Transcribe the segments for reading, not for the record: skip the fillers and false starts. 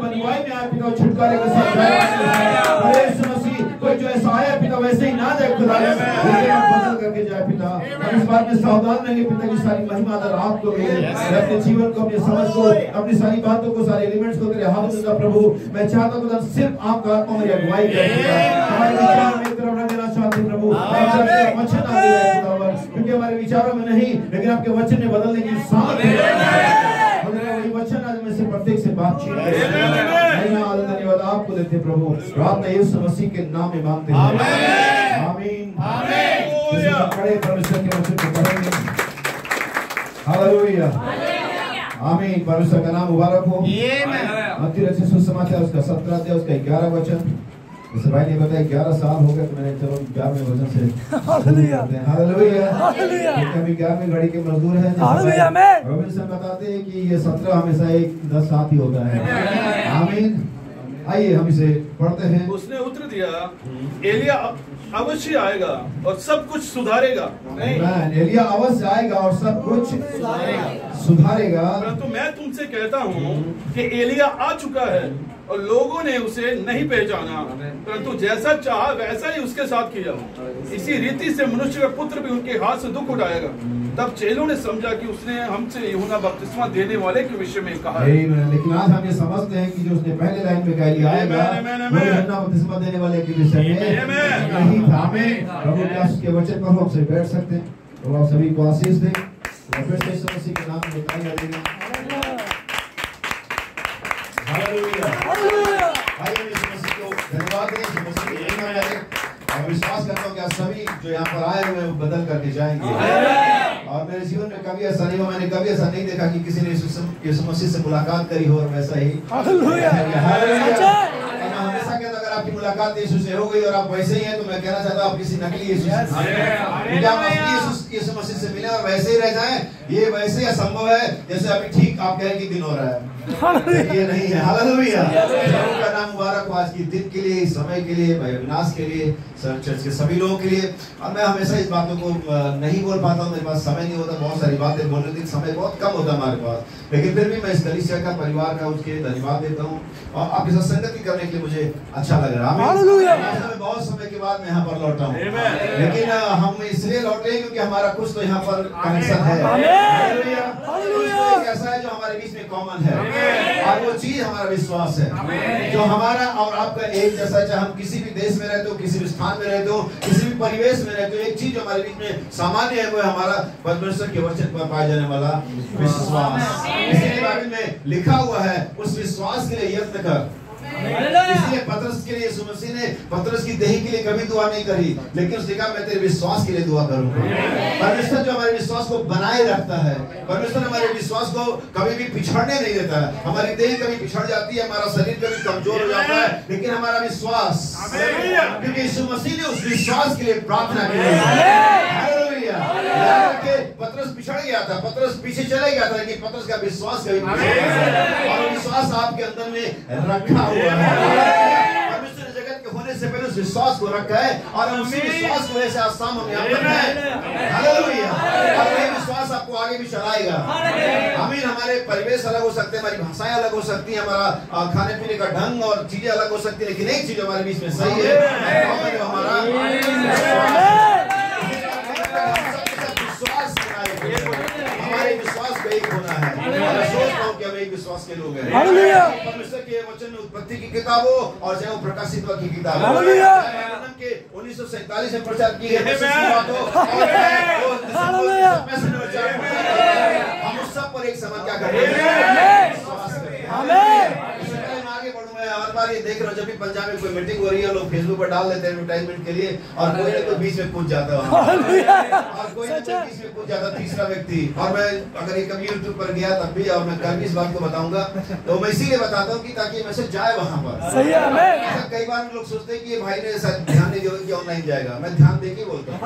बनवाई में आए पिता, छुटकारे के साथ यीशु मसीह कोई जो ऐसा आया पिता वैसे ही ना जाए खुदा, बदल करके जाए पिता। हम इस बात में सावधान रहेंगे पिता की सारी महिमा आपको मिले, अपने जीवन को, अपनी समझ को, अपनी सारी बातों को, सारे एलिमेंट्स को तेरे हाथ में देता प्रभु। मैं चाहता हूँ सिर्फ आपका आत्मा मेरी अगुवाई करे, हमारे विचार में तरफ न देना चाहते प्रभु, वचन आ गया क्योंकि हमारे विचारों में नहीं लेकिन आपके वचन में बदलने की सामर्थ्य है। वही वचन आज में से प्रत्येक से बातचीत धन्यवाद आपको देते प्रभु, प्रार्थना यीशु मसीह के नाम में मांगते हैं, आमीन आमीन। खड़े परमेश्वर के वचन को पढ़ेंगे, हालेलुया आमीन। परमेश्वर का नाम मुबारक हो। मत्ती रचित सुसमाचार उसका 17 अध्याय उसका 11 वचन। जैसे भाई ने बताया 11 साल हो गए तो मैंने चलो 11वें वचन से हालेलुया हालेलुया। कभी 11वीं घड़ी के मजदूर हैं, हालेलुया आमीन। रोबिन्सन बताते हैं कि ये 17 हमेशा एक 10 साथ ही होता है, आमीन। आइए हम इसे पढ़ते हैं। उसने उत्तर दिया, एलिया अवश्य आएगा और सब कुछ सुधारेगा। एलिया अवश्य आएगा और सब कुछ सुधारेगा। परंतु मैं तुमसे कहता हूँ कि एलिया आ चुका है और लोगों ने उसे नहीं पहचाना, परंतु जैसा चाहा वैसा ही उसके साथ किया। इसी रीति से मनुष्य का पुत्र भी उनके हाथ से दुख उठाएगा। तब चेलों ने समझा कि उसने हमसे यूहन्ना बपतिस्मा देने वाले के विषय में कहा है। लेकिन आज हम ये समझते हैं कि जो उसने पहले लाइन में कह आएगा वो यूहन्ना बपतिस्मा देने वाले के विषय में नहीं था। आमीन। प्रभु के उसके वचन पर हम से बैठ सकते हैं, तो आप सभी को आशीष दें। फिर से यीशु मसीह के नाम में बताया जाएगा, हालेलुया हालेलुया। आइए यीशु मसीह को धन्यवाद दें, यीशु मसीह की महिमा करें। और विश्वास करता हूँ कि आप सभी जो यहाँ पर आए हुए हैं बदल करके जाएंगे। और मेरे जीवन में कभी ऐसा नहीं हुआ, मैंने कभी ऐसा नहीं देखा कि किसी ने यीशु मसीह से मुलाकात करी हो और वैसा ही हालेलुया हालेलुया। हमेशा कहता अगर आपकी मुलाकात यीशु से हो गई और आप वैसे ही हैं तो मैं कहना चाहता हूँ आप किसी नकली यीशु यीशु मसीह से मिले और वैसे ही रह जाएं, ये वैसे ही असंभव है जैसे अभी ठीक आप कह रहे कि दिन हो रहा है, ये नहीं है। हालेलुया। प्रभु का नाम मुबारक हो आज की दिन के लिए, समय के लिए, भाई अविनाश के लिए, चर्च के सभी लोगों के लिए। और मैं हमेशा इस बातों को नहीं बोल पाता हूँ, मेरे पास समय नहीं होता, बहुत सारी बातें बोलने के समय बहुत कम होता हमारे पास, लेकिन फिर भी मैं इस कलीसिया का परिवार का उसके धन्यवाद देता हूँ और आपके साथ संगति करने के लिए मुझे अच्छा लग रहा है। बहुत समय के बाद मैं यहाँ पर लौटा हूँ, लेकिन हम इसलिए लौटे क्योंकि हमारा कुछ तो यहाँ पर कनेक्शन है, ऐसा है जो हमारे बीच में कॉमन है और वो चीज हमारा विश्वास है जो हमारा और आपका एक जैसा, चाहे हम किसी भी देश में रहते हो, किसी भी स्थान में रहते हो, किसी भी परिवेश में रहते हो, एक चीज हमारे बीच में सामान्य है, वो है हमारा परमेश्वर के वचन पर पाए जाने वाला विश्वास। इसलिए बाइबल में लिखा हुआ है उस विश्वास के लिए यत्न कर। इसलिए पतरस के लिए यीशु मसीह ने पतरस की देही के लिए कभी दुआ नहीं करी, लेकिन उसने कहा मैं तेरे विश्वास के लिए दुआ करूंगा। परमेश्वर जो हमारे विश्वास को बनाए रखता है, परमेश्वर हमारे विश्वास को कभी भी पिछड़ने नहीं देता है। हमारी देह कभी पिछड़ जाती है, हमारा शरीर कभी कमजोर हो जाता है, लेकिन हमारा विश्वास, क्योंकि यीशु मसीह ने उस विश्वास के लिए प्रार्थना की। पतरस पिछड़ गया था, पतरस पीछे चले गया था, लेकिन पतरस का विश्वास कभी और विश्वास आपके अंदर में रखा हुआ है। परमेश्वर जगत के होने से पहले उस विश्वास को रखा है और हम उसी विश्वास को ऐसे आसाम हम यहाँ पर हैं। हालेलुया। और ये विश्वास आपको आगे भी चलाएगा। आमीन। हमारे परिवेश अलग हो सकते हैं, हमारी भाषाएं अलग हो सकती हैं, हमारा खाने पीने का ढंग और चीजें अलग हो सकती है, लेकिन एक चीज हमारे बीच में सही है, हमारा हमारे विश्वास का एक होना है। मैं सोचता हूँ कि हम एक विश्वास के लोग हैं। परमेश्वर के वचन में उत्पत्ति की किताब हो और चाहे वो प्रकाशित की किताब हो, के 1947 में प्रचार की गई बात हो, हम उस सब पर एक समय क्या करें, विश्वास करें। आगे बढ़ूंगा, हर बार ये देख रहा हूँ जब भी पंजाब में कोई मीटिंग हो रही है लोग फेसबुक पर डाल देते हैं एडवर्टाइजमेंट के लिए और कोई ना कोई बीच में कूद जाता है और कोई ना कोई बीच में कूद जाता तीसरा व्यक्ति। और मैं अगर ये कभी यूट्यूब पर गया तब भी, और मैं कल भी इस बात को बताऊंगा, तो मैं इसीलिए बताता हूँ कि ताकि मैसेज जाए वहां पर। सही है। कई बार लोग सोचते हैं कि ये भाई ने ऐसा ध्यान नहीं दिया कि ऑनलाइन जाएगा, मैं ध्यान दे के बोलता हूँ,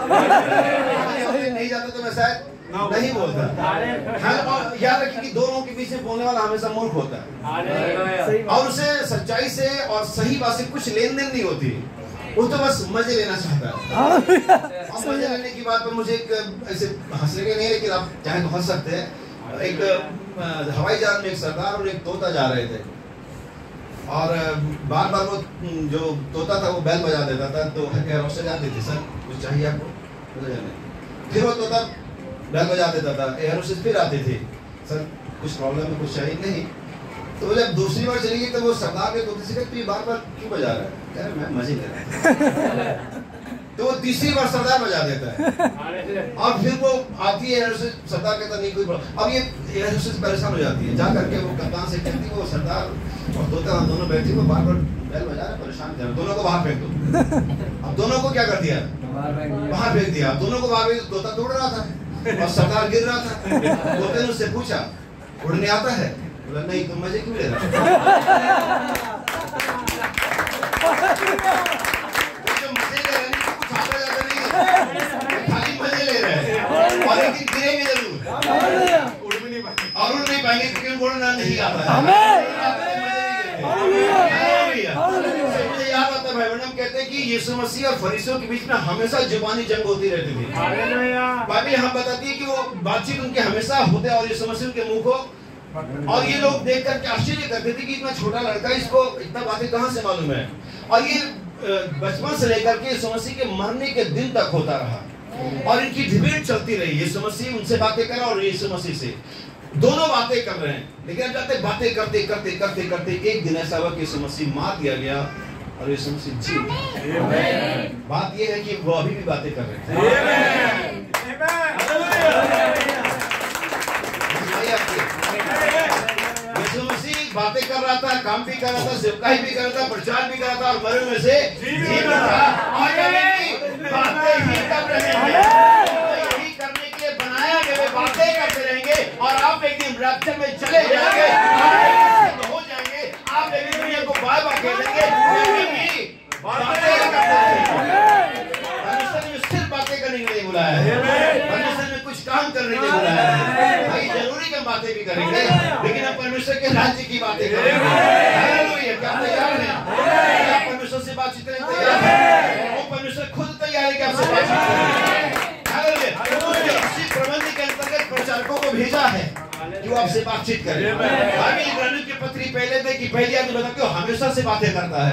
नहीं जाता तो मैं शायद नहीं बोलता। याद रखिए कि दो लोगों के बीच में बोलने वाला हमेशा मूर्ख होता है और उसे सच्चाई से और सही बात से कुछ लेन देन नहीं होती, वो तो बस मजे लेना चाहता है। और मजे लेने की बात पर मुझे एक ऐसे हंसने के नहीं, लेकिन आप चाहे तो हंस सकते हैं। एक हवाई जहाज में एक सरदार और एक तोता जा रहे थे और बार बार वो जो तोता था वो बैल बजा देता था, तो हेरोदेस जाती थी, सर कुछ चाहिए आपको, फिर वो तोता बैल बजा देता था, हेरोदेस फिर आती थी, सर कुछ प्रॉब्लम है, कुछ चाहिए नहीं। तो जब दूसरी बार चली गई तो वो सरदार के तोते से कहते तू बार बार क्यों बजा रहा है, कह रहा मैं मजे ले रहा हूं। तो वो तीसरी बार सरदार बजा देता है और फिर वो आती है सरदार कहता नहीं कोई प्रॉब्लम। अब ये परेशान हो जाती है, जा करके वो कप्तान से कहती है वो सरदार और तोता हम दोनों बैठे वो बार बार बैल बजा रहे, परेशान कर, दोनों को बाहर फेंक दो। अब दोनों को क्या कर दिया, बाहर फेंक दिया। अब दोनों को बाहर फेंक, तोता तोड़ रहा था और सरदार गिर रहा था। तोते ने उससे पूछा उड़ने आता है, बोला नहीं, तुम मजे क्यों ले रहे हो? खाली मजे ले रहे हैं और एक दिन गिरेंगे जरूर, उड़ भी नहीं पाएंगे और उड़ नहीं पाएंगे क्योंकि उड़ना नहीं आता है। मुझे याद आता है भाई बहन, हम कहते हैं कि यीशु मसीह और फरीसियों के बीच में हमेशा जुबानी जंग होती रहती थी। बाइबल हम बताती है कि वो बातचीत उनके हमेशा होते और यीशु मसीह उनके मुंह को, और ये लोग देख करके आश्चर्य करते थे कि इतना छोटा लड़का, इसको इतना बातें कहां से मालूम है। और ये बचपन से लेकर के यीशु मसीह के मरने के दिन तक होता रहा और इनकी डिबेट चलती रही। यीशु मसीह उनसे बातें कर रहा और यीशु मसीह से दोनों बातें कर रहे हैं, लेकिन अब जाते बातें करते करते करते करते एक दिन ऐसा हुआ कि यीशु मसीह मार दिया गया और यीशु मसीह जी। बात यह है कि वो अभी भी बातें कर रहे थे। यीशु मसीह बातें कर रहा था, काम भी कर रहा था, सेवकाई भी कर रहा था, प्रचार भी कर रहा था और मरे में से जी रहा था। और बातें ही कर रहे हैं, यही करने के लिए बनाया गया, बातें करते रहेंगे और आप एक दिन रैप्चर में चले जाएंगे, तो हो जाएंगे। आप एक दिन दुनिया को बाय बाय कह देंगे, बातें करते रहेंगे। परमेश्वर ने सिर्फ बातें करने के लिए बुलाया है, परमेश्वर ने कुछ काम करने के लिए बुलाया है। भाई जरूरी कि हम बातें भी करेंगे, लेकिन हम परमेश्वर के राज्य की बातें करेंगे। हालेलुया, क्या तैयार हैं? क्या परमेश्वर से बातचीत करने तैयार हैं? वो परमेश्वर खुद तैयार है कि आपसे बातचीत करें। हालेलुया, इसी प्रबंध के अंतर्गत प्रचारकों को भेजा है कि वो आपसे बातचीत करें। इब्रानियों की पत्री पहले थे कि पहली आदमी बता के हमेशा से बातें करता है,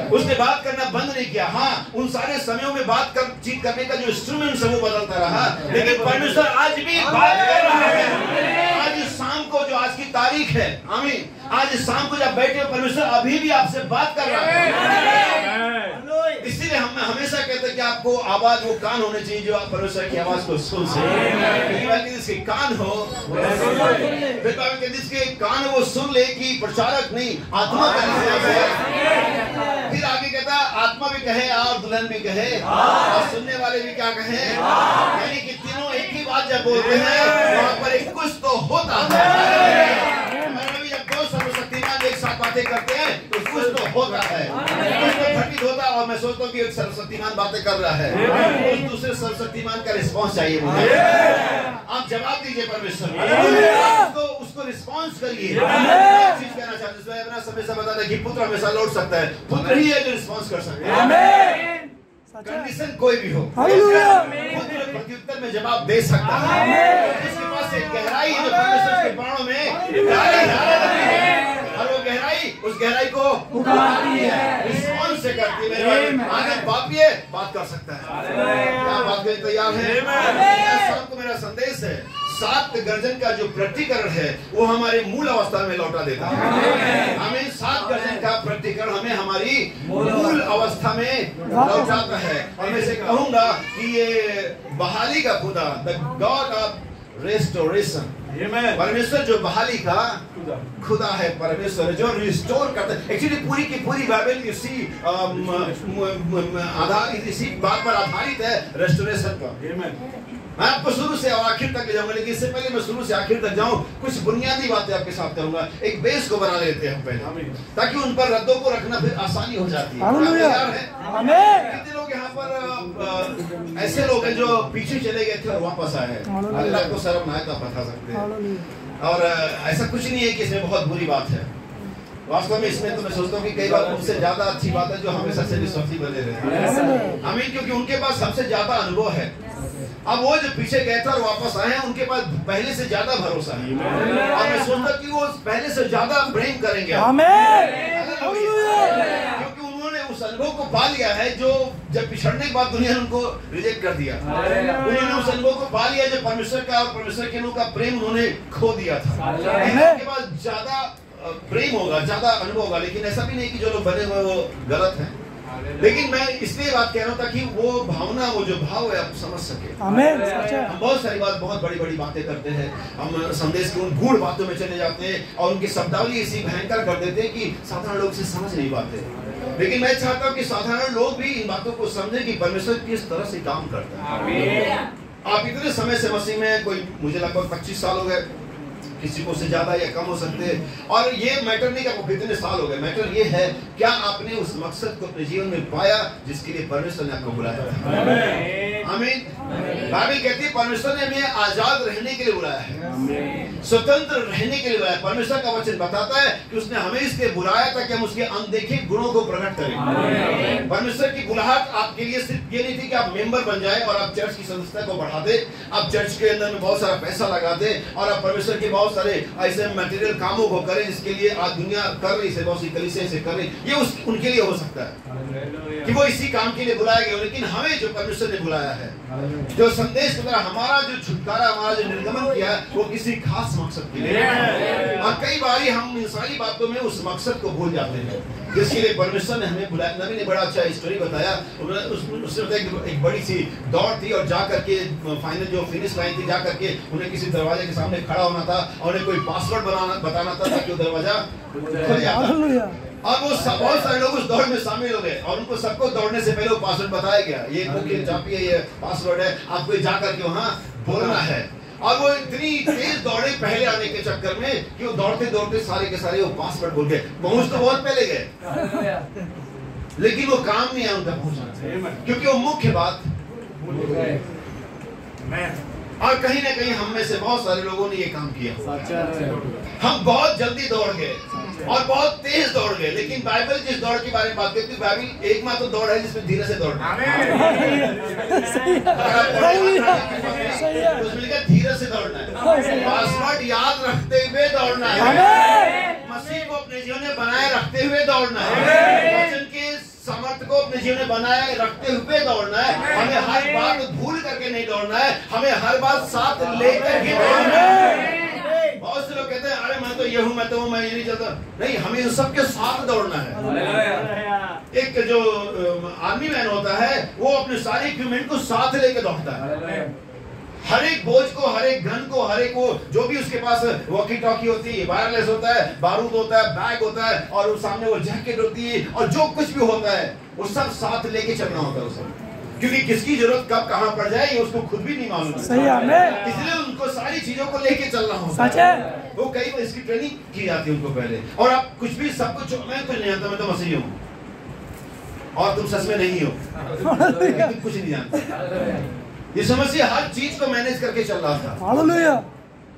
उसने बात करना बंद नहीं किया। हाँ, उन सारे समयों में बातचीत करने का जो इंस्ट्रूमेंट है वो बदलता रहा, लेकिन परमेश्वर आज भी बात कर रहा है। आज शाम को जो आज की तारीख है, आमीन, आज शाम को जब बैठे परमेश्वर अभी भी आपसे बात कर रहा है। इसीलिए हम हमेशा कहते हैं कि आपको आवाज, वो कान होने चाहिए जो आप परमेश्वर की आवाज को सुन सके। जिसके कान हो, जिसके कान वो सुन ले कि प्रचारक नहीं आत्मा का। फिर आगे कहता आत्मा भी कहे और दुल्हन भी कहे और सुनने वाले भी क्या कहे, यानी कि तीनों एक ही बात जब बोलते हैं वहां पर एक कुछ तो होता है। जब दो सर्वशक्तिमान एक साथ बातें करते हैं तो कुछ तो होता है, कुछ तो घटित होता है। और मैं सोचता हूँ कि एक सर्वशक्तिमान बातें कर रहा है, उस दूसरे सर्वशक्तिमान का रिस्पॉन्स चाहिए मुझे। आप जवाब दीजिए परमेश्वर, उसको रिस्पॉन्स करिए। चीज कहना चाहते हैं, अपना हमेशा बताता है कि पुत्र हमेशा लौट सकता है, पुत्र ही है जो रिस्पॉन्स कर सकता है। कंडीशन कोई भी हो, पुत्र प्रत्युत्तर में जवाब दे सकता है। जिसके पास एक गहराई है जो परमेश्वर के बाणों में, और वो गहराई, उस गहराई को उगाती है, रिस्पॉन्स से करती है। आगे पापिए बात कर सकता है। क्या बात करने तैयार है? शाम को मेरा संदेश है, 7 गर्जन का जो प्रकटीकरण है वो हमारे मूल अवस्था में लौटा देता है। हमें 7 गर्जन का प्रकटीकरण हमें हमारी मूल अवस्था में लौटाता है। और मैं से कहूंगा कि ये बहाली का खुदा, द गॉड ऑफ रेस्टोरेशन, परमेश्वर जो बहाली का खुदा है, परमेश्वर जो रिस्टोर करता है। एक्चुअली पूरी की पूरी बाइबल इसी बात पर आधारित है, रेस्टोरेशन का। मैं आपको शुरू से आखिर तक ले जाऊंगा, लेकिन इससे पहले मैं शुरू से आखिर तक जाऊं, कुछ बुनियादी बातें आपके साथ करूंगा। एक बेस को बना लेते हैं हम पहले, ताकि उन पर रद्दों को रखना फिर आसानी हो जाती है। कितने लोग यहाँ पर ऐसे लोग हैं जो पीछे चले गए थे और वापस आए हैं? अगर आपको शर्म आए तो आप बता सकते हैं। और ऐसा कुछ नहीं है कि इसमें बहुत बुरी बात है। वास्तव में इसमें तो मैं सोचता हूँ कि कई बार उनसे ज्यादा अच्छी बात है जो हमेशा से विश्वासी बने रहते हैं। हमें क्योंकि उनके पास सबसे ज्यादा अनुभव है। अब वो जो पीछे गए थे और वापस आए हैं, उनके पास पहले से ज्यादा भरोसा है। और मैं सोचता कि वो पहले से ज्यादा प्रेम करेंगे। अनुभव को पा लिया है जो जब पिछड़ने के बाद दुनिया ने उनको रिजेक्ट कर दिया। उन्होंने उस अनुभव को पा लिया जो परमेश्वर का और परमेश्वर के लोगों का प्रेम उन्होंने खो दिया था। इसके बाद ज्यादा प्रेम होगा, ज्यादा अनुभव होगा, लेकिन ऐसा भी नहीं कि जो लोग बने हुए वो गलत है। लेकिन मैं इसलिए बात कह रहा हूँ ताकि वो भावना, वो जो भाव है आप समझ सके। हम बहुत सारी बात, बहुत बड़ी बड़ी बातें करते हैं, हम संदेश की उन गूढ़ बातों में चले जाते हैं और उनकी शब्दावली ऐसी भयंकर कर देते हैं कि साधारण लोग से समझ नहीं पाते। लेकिन मैं चाहता हूँ कि साधारण लोग भी इन बातों को समझें कि परमेश्वर किस तरह से काम करता है। आप इतने समय से मसीह में, कोई मुझे लगभग 25 साल हो गए, किसी को से ज्यादा या कम हो सकते हैं, और ये मैटर नहीं कि कितने साल हो गए, मैटर ये है क्या आपने उस मकसद को अपने जीवन में पाया जिसके लिए परमेश्वर ने आपको बुलाया था। आमीन। बाइबल कहती है परमेश्वर ने हमें आजाद रहने के लिए बुलाया है, स्वतंत्र रहने के लिए बुलाया है। परमेश्वर का वचन बताता है कि उसने हमें इसलिए बुलाया था कि हम उसके अनदेखे गुणों को प्रकट करें। परमेश्वर की बुलाहट आपके लिए सिर्फ ये नहीं थी कि आप मेंबर बन जाए और आप चर्च की सदस्यता को बढ़ा दे, आप चर्च के अंदर में बहुत सारा पैसा लगा दे और आप परमेश्वर के बहुत सारे ऐसे मटेरियल कामों को करें जिसके लिए आज दुनिया कर रही है, बहुत सी कलीसिया से कर रही, ये उनके लिए हो सकता है कि वो इसी काम के लिए बुलाया गया। लेकिन हमें जो परमेश्वर ने बुलाया है, जो संदेश की तरह हमारा जो छुटकारा, हमारा जो निर्गमन किया है, वो किसी खास मकसद के लिए। और कई बार हम इन सारी बातों में उस मकसद को भूल जाते हैं जिसके लिए परमेश्वर ने हमें बुलाया। नबी ने बड़ा अच्छा स्टोरी बताया, उसने एक बड़ी सी दौड़ थी और जा करके फाइनल जो फिनिश लाइन थी, जा करके उन्हें किसी दरवाजे के सामने खड़ा होना था और उन्हें कोई पासवर्ड बताना था ताकि वो दरवाजा खुल जाता। और वो बहुत सारे लोग उस दौड़ में शामिल हो गए और उनको सबको दौड़ने से पहले वो पासवर्ड बताया गया, ये मुख्य चाबी है, ये पासवर्ड है, आपको जा करके वहां बोलना है। और वो इतनी तेज दौड़े पहले आने के चक्कर में कि वो दौड़ते दौड़ते सारे के सारे वो पासवर्ड भूल गए। पहुंच तो बहुत पहले गए लेकिन वो काम नहीं है उनका पहुंचना, क्योंकि वो मुख्य बात भूल गए। और कहीं ना कहीं हम में से बहुत सारे लोगों ने ये काम किया। हम बहुत जल्दी दौड़ गए और बहुत तेज दौड़ गए, लेकिन बाइबल जिस दौड़ के बारे में बात करती है, बाइबल एकमात्र दौड़ है जिसमें धीरे से दौड़ना है। उसमें लिखा धीरे से दौड़ना है, पासवर्ड याद रखते हुए दौड़ना है, मसीह को अपने जीवन में बनाए रखते हुए दौड़ना है, वचन के सामर्थ्य को अपने जीवन में बनाए रखते हुए दौड़ना है। हमें हर बात भूल करके नहीं दौड़ना है, हमें हर बात साथ लेकर के दौड़ना है। बहुत से लोग कहते हैं अरे मैं तो ये हूँ, मैं तो मैं ये नहीं चाहता। नहीं, हमें इन सबके साथ दौड़ना है। एक जो आर्मी मैन होता है वो अपने सारे इक्विपमेंट को साथ लेकर दौड़ता है, हर एक बोझ को, हर एक गन को, हर एक वो जो भी उसके पास वॉकी टॉकी होती है, वायरलेस होता है, बारूद होता है, बैग होता है और सामने वो जैकेट होती है और जो कुछ भी होता है वो सब साथ लेके चलना होता है उसे, क्योंकि किसकी जरूरत कब कहां पड़ जाए ये उसको खुद भी नहीं मालूम। सही है, इसलिए उनको सारी चीजों को लेके चलना होता है। वो कई बार इसकी ट्रेनिंग की जाती है उनको पहले। और आप कुछ भी सब कुछ, मैं कुछ नहीं जानता, मैं तो मसीही हूँ और तुम सच में नहीं हो, तुम कुछ नहीं जानते। ये समस्या हर चीज को मैनेज करके चल रहा था। हालेलुया।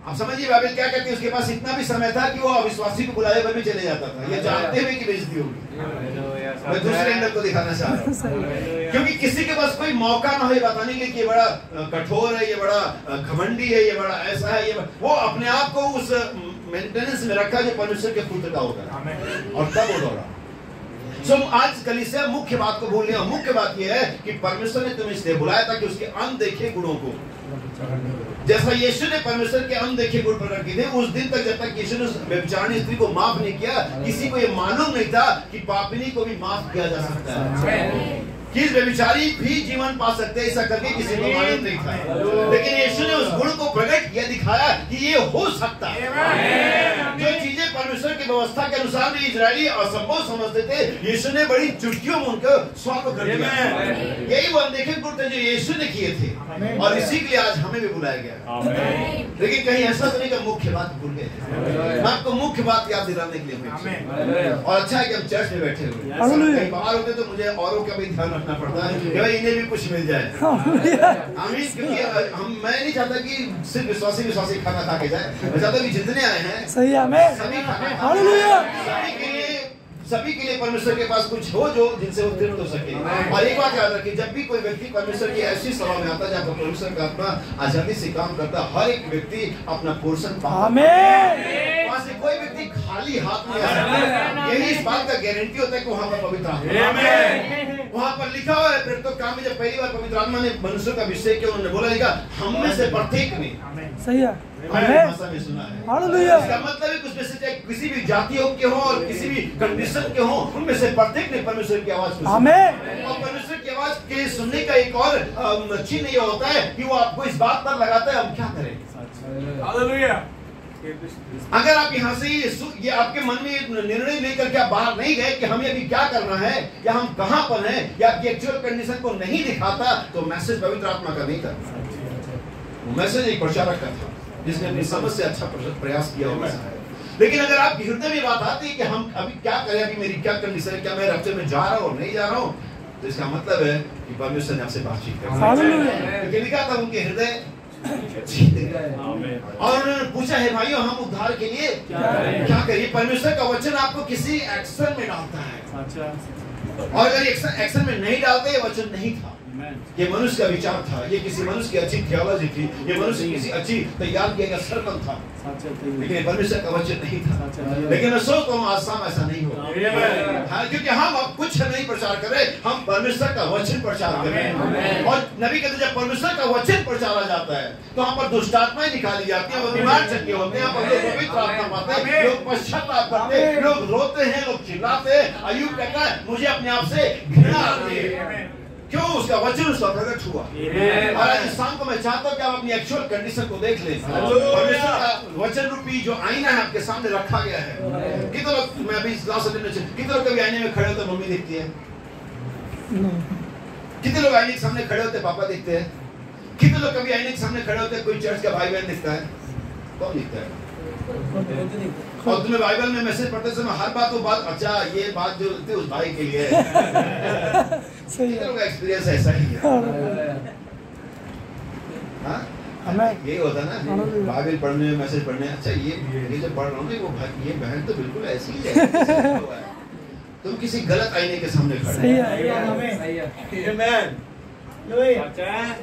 आप समझिए बाइबल क्या कहती है, उसके पास इतना भी समय था कि वो अविश्वासी को बुलाए पर भी चले जाता था, ये जानते हुए कि बेइज्जती होगी। मैं दूसरे एंगल को दिखाना चाह रहा हूँ, क्योंकि किसी के पास कोई मौका ना हो बताने के लिए कि ये बड़ा कठोर है, ये बड़ा घमंडी है, ये बड़ा ऐसा है, ये वो अपने आप को उस मेंटेनेंस में रखा जो परमेश्वर के पुत्र का होता है, और तब वो दौड़ा। आज कलीसिया मुख्य बात को भूल गया। मुख्य बात यह है कि परमेश्वर ने तुम्हें इसलिए बुलाया था कि उसके अनदेखे गुणों को, जैसा यीशु ने परमेश्वर के अनदेखे गुण प्रकट किए थे, उस दिन तक जब तक यीशु ने व्यभिचारिणी स्त्री को माफ नहीं किया, किसी को यह मालूम नहीं था कि पापिनी को भी माफ किया जा सकता है, कि व्यभिचारी भी जीवन पा सकते हैं, ऐसा करके किसी को मालूम नहीं था। लेकिन यीशु ने उस गुण को प्रकट किया, दिखाया कि ये हो सकता है। जो चीजें परमेश्वर की व्यवस्था के अनुसार भी इजरायली असंभव समझते थे, यीशु ने बड़ी चुटकियों में उनको स्वागत कर दिया। यही वो अनदेखे गुण थे जो यीशु ने किए थे, और इसी के लिए आज हमें भी बुलाया गया। लेकिन कहीं ऐसा तो नहीं कि मुख्य बात भूल गए। मैं आपको मुख्य बात याद दिलाने के लिए, और अच्छा है कि हम चर्च में बैठे हुए, कहीं बाहर होते तो मुझे औरों का भी ध्यान रखना पड़ता है कि भाई इन्हें भी कुछ मिल जाए। आमीन। क्योंकि मैं नहीं चाहता कि सिर्फ विश्वासी खाना खा के जाए, मैं चाहता कि जितने आए हैं सभी सभी के लिए परमेश्वर के पास कुछ हो जो जिनसे वो तृप्त हो सके। और एक बात याद रखिए, जब भी कोई व्यक्ति परमेश्वर की ऐसी सभा में आता है जहाँ पर परमेश्वर का आत्मा आजादी से काम करता है, हर एक व्यक्ति अपना पोर्शन पाता है। वहाँ से कोई व्यक्ति खाली हाथ नहीं आ सकता। यही इस बात बात का गारंटी होता है कि वहां पर पवित्र आत्मा, वहां पर लिखा हुआ है। फिर तो काम में जब पहली बार पवित्र आत्मा ने मनुष्य का विषय किया, उन्होंने बोला लिखा हम में से प्रत्येक ने, सही है, भाषा में सुना है। हालेलुया। इसका मतलब है उसमें से चाहे किसी भी जातियों के हो और किसी भी कंडीशन के हो, उनमें से प्रत्येक ने परमेश्वर की आवाज को सुना। और परमेश्वर की आवाज के सुनने का एक और चिन्ह ये होता है कि वो आपको इस बात पर लगाता है हम क्या करें। हालेलुया। अगर आप यहाँ से ये आपके मन में निर्णय लेकर के आप बाहर नहीं गए कि हमें अभी क्या करना है या हम कहाँ पर हैं, या आपकी एक्चुअल कंडीशन को नहीं दिखाता, तो मैसेज पवित्र आत्मा का नहीं था, वो मैसेज एक प्रचारक का था जिसने अपनी समझ से अच्छा प्रयास किया होगा। लेकिन अगर आपके हृदय में बात आती है कि हम अभी क्या करें, अभी मेरी क्या कंडीशन है, क्या मैं रफ्ते में जा रहा हूँ और नहीं जा रहा हूँ, तो इसका मतलब है कि परमेश्वर ने आपसे बातचीत कर लिखा था उनके हृदय और उन्होंने पूछा है भाइयों हम उद्धार के लिए क्या करिए। परमेश्वर का वचन आपको किसी एक्शन में डालता है, और अगर एक्शन में नहीं डालते, ये वचन नहीं था, ये मनुष्य का विचार था, ये किसी मनुष्य की अच्छी थियोलॉजी थी, ये मनुष्य किसी अच्छी तैयार किया गया सर्कल था, लेकिन ये परमेश्वर का वचन नहीं था। लेकिन मैं सोचता हूँ आज शाम ऐसा नहीं होगा, क्योंकि हम अब कुछ नहीं प्रचार कर रहे, हम परमेश्वर का वचन प्रचार कर रहे हैं। और नबी कहते जब परमेश्वर का वचन प्रचारा जाता है तो वहाँ पर दुष्ट आत्माएं निकाली जाती है, वो बीमार चक्के होते हैं, लोग पवित्र आत्मा पाते हैं, लोग पश्चाताप करते हैं, लोग रोते हैं, लोग चिल्लाते हैं। अय्यूब कहता है मुझे अपने आप से घृणा आती है, क्यों? उसका वचन उसका प्रकट हुआ। और आज इस शाम को मैं चाहता हूँ कि आप अपनी एक्चुअल कंडीशन को देख लें। परमेश्वर का वचन रूपी जो आईना है आपके सामने रखा गया है। कितने लोग, मैं अभी कितने लोग कभी आईने में खड़े होते मम्मी दिखती है? कितने लोग आईने के सामने खड़े होते पापा दिखते हैं? कितने लोग कभी आईने के सामने खड़े होते कोई चर्च का भाई बहन दिखता है? कौन दिखता है? और तुम्हें बाइबल में मैसेज पढ़ते समय हर बात वो बात, अच्छा ये बात जो थी उस भाई के लिए सही है। लोगों का एक्सपीरियंस ऐसा ही है। हाँ यही होता ना, बाइबल पढ़ने में मैसेज पढ़ने, अच्छा ये जो पढ़ रहा हूँ वो भाई ये बहन तो बिल्कुल ऐसी ही है। तुम किसी गलत आईने के सामने खड़े हो।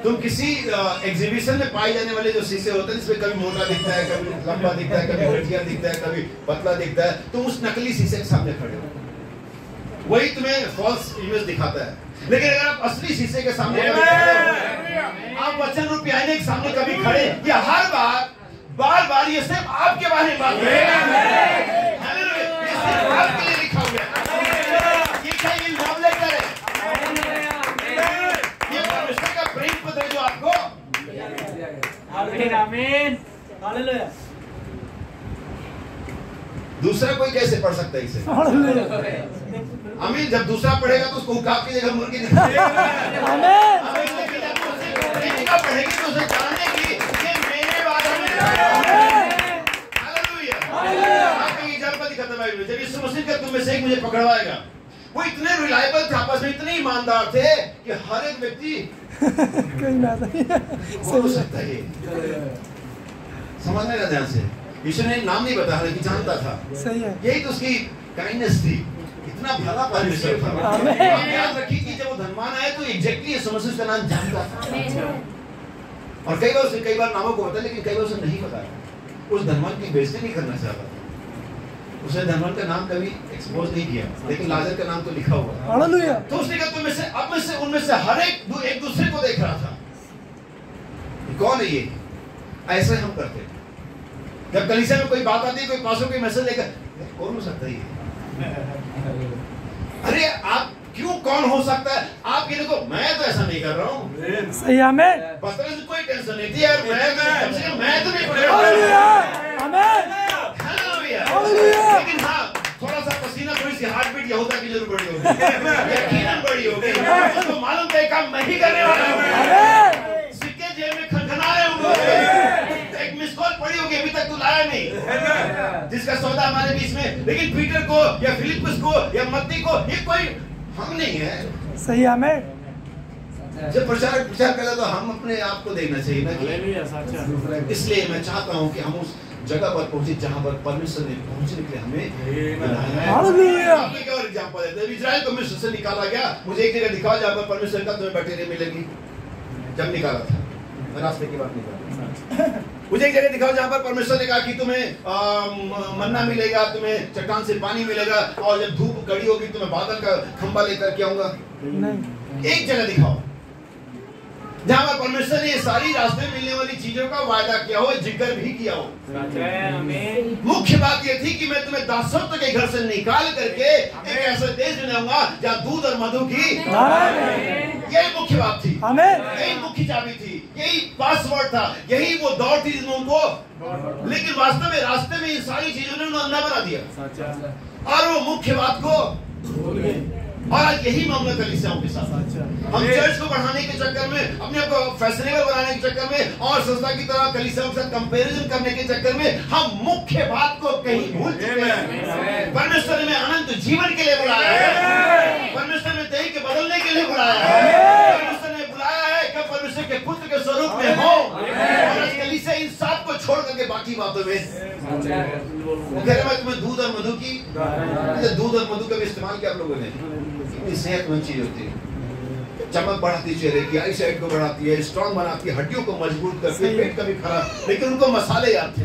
तुम किसी एग्जीबिशन में पाए जाने वाले जो शीशे होते हैं जिसमें कभी मोटा दिखता है, कभी लंबा दिखता है, कभी घटिया दिखता है, कभी पतला दिखता है, तुम उस नकली शीशे के सामने खड़े हो, वही तुम्हें फॉल्स इमेज दिखाता है। लेकिन अगर आप असली शीशे के सामने आप वचन रूपी आईने के सामने कभी खड़े, या हर बार बार ये सिर्फ आपके बारे में बात है, ये सिर्फ आपके लिए लिखा हुआ है, ये क्या ये लव लेटर है, प्रेम पत्र जो आपको। आमीन हालेलुया। दूसरा कोई कैसे पढ़ सकता है इसे? आमीन। जब दूसरा पढ़ेगा तो उसको उकाब की जगह मुर्गी दिखाएगा। आमीन। पढ़ेगी तो उसे जानेगी ये मेरे बारे में। हालेलुया। आपकी एग्जांपल खत्म है। जब यीशु मसीह का तुम में से एक मुझे पकड़वाएगा, वो इतने रिलायबल थे, आपस में इतने ईमानदार थे कि हर एक व्यक्ति हो सकता है। समझने का ध्यान से, यीशु ने नाम नहीं बताया लेकिन जानता था। सही है। यही तो उसकी काइंडनेस थी, इतना भला परमेश्वर था। आप याद रखिए कि जब वो धनवान आए तो एग्जैक्टली यीशु मसीह का नाम जानता था, और कई बार नामों को बताया लेकिन कई बार उसे नहीं बताया। उस धनवान की बेइज्जती नहीं करना चाहता, उसने धनवान का नाम कभी एक्सपोज नहीं किया, लेकिन लाजर का नाम तो लिखा हुआ। हालेलुया। तो उसने कहा तुम में से अब में से उनमें से हर एक दूसरे को देख रहा था, कौन है ये? ऐसे हम करते जब कलीसिया में कोई बात आती है, कोई पासों कोई मैसेज लेकर, कौन हो सकता है ये? अरे आप क्यों कौन हो सकता है? आप ये देखो, मैं तो ऐसा नहीं कर रहा हूँ। सही है। पत्थर से कोई टेंशन नहीं थी यार, मैं तो नहीं पढ़ेगा। लेकिन हाँ, थोड़ा सा पसीना, थोड़ी सी हार्ट बीट यहूदा की जरूर बड़ी होगी, यकीनन बड़ी होगी। तो मालूम था काम मैं ही करने वाला हूँ। सिक्के जेब में खनखना रहे होंगे, एक मिस कॉल पड़ी होगी, अभी तक तू लाया नहीं, जिसका सौदा हमारे बीच में। लेकिन पीटर को या फिलिप्पुस को या मत्ती को, ये कोई हम नहीं है। सही है। हमें जब प्रचार करें तो हम अपने आप को देखना चाहिए ना। इसलिए मैं चाहता हूँ कि हम उस जगह पर पहुंचे जहां पर परमेश्वर ने पहुंचने के लिए हमें बनाया है। एक और एग्जांपल है, जब इजराइल को मिस्र से निकाला गया, मुझे एक जगह दिखाओ जहां पर परमेश्वर का तुम्हें बैठे मिलेगी। जब निकाला था, मैं रास्ते की बात नहीं कर रहा, मुझे एक जगह दिखाओ जहां पर परमेश्वर ने कहा कि तुम्हें मन्ना मिलेगा, तुम्हें चट्टान से पानी मिलेगा, और जब धूप कड़ी होगी तो मैं बादल का खंबा लेकर के आऊंगा। एक जगह दिखाओ जहां पर परमेश्वर ने सारी रास्ते में मिलने वाली चीजों का वायदा किया हो, जिक्र भी किया हो। मुख्य बात यह थी कि मैं तुम्हें दासत्व के घर से निकाल करके एक ऐसे देश में लाऊंगा जहां दूध और मधु की, यही मुख्य बात थी, यही मुख्य चाबी थी, यही पासवर्ड था, यही वो दौड़ थी उनको। लेकिन वास्तव में रास्ते में इन सारी चीजों ने उन्हें अंधा बना दिया और वो मुख्य बात को। और आज यही मामला कलीसियाओं के साथ। हम चर्च को बढ़ाने के चक्कर में, अपने आप को फैशनेबल बनाने के चक्कर में और संस्था की तरह कलीसियाओं के साथ कंपैरिजन करने के चक्कर में हम मुख्य बात को कहीं भूल चुके हैं। परमेश्वर ने हमें अनंत जीवन के लिए बुलाया है, परमेश्वर ने देह के बदलने के लिए बुलाया है, परमेश्वर ने बुलाया है कि परमेश्वर के पुत्र के स्वरूप में हो। और आज कलीसिया इन सब को छोड़ करके बाकी बातों में वो कह रहे मैं तुम्हें दूध और मधु की, दूध और मधु का भी इस्तेमाल किया आप लोगों ने। कितनी सेहतमंद चीज होती है, चमक बढ़ाती चेहरे की, आई साइड को बढ़ाती है, स्ट्रांग बनाती है, हड्डियों को मजबूत करती है, पेट कभी खराब, लेकिन उनको मसाले याद थे।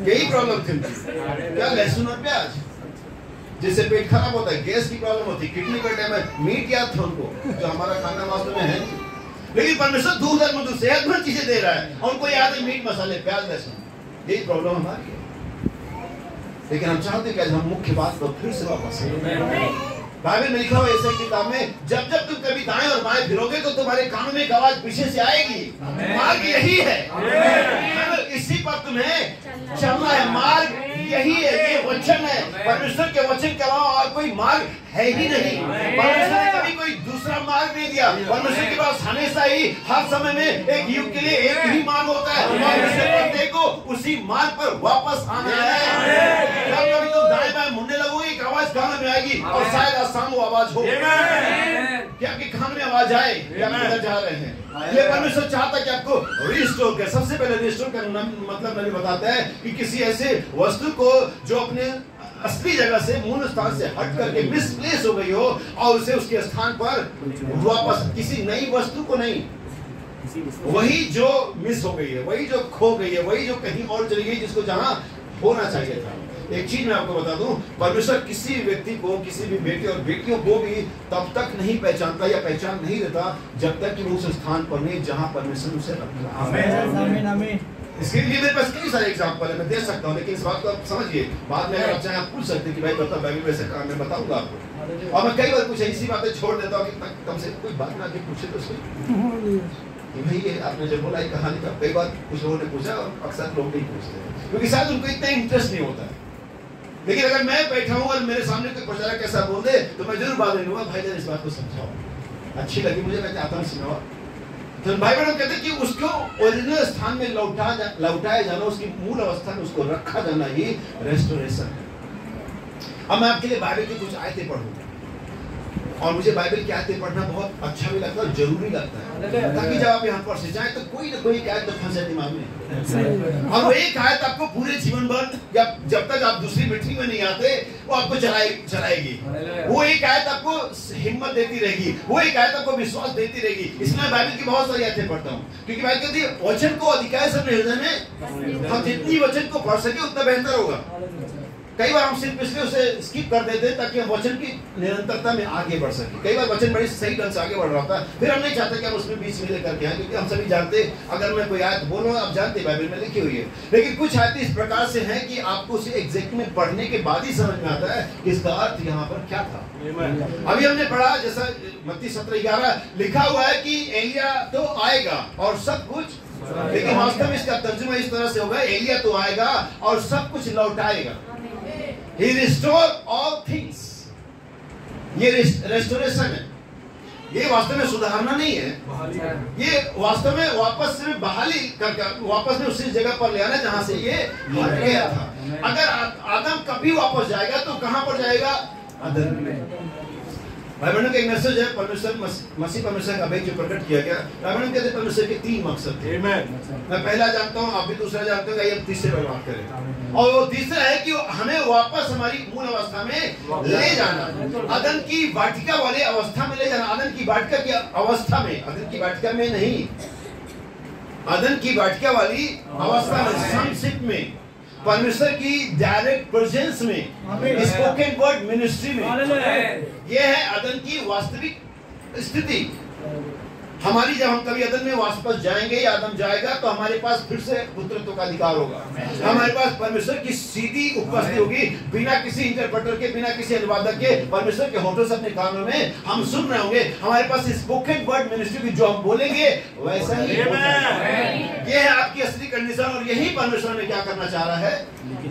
यही प्रॉब्लम थी क्या, लहसुन और प्याज, जिससे पेट खराब होता है, गैस की प्रॉब्लम होती है, किडनी का टाइम है, मीट याद था उनको, जो हमारा खाना वास्तव में है। लेकिन परमेश्वर दूध और मधु सेहतमंद चीजें दे रहा है, उनको याद है मीट, मसाले, प्याज, लहसुन। यही प्रॉब्लम हमारी है। लेकिन हम चाहते हैं कि हम मुख्य बात को फिर से वापस बाइबल में लिखा हुआ ऐसे किताब में, जब जब तुम कभी दाएं और बाएं फिरोगे तो तुम्हारे कानों में एक आवाज पीछे से आएगी, मार्ग यही है, इसी पर तुम्हें चलना है, मार्ग यही है, ये वचन है। परमेश्वर के वचन के अलावा और कोई मार्ग है ही नहीं। परमेश्वर ने कभी कोई दूसरा मार्ग नहीं दिया। परमेश्वर के पास हमेशा ही हर समय में एक युग के लिए एक ही मार्ग होता है, प्रत्येक को उसी मार्ग पर वापस आना है। जब कभी तुम दाएं बाएं मुड़ने लगोगे एक आवाज कान में आएगी और शायद आसान वो आवाज हो कि आपके कान में आवाज आए कि आप किधर जा रहे हैं। ये परमेश्वर चाहता है कि आपको रिस्टोर करे। सबसे पहले रिस्टोर करना मतलब मैंने बताता है कि किसी ऐसे वस्तु को जो अपने असली जगह से, मूल स्थान से हट करके मिसप्लेस हो गई हो और उसे उसके स्थान पर वापस, किसी नई वस्तु को नहीं, वही जो मिस हो गई है, वही जो खो गई है, वही जो कहीं और चली गई जिसको जहां होना चाहिए था। एक चीज मैं आपको बता दूं, परमेश्वर किसी व्यक्ति को, किसी भी बेटे और बेटियों को भी तब तक नहीं पहचानता या पहचान नहीं देता जब तक कि वो उस स्थान पर नहीं जहां परमेश्वर उसे रखा। आमीन आमीन। इसके लिए मेरे पास कई सारे एग्जांपल है, मैं दे सकता हूं, लेकिन इस बात को आप समझिए। बाद में अगर आप चाहें आप पूछ सकते हैं कि भाई बता, बाइबल में ऐसा काम मैं बताऊंगा आपको। और मैं कई बार कुछ ऐसी बातें छोड़ देता हूं कि कम से कोई बात ना आके पूछे तो कि भाई ये आपने जब बोला कहानी का, कई बार कुछ लोगों ने पूछा और अक्सर लोग नहीं पूछते क्योंकि शायद उनको इतना इंटरेस्ट नहीं होता है। लेकिन अगर मैं बैठा हूं और मेरे सामने कोई प्रचारक कैसा बोल दे तो मैं जरूर बात लूंगा, भाई जरा इस बात को समझाओ, अच्छी लगी मुझे, मैं चाहता हूं सुनाओ। तो भाई बहनों कहते हैं कि उसको ओरिजिनल स्थान में लौटाया जाना, उसकी मूल अवस्था में उसको रखा जाना ही रेस्टोरेशन है। अब मैं आपके लिए बाइबल की कुछ आयतें पढ़ूंगा और मुझे बाइबल की आयतें पढ़ना बहुत अच्छा भी लगता है और जरूरी लगता है, ताकि जब आप यहाँ पर से जाए तो कोई ना कोई आयत तो फंसे दिमाग में। और वो एक आयत आपको पूरे जीवन भर या जब तक आप दूसरी मीटिंग में नहीं आते वो आपको चलाएगी। वो एक आयत आपको हिम्मत देती रहेगी, वो एक आयत आपको विश्वास देती रहेगी। इसलिए मैं बाइबल की बहुत सारी आयतें पढ़ता हूँ क्योंकि बाइबल कहती है वचन को अधिकार से हृदय में, हम जितनी वचन को पढ़ सके उतना बेहतर होगा। कई बार हम सिर्फ इसलिए उसे स्किप कर देते हैं ताकि हम वचन की निरंतरता में आगे बढ़ सके। कई बार वचन बड़ी सही ढंग से आगे बढ़ रहा होता है, फिर हम नहीं चाहते कि हम उसमें बीच में लेकर के आए, क्योंकि हम सभी जानते अगर मैं कोई आयत बोलूँ, आप जानते बाइबल में लिखी हुई है, लेकिन कुछ आयतें इस प्रकार से हैं कि आपको उसे एग्जैक्ट में पढ़ने के बाद ही समझ में आता है कि इसका अर्थ यहाँ पर क्या था। अभी हमने पढ़ा जैसा मत्ती 17:11 लिखा हुआ है कि एलिया तो आएगा और सब कुछ, लेकिन वास्तव में इसका तर्जुमा इस तरह से होगा, एलिया तो आएगा और सब कुछ लौटाएगा। He restore all things। ये रेस्टोरेशन है, ये वास्तव में सुधारना नहीं है, ये वास्तव में वापस से बहाली कर वापस में उसी जगह पर ले आना जहां से ये हट गया था। अगर आदम कभी वापस जाएगा तो कहां पर जाएगा? अदन में। भाई बहनों का एक मैसेज है, परमेश्वर मसीह परमेश्वर का भेद जो प्रकट किया गया। भाई बहनों कहते हैं परमेश्वर के 3 मकसद थे। मैं पहला जानता हूँ, आप भी दूसरा जानते हो, ये तीसरे पर बात करें। और वो तीसरा है कि हमें वापस हमारी मूल अवस्था में ले जाना, अदन की वाटिका वाले अवस्था में ले जाना। अदन की वाटिका की अवस्था में, अदन की वाटिका में नहीं, अदन की वाटिका वाली अवस्था में, संक्षिप्त में, परमेश्वर की डायरेक्ट प्रेजेंस में, स्पोकन वर्ड मिनिस्ट्री में, यह है अदन की वास्तविक स्थिति हमारी। जब हम कभी अदन में वापस जाएंगे या आदम जाएगा तो हमारे पास फिर से पुत्रत्व का अधिकार होगा। हमारे पास परमेश्वर की सीधी उपस्थिति होगी, बिना किसी इंटरप्रेटर के, बिना किसी अनुवादक के, परमेश्वर के होठों से अपने कानों में हम सुन रहे होंगे। हमारे पास स्पोकन वर्ड मिनिस्ट्री की जो हम बोलेंगे वैसा ही ये है आपकी असली कंडीशन। और यही परमेश्वर में क्या करना चाह रहा है,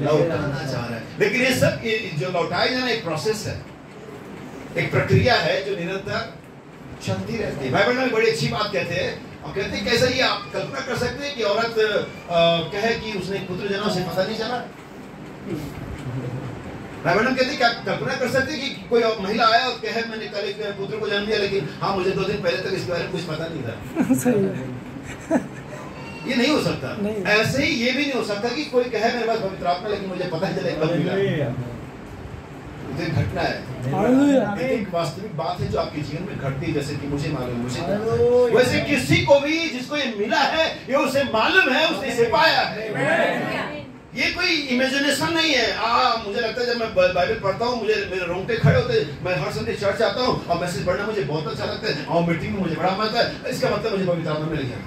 लौटाना चाह रहा है। लेकिन ये सब जो लौटाया जाना एक प्रोसेस है, एक प्रक्रिया है जो निरंतर चलती रहती है। बाइबल में बड़ी अच्छी बात कहते हैं, और कहते हैं कैसे ये आप कल्पना कर सकते हैं कि औरत कहे कि उसने पुत्र जन्म से पता नहीं चला। बाइबल में कहते हैं क्या कल्पना कर सकते हैं कि कोई महिला आया और कहे मैंने कल एक पुत्र को जन्म दिया, लेकिन हाँ मुझे 2 दिन पहले तक इसके बारे में कुछ पता नहीं था। सही है। ये नहीं हो सकता। ऐसे ही ये भी नहीं हो सकता कि कोई कहे मेरे पास पवित्र आत्मा लेकिन मुझे पता चले कब मिला। घटना है, एक वास्तविक बात है जो आपके जीवन में घटती है, जैसे कि मुझे मालूम, मुझे वैसे किसी को भी जिसको ये मिला है ये उसे मालूम है, उसने इसे पाया है। ये कोई इमेजिनेशन नहीं है। मुझे लगता है जब मैं बाइबल पढ़ता हूँ मुझे मेरे रोंगटे खड़े होते हैं। मैं हर संडे चर्च आता हूँ और मैसेज पढ़ना मुझे बहुत अच्छा लगता है, और मीटिंग में मुझे बड़ा मजा आता है। इसका मतलब मुझे पवित्र आत्मा मिल गया।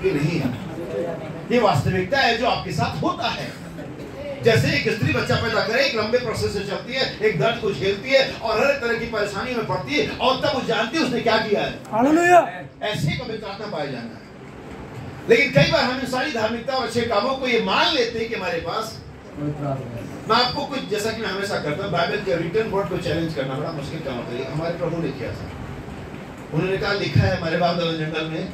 ये नहीं है, ये वास्तविकता है जो आपके साथ होता है। जैसे एक स्त्री बच्चा पैदा करे, एक लंबे प्रोसेस से चलती है, एक दर्द को झेलती है और हर तरह की परेशानी में पड़ती है, और तब वो जानती है उसने क्या किया है। हालेलुया। ऐसे ही पवित्र आत्मा पाया जाना है। लेकिन कई बार हम सारी धार्मिकता और अच्छे कामों को ये मान लेते हैं कि हमारे पास। मैं आपको कुछ, जैसा कि मैं हमेशा करता हूँ, बाइबल के रिटन वर्ड को चैलेंज करना बड़ा मुश्किल काम होता है। हमारे प्रभु ने किया था, उन्होंने कहा लिखा है हमारे बाप दादा जंगल में,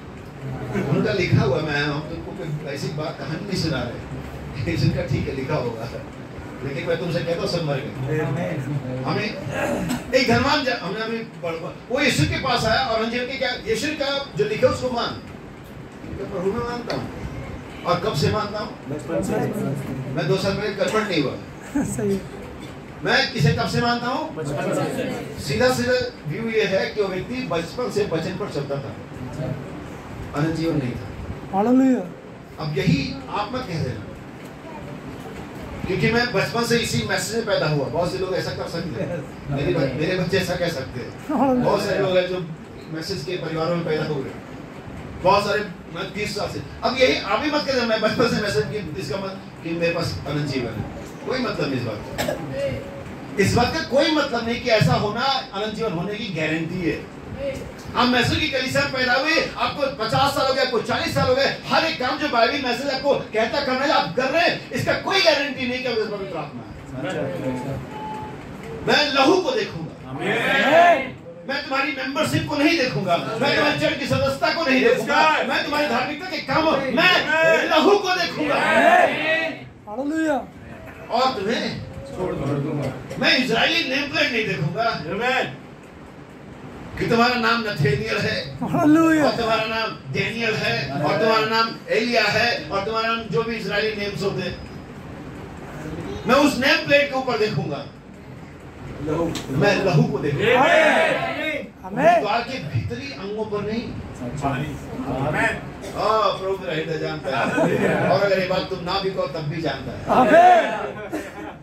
उनका लिखा हुआ। मैं हम तुमको ऐसी बात कहानी नहीं सुना रहे, जिनका ठीक है लिखा होगा, लेकिन मैं तुमसे कहता हूँ सब मर गए। हमें एक धनवान हमने अभी वो यीशु के पास आया और अंजीर के क्या यीशु का जो लिखा उसको मान, प्रभु में मानता हूँ। और कब से मानता हूँ? मैं 2 साल पहले कन्वर्ट नहीं हुआ। सही। मैं किसे कब से मानता हूँ? सीधा व्यू ये है कि वो व्यक्ति बचपन से वचन पर चलता था, अनंत जीवन नहीं था। हालेलुया। अब यही आप मत कह देना, क्योंकि मैं बचपन से इसी मैसेज में पैदा हुआ। बहुत से लोग ऐसा कर सकते हैं, मेरे बच्चे ऐसा कह सकते हैं। बहुत सारे लोग हैं जो मैसेज के परिवारों में पैदा हुए, बहुत सारे। मैं 30 साल से, अब यही आप भी मत कह मैं बचपन से मैसेज की, इसका मतलब कि मेरे पास अनंत जीवन है। कोई मतलब नहीं इस बात का। इस बात का कोई मतलब नहीं कि ऐसा होना अनंत जीवन होने की गारंटी है। आप मैसेज की कलीसिया में पैदा हुए, आपको 50 साल हो गए, आपको 40 साल हो गए, हर एक काम जो बाइबल मैसेज आपको कहता करना है आप कर रहे हैं, इसका कोई गारंटी नहीं कि पवित्र आत्मा है। मैं लहू को देखूंगा, मैं तुम्हारी मेंबरशिप को नहीं देखूंगा, मैं तुम्हारी चर्च की सदस्यता को नहीं देखूंगा, मैं तुम्हारी धार्मिकता के काम, मैं लहू को देखूंगा। हालेलुया। और तुम्हें छोड़ दूंगा। मैं इजरायली नेम प्लेट नहीं देखूंगा कि तुम्हारा नाम नथेनियल है, और तुम्हारा नाम डेनियल है, और तुम्हारा नाम एलिया है, और तुम्हारा नाम जो भी इजरायली नेम्स होते हैं, मैं उस नेम प्लेट के ऊपर देखूंगा। मैं लहू को देखूंगा, द्वार के भीतरी अंगों पर नहीं। प्रभु मेरा हृदय जानता है, और अगर ये बात तुम ना भी कहो तब भी जानता है।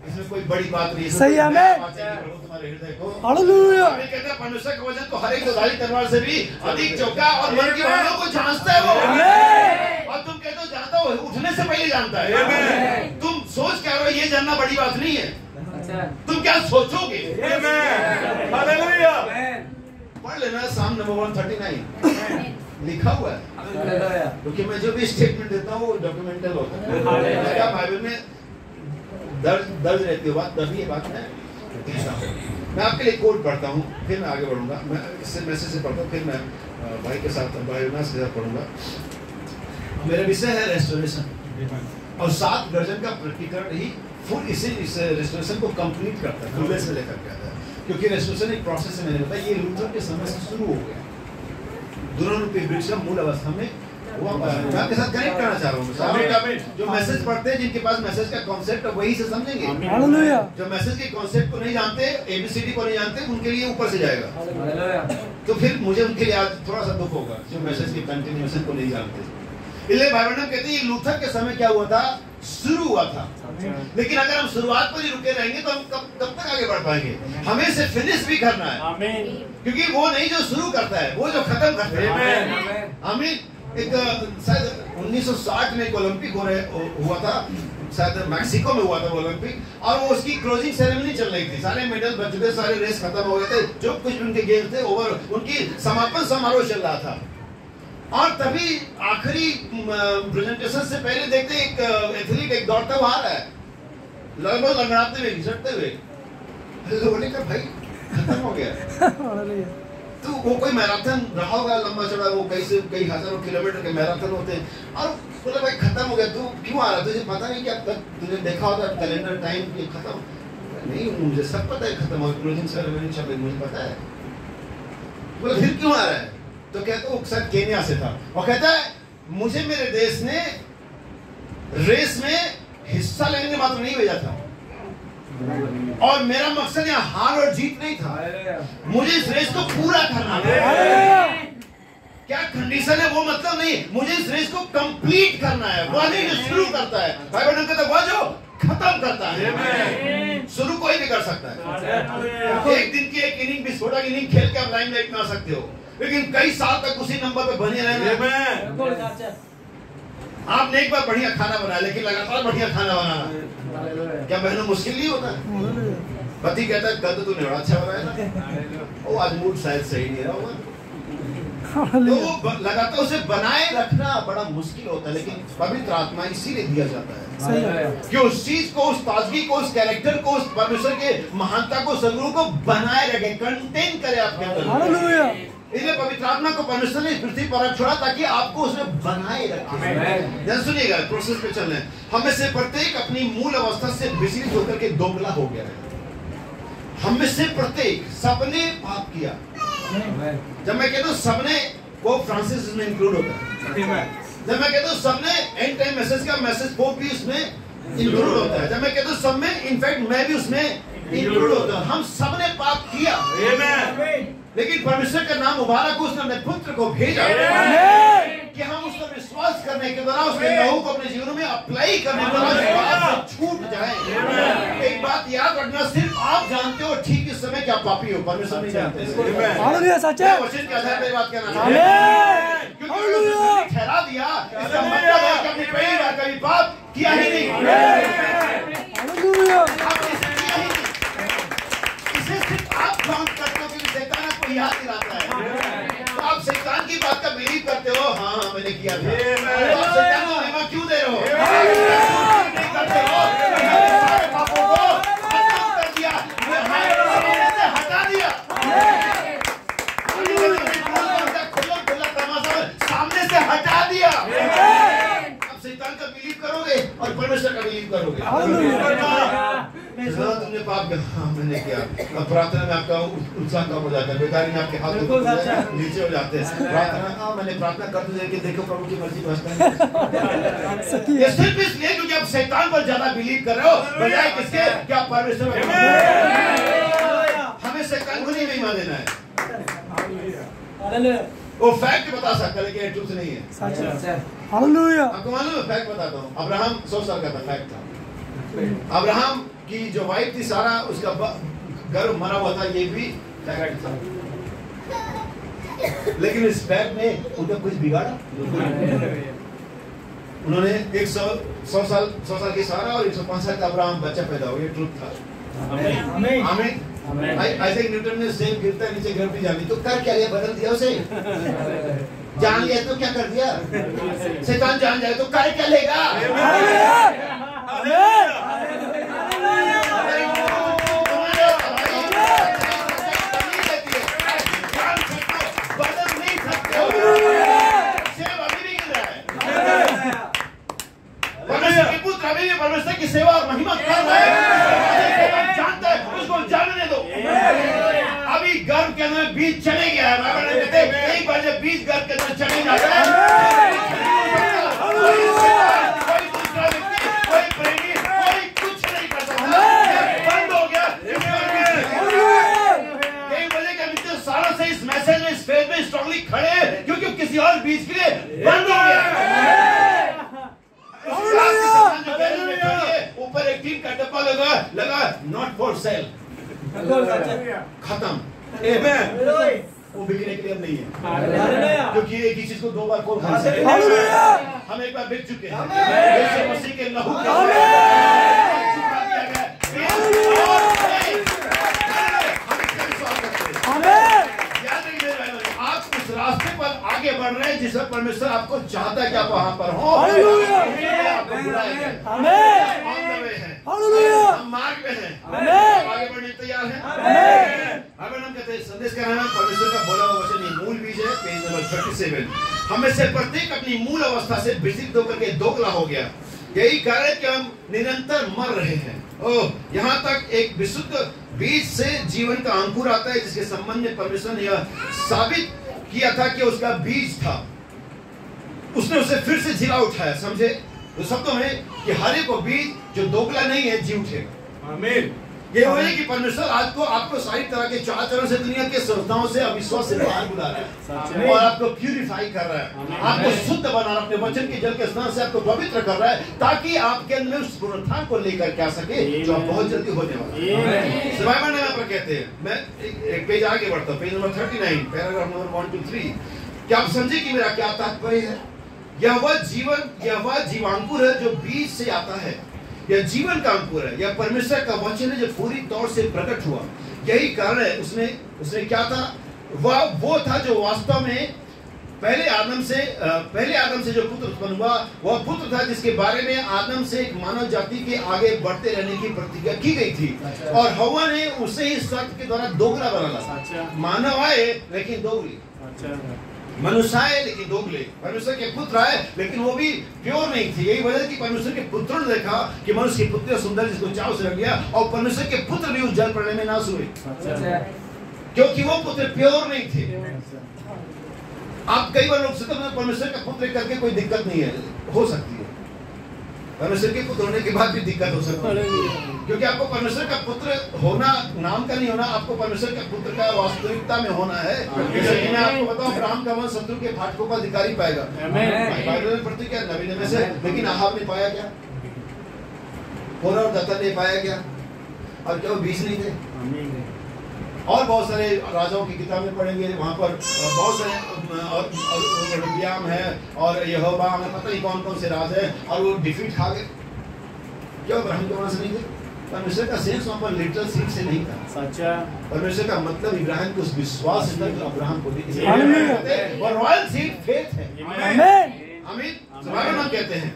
इसमें कोई बड़ी बात नहीं है। सही है। प्रभु तुम्हारे हृदय को, हालेलुया। कहता है परमेश्वर का वचन तो हर एक दुधारी तलवार से भी अधिक चौका और मन की बातों को जानता है वो। और तुम कहते हो जानता हो, उठने से पहले जानता है। तुम सोच क्या रहे हो, ये जानना बड़ी बात नहीं है। तुम क्या सोचोगे? हालेलुया। पढ़ लेना साम नंबर 139 लिखा हुआ है, क्योंकि मैं जो भी स्टेटमेंट देता हूँ वो डॉक्यूमेंटल होता है। बाइबल में दर्ज रहती है बात, तभी ये बात मैं आपके लिए कोड पढ़ता हूँ, फिर मैं आगे बढ़ूंगा। मैं इससे मैसेज से पढ़ता हूँ, फिर मैं भाई के साथ, भाई योनास के साथ पढ़ूंगा। मेरा विषय है रेस्टोरेशन, और 7 दर्जन का प्रकटीकरण ही फुल इस रेस्टोरेशन को कंप्लीट करता है, फुलनेस में लेकर के आता है। क्योंकि रेस्टोरेशन एक प्रोसेस है, मैंने बताया ये लूथर के समय से शुरू हो गया। दोनों रूपी वृक्ष मूल अवस्था में मैं आपके साथ कनेक्ट करना चाह रहा हूँ। जो मैसेज पढ़ते हैं, जिनके पास मैसेज का कॉन्सेप्ट है, वही से समझेंगे। जो मैसेज के कॉन्सेप्ट को नहीं जानते, एबीसीडी को नहीं जानते, उनके लिए ऊपर से जाएगा। तो फिर मुझे उनके लिए आज थोड़ा सा दुख होगा जो मैसेज के कंटिन्यूएशन को नहीं जानते। इसलिए भाई बहन कहते हैं लूथर के समय क्या हुआ था, शुरू हुआ था, लेकिन अगर हम शुरुआत पर ही रुके रहेंगे तो हम कब तक आगे बढ़ पाएंगे? हमें इसे फिनिश भी करना है, क्योंकि वो नहीं जो शुरू करता है, वो जो खत्म करता है। हमें एक शायद 1960 में एक ओलंपिक हुआ था, शायद मैक्सिको में हुआ था ओलंपिक, और वो उसकी क्लोजिंग सेरेमनी चल रही थी। सारे मेडल बच चुके, सारे रेस खत्म हो गए थे, जो कुछ उनके गेम थे ओवर, उनकी समापन समारोह चल रहा था। और तभी आखिरी प्रेजेंटेशन से पहले देखते एक एथलीट एक दौड़ता हुआ आ रहा है, लगभग लंगड़ाते हुए, घिसटते हुए। लोगों ने कहा भाई खत्म हो गया। तो वो कोई मैराथन रहा होगा लंबा चौड़ा, वो कई हजारों किलोमीटर के मैराथन होते हैं, और बोला भाई खत्म हो गया, तू क्यों आ रहा? तुझे पता नहीं कि अब तक तुझे देखा होता कैलेंडर टाइम कि खत्म नहीं? मुझे सब पता है खत्म हो, क्लोजिंग सेरेमनी चल रही, मुझे पता है। बोला फिर क्यों आ रहा है? तो कहता वो शायद केन्या से था, और कहता है मुझे मेरे देश ने रेस में हिस्सा लेने के मात्र नहीं भेजा था, और मेरा मकसद यहाँ हार और जीत नहीं था, मुझे इस रेस को पूरा करना है। क्या कंडीशन है वो मतलब नहीं, मुझे इस रेस को कंप्लीट करना है। वो नहीं जो शुरू करता है, भाई बहन कहता है वो जो खत्म करता है। शुरू कोई भी कर सकता है। एक दिन की एक इनिंग, विस्फोटक इनिंग खेल के आप लाइमलाइट में आ सकते हो, लेकिन कई साल तक उसी नंबर पे बने रहना। आपने एक बार बढ़िया खाना बनाया, लेकिन लगातार बढ़िया खाना बनाना क्या बहनों मुश्किल नहीं होता? पति कहता है कल तो तूने बड़ा अच्छा बनाया था, वो आज मूड शायद सही नहीं रहा होगा, तो वो लगातार उसे बनाए रखना बड़ा मुश्किल होता है। लेकिन पवित्र आत्मा इसीलिए दिया जाता है कि उस चीज को, उस ताजगी को, उस कैरेक्टर को, उस परमेश्वर के महानता को, सदगुरु को बनाए रखे, कंटेन करे आपके अंदर। इसलिए पवित्र आत्मा को परमेश्वर ने पृथ्वी पर रख छोड़ा ताकि आपको उसमें बनाए रखे। ध्यान सुनिएगा, प्रोसेस पे चल रहे हैं। हमें से प्रत्येक अपनी मूल अवस्था से विचलित होकर के दोगला हो गया है। हम में से प्रत्येक, सबने पाप किया। जब मैं कहता हूँ सबने, वो फ्रांसिस इसमें इंक्लूड होता है। जब मैं कहता हूँ सबने, एंड टाइम मैसेज का मैसेज पोप भी उसमें इंक्लूड होता है। जब मैं कहता हूँ सब में, इनफैक्ट मैं भी उसमें इंक्लूड होता हूँ। हम सबने पाप किया, लेकिन परमेश्वर का नाम मुबारक हो, उसने अपने पुत्र को भेजा कि हम उस पर विश्वास करने के द्वारा, उसके लहू को अपने जीवन में अप्लाई करने के द्वारा छूट जाए। एक बात याद रखना, सिर्फ आप जानते हो ठीक इस समय क्या पापी हो, परमेश्वर नहीं जानते। वचन के आधार पर बात करना चाहते हैं, क्योंकि उसने ठहरा दिया, इसका मतलब है कि हमने पहली बार कभी पाप किया ही नहीं। इसे सिर्फ आप काउंट करते हो, क्योंकि शैतान आपको याद दिलाता है। तो आप शैतान की बात का बिलीव करते हो, हाँ मैंने किया था, तो आप शैतान को महिमा क्यों दे रहे हो? नहीं करते हो, सारे पापों को खत्म कर दिया, हटा दिया, सामने से हटा दिया। अब शैतान का बिलीव करोगे और परमेश्वर का बिलीव करोगे। तुमने पाप किया, हाँ मैंने किया। अब प्रार्थना में आपका उत्साह कम हो जाता है, बेकारी में आपके हाथ नीचे हो जाते हैं। प्रार्थना, हाँ मैंने प्रार्थना करते देखे, देखो प्रभु की मर्जी बसता है। ये सिर्फ इसलिए क्योंकि आप शैतान पर ज्यादा बिलीव कर रहे हो, बजाय किसके कि आप परमेश्वर पर। हमें शैतान को नहीं महिमा देना है। वो फैक्ट बता सकता है, लेकिन ट्रूथ नहीं है। आपको मालूम है, फैक्ट बताता हूँ। अब्राहम 100 साल का था, फैक्ट था। अब्राहम की जो वाइफ थी सारा, उसका गर्भ मरा हुआ था, ये भी फैक्ट था। लेकिन इस फैक्ट ने उनका कुछ बिगाड़ा? उन्होंने 100 साल की सारा और 105 साल का अब्राहम बच्चा पैदा हुआ, ये ट्रूथ था। आमीन। आइजैक न्यूटन ने सेब गिरता है नीचे, घर भी जानी, तो कर क्या लिया? बदल दिया उसे। जान लिया तो क्या कर दिया? शैतान जान जाए तो कर क्या लेगा? बदल नहीं सकते हो, सेब अभी भी गिर रहा है। परमेश्वर के पुत्र अभी भी परमेश्वर की सेवा और महिमा कर रहा है, जानता है, उसको जानने दो। अभी गर्भ के अंदर बीज चले गया है, एक बार जब बीज गर्भ के अंदर चले जाता है बीज के लिए बंद हो गया। ऊपर एक टीम का डब्बा लगा नॉट फॉर सेल, खत्म। वो बिकने के लिए अब नहीं है, क्योंकि एक ही चीज को दो बार कौन खा सकते हैं। हम एक बार बिक चुके हैं, यीशु मसीह के लहू के आप उस रास्ते पर आगे बढ़ रहे हैं जिसमें परमेश्वर आपको चाहता है कि आप वहां पर हो। हम मार्ग में हैं, आगे बढ़ने तैयार हैं। हम कहते हैं संदेश का नाम परमेश्वर का बोला हुआ वचन, ये मूल बीज है, पेज नंबर 37। हमें से प्रत्येक अपनी मूल अवस्था से विचलित होकर के दोगला हो गया। यही कारण है कि हम निरंतर मर रहे हैं। यहाँ तक एक विशुद्ध बीज से जीवन का अंकुर आता है, जिसके संबंध में परमेश्वर ने यह साबित किया था कि उसका बीज था। उसने उसे फिर से जिला उठाया। समझे तो शब्दों में कि हर एक बीज जो दोगला नहीं है जी उठेगा। आमीन। ये वही कि परमेश्वर आज को आपको सारी तरह के चार चरण से, दुनिया के संस्थाओं से, अविश्वास से बाहर बुला रहा है और आपको प्यूरिफाई कर रहा है, आपको शुद्ध बना रहा है, अपने वचन के जल के स्नान से आपको पवित्र कर रहा है, ताकि आपके अंदर उस पुनरुत्थान को लेकर के आ सके जो आप बहुत जल्दी होने वाला है। सर्वाइवल ने पर कहते हैं, मैं एक पेज आगे बढ़ता हूं, page number 39, paragraph number 1 to 3। क्या आप समझे कि मेरा क्या तात्पर्य है? यह वह जीवांकुर है जो बीज से आता है। यह जीवन का अंकुर है, यह परमेश्वर का वचन है जो पूरी तौर से प्रकट हुआ। यही कारण है उसने क्या था, वो था जो वास्तव में पहले आदम से जो पुत्र उत्पन्न हुआ, वह पुत्र था जिसके बारे में आदम से एक मानव जाति के आगे बढ़ते रहने की प्रतिज्ञा की गई थी। और हव्वा ने उसे ही शर्त के द्वारा दोगला बनाया। मानव आए लेकिन दोगली, मनुष्य आए लेकिन दोगले, परमेश्वर के पुत्र आए लेकिन वो भी प्योर नहीं थे। यही वजह कि परमेश्वर के पुत्रों ने देखा कि मनुष्य के पुत्र सुंदर, जिसको चाव से रख लिया, और परमेश्वर के पुत्र भी उस जल प्रलय में नाश हुए, क्योंकि वो पुत्र प्योर नहीं थे। आप कई बार लोग सोचते हैं परमेश्वर का पुत्र करके कोई दिक्कत नहीं है, हो सकती है। परमेश्वर के पुत्र होने के बाद भी दिक्कत हो सकती है, क्योंकि आपको परमेश्वर का पुत्र होना नाम का नहीं होना, आपको परमेश्वर का पुत्र का वास्तविकता में होना है। मैं आपको बताऊं, अब्राहम का वंश शत्रु के फाटकों का अधिकारी पाएगा, बाइबल में पढ़ते क्या नबी नबी से, लेकिन आहाब ने पाया क्या? कोरह और दत्तन ने पाया क्या? और क्या वो बीज नहीं थे? और बहुत सारे राजाओं की किताब में पढ़ेंगे, वहां पर बहुत सारे और है और यहोवाम है, पता नहीं कौन कौन से राज है, और वो डिफीट खा गए। क्यों? अब्राहम के वहां से नहीं थे। परमेश्वर का सेंस वहां पर लिटरल सीड से नहीं था। सच्चा परमेश्वर का मतलब इब्राहिम को उस विश्वास से जो अब्राहम को दी, और रॉयल सीड फेथ है। आमीन। सर्वाइवल नाम कहते हैं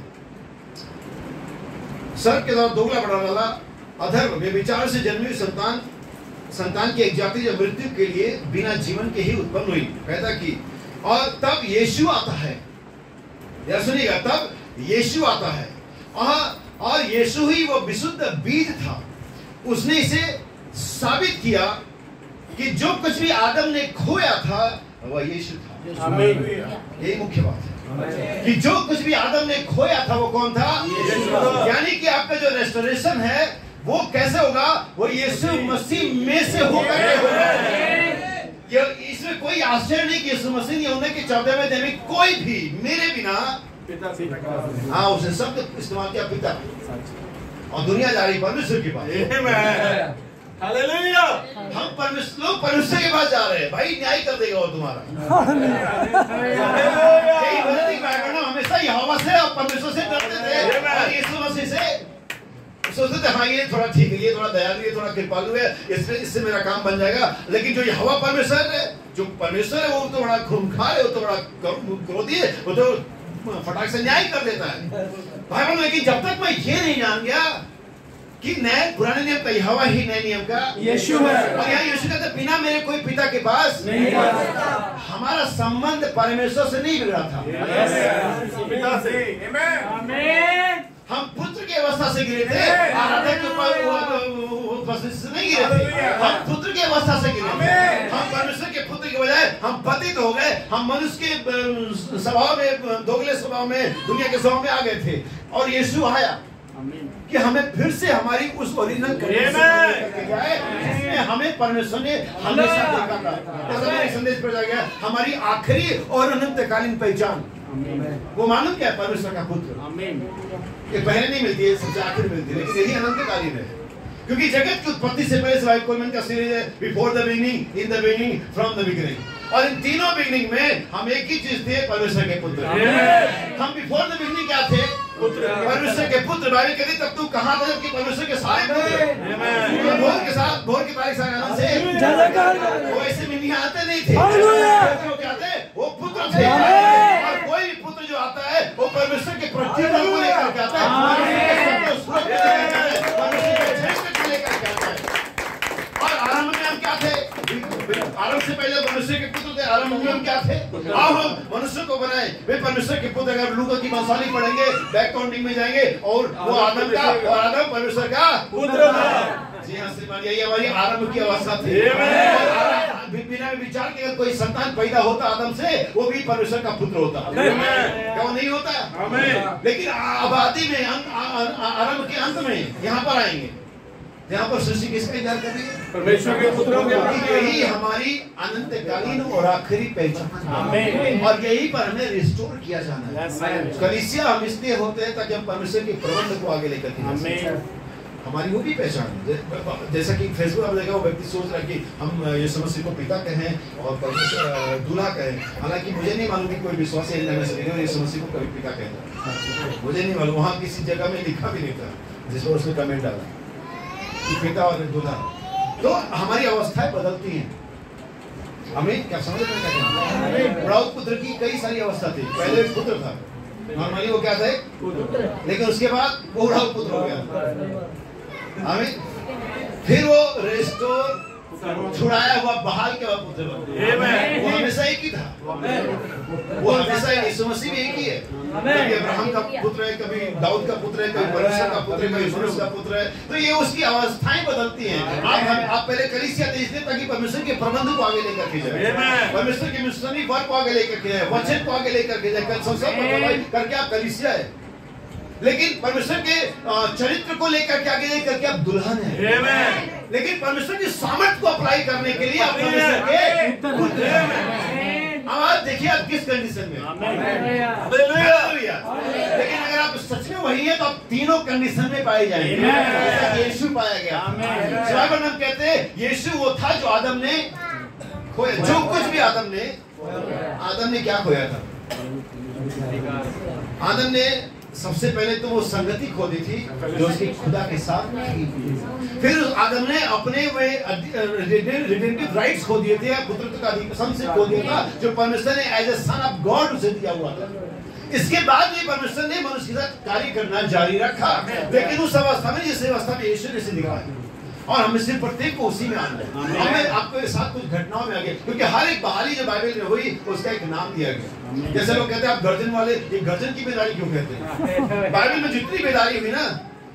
सर्प के द्वारा दोगला बढ़ा वाला अधर्म, व्यभिचार से जन्मी हुई संतान की एक जाति जो मृत्यु के लिए बिना जीवन के ही उत्पन्न हुई, पैदा की। और तब यीशु आता है, यार सुनिएगा, तब यीशु आता है, और यीशु ही वो विशुद्ध बीज था। उसने इसे साबित किया कि जो कुछ भी आदम ने खोया था वह यीशु था। यही मुख्य बात है कि जो कुछ भी आदम ने खोया था वो कौन था? यानी कि आपका जो रेस्टोरेशन है वो कैसे होगा? वो यीशु मसीह में से होकर के होगा। इसमें कोई आश्चर्य नहीं कि यीशु मसीह नहीं होने के 14वें दिन में कोई भी मेरे बिना पिता से, हाँ उसने शब्द इस्तेमाल किया, पिता, और दुनिया जा रही परमेश्वर के पास। हालेलुया। हम परमेश्वर के पास जा रहे हैं, भाई न्याय कर देगा वो तुम्हारा। हमेशा यहोवा से और परमेश्वर से डरते थे, और यीशु मसीह से सोचते थे हाँ ये थोड़ा ठीक है, ये थोड़ा दयालु, ये थोड़ा कृपालु है, इससे मेरा काम बन जाएगा। लेकिन जो यहोवा परमेश्वर है, जो परमेश्वर है, वो तो बड़ा खूंखार है, वो तो बड़ा क्रोधी है, वो तो फटाक से न्याय कर देता है। भाई, लेकिन जब तक मैं ये नहीं जान गया कि नए पुराने नियम का यहोवा ही नए नियम का यीशु है, और यहाँ यीशु कहते बिना मेरे कोई पिता के पास नहीं जा सकता। हमारा संबंध परमेश्वर से नहीं बिगड़ा था, पिता से। आमीन। हम पुत्र की अवस्था से गिरे थे, आराधना के ऊपर नहीं गिरे थे, हम पुत्र की अवस्था से गिरे थे। हम परमेश्वर के पुत्र के बजाय हम पतित हो गए, हम मनुष्य के स्वभाव में, दोगले स्वभाव में, दुनिया के स्वभाव में आ गए थे। और यीशु आया कि हमें फिर से हमारी उस ओरिजिनल जिसमें हमें परमेश्वर ने हमेशा देखा था। जैसा मेरे संदेश पर गया, हमारी आखिरी और अनंतकालीन पहचान वो मालूम क्या है? परमेश्वर का पुत्र। ये पहले नहीं मिलती है, सबसे आखिर मिलती है, लेकिन यही अनंतकालीन है। क्योंकि जगत की उत्पत्ति से पहले बाइबल कोलमैन का सीरीज है before the beginning, in the beginning, from the beginning. और इन तीनों बिगिनिंग में हम एक ही चीज थे, परमेश्वर के पुत्र। हम बिफोर द बिगिनिंग क्या थे? परमेश्वर के पुत्र। बाइबल कहती तब तू कहां था जबकि परमेश्वर के सारे पुत्र भोर के तारीख से वो ऐसे में आते नहीं थे। वो क्या थे? वो पुत्र थे। और कोई भी पुत्र जो आता है वो परमेश्वर के प्रतिज्ञा को लेकर के आता है, और आरंभ में हम क्या थे? आरंभ से पहले मनुष्य के पुत्र थे। आरंभ में हम क्या थे? अब हम मनुष्य को बनाए वे परमेश्वर के पुत्र। अगर लूका की वंशावली पढ़ेंगे, बैक काउंटिंग में जाएंगे, और वो आदम का, और आदम परमेश्वर का पुत्र था। जी हाँ श्रीमान, यही हमारी आरंभ की अवस्था थी। बिना विचार के अगर कोई संतान पैदा होता आदम से, वो भी परमेश्वर का पुत्र होता। क्या वो नहीं होता? लेकिन आबादी में आरंभ के अंत में यहाँ पर आएंगे, यहाँ पर सृष्टि किसका इंतजार कर रही है? परमेश्वर के पुत्रों के। यही हमारी अनंतकालीन और आखिरी पहचान, और यही पर हमें रिस्टोर किया जाना है। कलीसिया हम इसलिए होते हैं ताकि हम परमेश्वर के प्रबंध को आगे लेकर के हमारी वो भी पहचान है। जैसा कि फेसबुक पर देखा, वो व्यक्ति सोच रहा है कि हम यीशु मसीह को पिता कहें और परमेश्वर दूल्हा कहें। हालांकि मुझे नहीं मालूम कि कोई विश्वास यीशु मसीह को कभी पिता कहता, मुझे नहीं मालूम। वहाँ किसी जगह में लिखा भी नहीं था जिस पर उसने कमेंट डाला कि पिता और दूल्हा। तो हमारी अवस्थाएं बदलती हैं। हमें क्या समझ में क्या? बुढ़ाऊ पुत्र की कई सारी अवस्था थी। पहले पुत्र था, नॉर्मली वो क्या थे? लेकिन उसके बाद वो बुढ़ाऊ पुत्र हो गया। फिर वो रेस्टोर, छुड़ाया हुआ, बहाल के हुआ पुत्र बना। वो हमेशा एक ही था। वो हमेशा यीशु मसीह भी एक ही है। कभी अब्राहम का पुत्र है, कभी दाऊद का पुत्र है, कभी परमेश्वर का पुत्र है, कभी मनुष्य का पुत्र है। तो ये उसकी अवस्थाएं बदलती हैं। आप पहले कलीसिया थे इसलिए ताकि परमेश्वर के प्रबंध को आगे लेकर के जाए, परमेश्वर के मिशनरी वर्क को आगे लेकर के जाए, वचन को आगे लेकर के जाए, संसार करके आप कलीसिया है। लेकिन परमेश्वर के चरित्र को लेकर के आगे लेकर के आप दुल्हन है। लेकिन परमेश्वर की सामर्थ को अप्लाई करने के लिए आप परमेश्वर के पुत्र हैं। अब आप देखिए आप किस कंडीशन में। लेकिन अगर आप सच में वही है तो आप तीनों कंडीशन में पाए जाएंगे। यीशु पाया गया। बाइबल में कहते हैं यीशु वो था जो आदम ने खोया। जो कुछ भी आदम ने क्या खोया था? आदम ने सबसे पहले तो वो संगति खो दी थी जो उसकी खुदा के साथ थी। फिर आदम ने अपने वे रिडेम्पटिव राइट्स खो दिए थे, पुत्रत्व का अधिकार खो दिया था जो परमेश्वर ने as a son of God उसे दिया हुआ था। इसके बाद भी परमेश्वर ने मनुष्य के साथ कार्य करना जारी रखा। लेकिन उस अवस्था में, जिस अवस्था में यीशु ने इसे दिखाया, और हमें सिर्फ प्रत्येक को उसी में आना है। हमें आपके साथ कुछ घटनाओं में आगे, क्योंकि हर एक बहाली जो बाइबल में हुई उसका एक नाम दिया गया। जैसे लोग कहते हैं आप गर्जन वाले, ये गर्जन की बेदारी क्यों कहते हैं? बाइबल में जितनी बेदारी हुई ना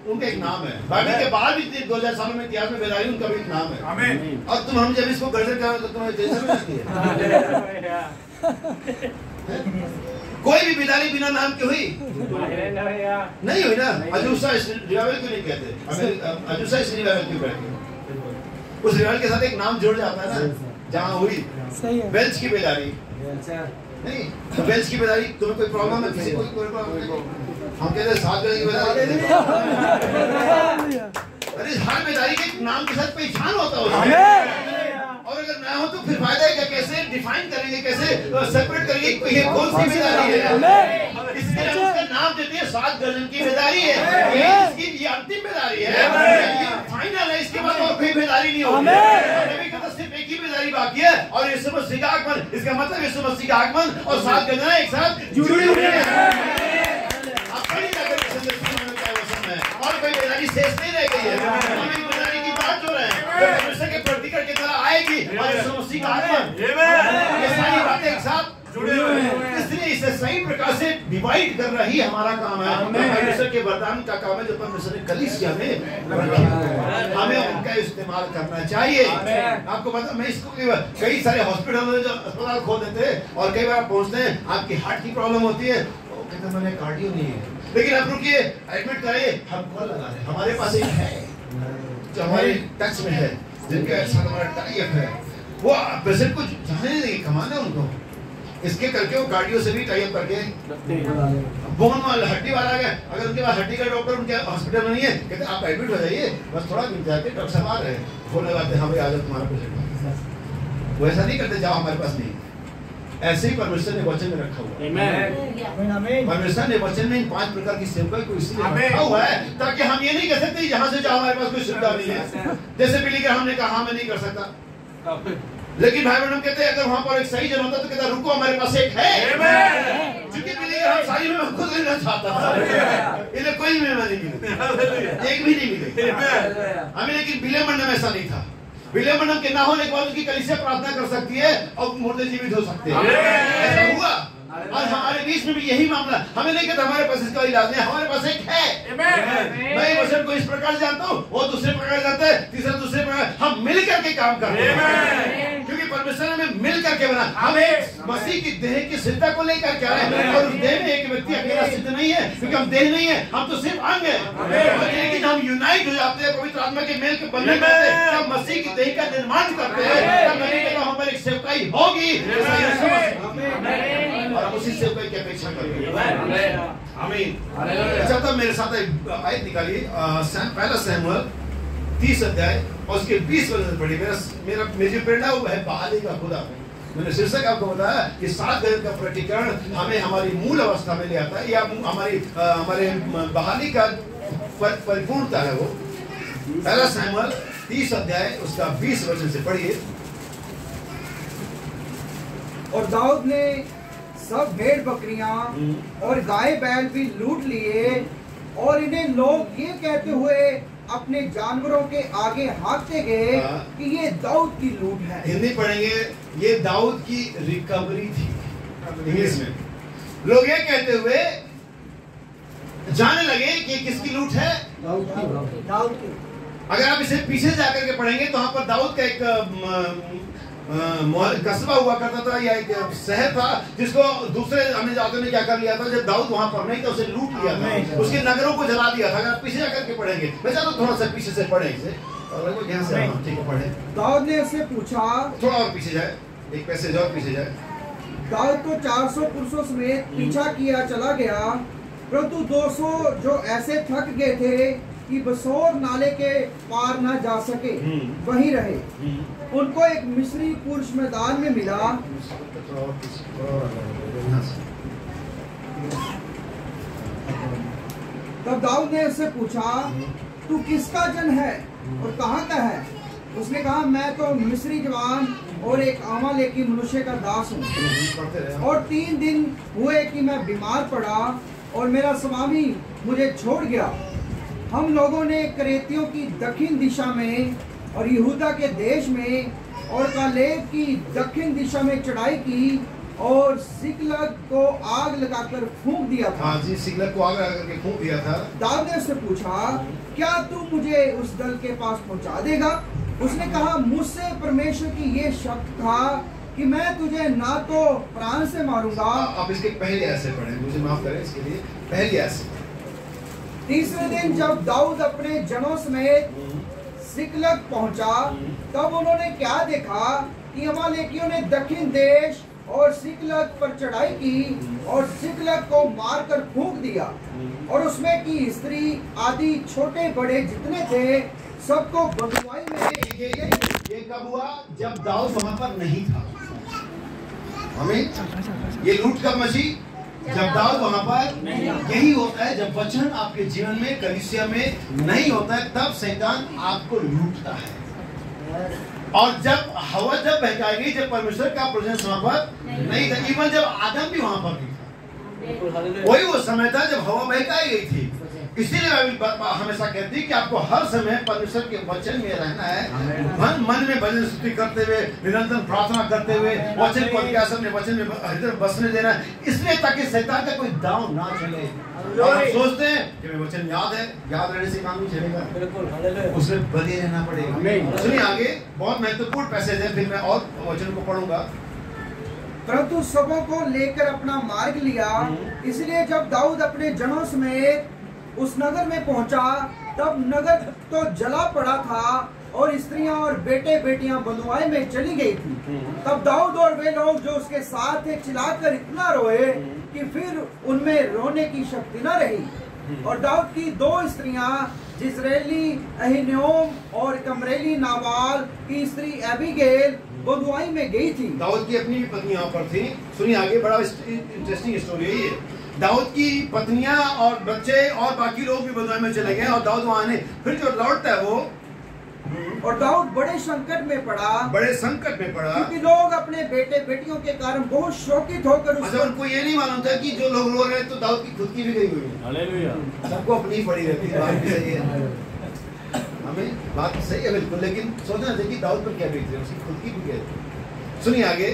उनका एक नाम है। बाइबल के बाद भी 2000 सालों में इतिहास में बेदारी, उनका भी एक नाम है। और तुम हम जब इसको गर्जन करें तो तुम्हें टेंशन में आती है। कोई भी बेदारी बिना नाम की हुई नहीं हुई ना। अजूसा रिवाइवल क्यों नहीं कहते? अजूसा रिवाइवल क्यों कहते? उस रिवाइवल के साथ एक नाम जुड़ जाता है ना, जहाँ हुई वेल्स की बेदारी नहीं। तो वेल्स की बेदारी तुम्हें कोई प्रॉब्लम है? किसी कोई प्रॉब्लम नहीं। हम कहते हैं 7 की बेदारी। अरे हर बेदारी के नाम के साथ पहचान होता है। और अगर ना हो तो फिर फायदा है क्या? कैसे डिफाइन करेंगे, कैसे सेपरेट करेंगे ये कौन सी बेदारी है? इसके उसका नाम देते हैं 7 गर्जन की बेदारी है। ये अंतिम बेदारी है, ये फाइनल है। इसके बाद और कोई बेदारी नहीं होगी। सिर्फ एक ही बेदारी बाकी है, और यीशु मसीह का आगमन। इसका मतलब यीशु मसीह का आगमन और 7 गर्जन एक साथ जुड़ी हुई है। और कोई बेदारी शेष नहीं रह गई है। बेदारी की बात जो है के प्रतिकर की तरह आएगी और यीशु मसीह का आगमन, ये सारी बातें एक साथ जुड़े हुए हैं। इसलिए इसे सही प्रकार से डिवाइड करना ही हमारा काम है। परमेश्वर के वरदान का काम है जो परमेश्वर ने कलीसिया में रखे, हमें उनका इस्तेमाल करना चाहिए। आपको पता, मैं इसको कई सारे हॉस्पिटल में जो अस्पताल खोल देते हैं और कई बार पहुंचते हैं आपकी हार्ट की प्रॉब्लम होती है, कहते हैं मैंने कार्डियो नहीं है, लेकिन आप रुकिए एडमिट कराइए, हम कॉल लगा रहे हैं, हमारे पास एक है जो हमारे टच में है, जिनके साथ हमारा टाई अप है, वो प्रेसिडेंट को जाने नहीं, कमाना है उनको, इसके करके वो गाड़ियों से भी टाई अप करके बोन वाला हड्डी वाला गया, अगर उनके पास हड्डी का डॉक्टर उनके हॉस्पिटल में नहीं है, कहते आप एडमिट हो जाइए, बस थोड़ा दिन जाके डॉक्टर साहब आ रहे हैं, फोन लगाते हाँ भाई आ जाओ तुम्हारा पेशेंट। वो ऐसा नहीं करते जाओ हमारे पास नहीं, ऐसे ही परमेश्वर ने वचन में रखा हुआ है। परमेश्वर ने वचन में इन 5 प्रकार की सेवकाई को इसलिए रखा हुआ है ताकि हम ये नहीं कह सकते यहाँ से जाओ हमारे पास कोई सुविधा नहीं है। जैसे बिली का हमने कहा मैं नहीं कर सकता, लेकिन भाई बहन कहते हैं अगर वहां पर एक सही जन होता तो कहता रुको हमारे पास एक है, क्योंकि बिली हम सारी में खुद लेना चाहता था, इन्हें कोई में नहीं मिली, एक भी नहीं मिली हमें, लेकिन बिलेमंडम में ऐसा नहीं था। विलियम के ना होने के बाद उसकी कलीसिया प्रार्थना कर सकती है और मुर्दे जीवित हो सकते हैं, ऐसा हुआ। और हमारे बीच में भी यही मामला, हमें नहीं कहता हमारे पास इसका इलाज नहीं, हमारे पास एक है। मैं वचन को इस प्रकार से जानता हूँ, वो दूसरे प्रकार जानता है, तीसरा दूसरे प्रकार, हम मिल करके काम करते हैं, क्योंकि परमेश्वर ने मिल करके बना। हम एक मसीह की देह की सिद्धता को लेकर के आए हैं, और उस देह में एक व्यक्ति अकेला सिद्ध नहीं है, क्योंकि हम देह नहीं है, हम तो सिर्फ अंग है। लेकिन हम यूनाइट हो जाते हैं पवित्र आत्मा के मेल के बनने में, जब मसीह की देह का निर्माण करते हैं, तब मैंने कहता हूं हमारी एक सेवकाई होगी, और हम उसी सेवकाई की अपेक्षा करते हैं। आमीन। अच्छा तब मेरे साथ एक आयत निकालिए, पहला शमूएल 30 अध्याय और उसके 20 वचन पढ़िए। मेरी प्रेरणा वो है बहाली का खुदा। मैंने शीर्षक आपको बताया कि 7 दिन का प्रतिकरण हमें हमारी मूल अवस्था में ले आता है, या हमारे बहाली का परिपूर्णता है वो। पहला शमूएल 30 अध्याय उसका 20 वचन से पढ़िए। और दाऊद ने सब भेड़ बकरियां और गाय बैल भी लूट लिए, और इन्हें लोग ये कहते हुए अपने जानवरों के आगे हाँकते गए कि ये दाऊद की लूट है। हिंदी पढ़ेंगे, ये दाऊद की रिकवरी थी। इंग्लिश में लोग ये कहते हुए जाने लगे कि किसकी लूट है, दाऊद की। अगर आप इसे पीछे जाकर के पढ़ेंगे तो वहां पर दाऊद का एक कस्बा हुआ करता था, या एक शहर था, जिसको दूसरे अन्य जातियों ने क्या कर लिया था, जब दाऊद वहां पर नहीं था उसे लूट लिया था, उसके नगरों को जला दिया था। अगर आप पीछे जाकर के पढ़ेंगे, मैं चाहता हूं थोड़ा सा पीछे से पढ़े इसे, और यहाँ से ठीक है पढ़े। दाऊद ने उससे पूछा, थोड़ा और पीछे जाए, एक पैसेज और पीछे जाए। दाऊद तो 400 पुरुषों समेत पीछा किया चला गया, परंतु 200 जो ऐसे थक गए थे कि बसोर नाले के पार न जा सके वहीं रहे। उनको एक मिस्री पुरुष मैदान में मिला। तब दाऊद ने उससे पूछा, तू किसका जन है और कहाँ का है? उसने कहा, मैं तो मिस्री जवान और एक अमालेकी मनुष्य का दास हूँ, और 3 दिन हुए कि मैं बीमार पड़ा और मेरा स्वामी मुझे छोड़ गया। हम लोगों ने करेतियों की दक्षिण दिशा में और यहूदा के देश में और कालेब की दक्षिण दिशा में चढ़ाई की, और सिकलग को आग लगाकर फूंक दिया था। हाँ जी, सिकलग को आग लगाकर के फूंक दिया था। दाऊद ने उससे पूछा, क्या तू मुझे उस दल के पास पहुंचा देगा? उसने कहा, मुझसे परमेश्वर की ये शब्द था कि मैं तुझे ना तो प्राण से मारूंगा। आप इसके पहले ऐसे पढ़े, मुझे माफ करें इसके लिए, पहले ऐसे। तीसरे दिन जब दाऊद अपने जनों समेत सिकलग पहुंचा, तब उन्होंने क्या देखा कि अमालेकियों ने दक्षिण देश और सिकलग पर चढ़ाई की और सिकलग को मारकर फूंक दिया, और उसमें की स्त्री आदि छोटे बड़े जितने थे सबको बंधुआई में। ये कब हुआ? जब दाऊद वहां पर नहीं था। हमें ये लूट कब मची? जब दाऊद वहां पर यही होता है, जब वचन आपके जीवन में कलीसिया में नहीं होता है, तब शैतान आपको लूटता है। और जब हवा जब बहकाई गई, जब परमेश्वर का प्रेजेंस वहां पर नहीं था, इवन जब आदम भी वहां पर नहीं था, वही वो समय था जब हवा बहकाई गई थी। इसीलिए बाइबल हमेशा कहती है कि आपको हर समय परमेश्वर के वचन में रहना है, मन में भजन स्तुति करते हुए, निरंतर प्रार्थना करते हुए, वचन को अपने वचन में हृदय बसने देना, इसलिए ताकि शैतान का कोई दांव ना चले। और आप सोचते हैं कि मैं वचन याद है, याद रहने से काम नहीं चलेगा, उसमें बने रहना पड़ेगा। सुनिए आगे, बहुत महत्वपूर्ण पैसेज है, फिर मैं और वचन को पढ़ूंगा। परंतु सबों को लेकर अपना मार्ग लिया, इसलिए जब दाऊद अपने जनों समेत उस नगर में पहुंचा, तब नगर तो जला पड़ा था और स्त्रियां और बेटे बेटियां बंधुआई में चली गई थी। तब दाऊद और वे लोग जो उसके साथ थे चिल्लाकर इतना रोए कि फिर उनमें रोने की शक्ति न रही। और दाऊद की 2 स्त्रियां जिस्रेली अहीनोम और कमरेली नाबाल की स्त्री एबीगेल बंधुआई में गई थी। दाऊद की अपनी भी पत्नी यहाँ पर थी। सुनिए आगे, बड़ा इंटरेस्टिंग स्टोरी है ये। दाऊद की पत्नियां और बच्चे और बाकी लोग भी बंधुआई में चले गए और दाऊद वहां आने, फिर जो लौटता है वो, और दाऊद बड़े संकट में पड़ा, क्योंकि लोग अपने बेटे बेटियों के कारण बहुत शोकित होकर उनको ये नहीं मालूम था कि जो लोग रो रहे हैं तो दाऊद की खुद की भी गई हुई है। हालेलुया। सबको अपनी पड़ी रहती है, बात भी सही है, हमें बात सही है बिल्कुल, लेकिन सोचना चाहिए कि दाऊद पर क्या बीत रही है, उसकी खुद की भी गई। सुनिए आगे,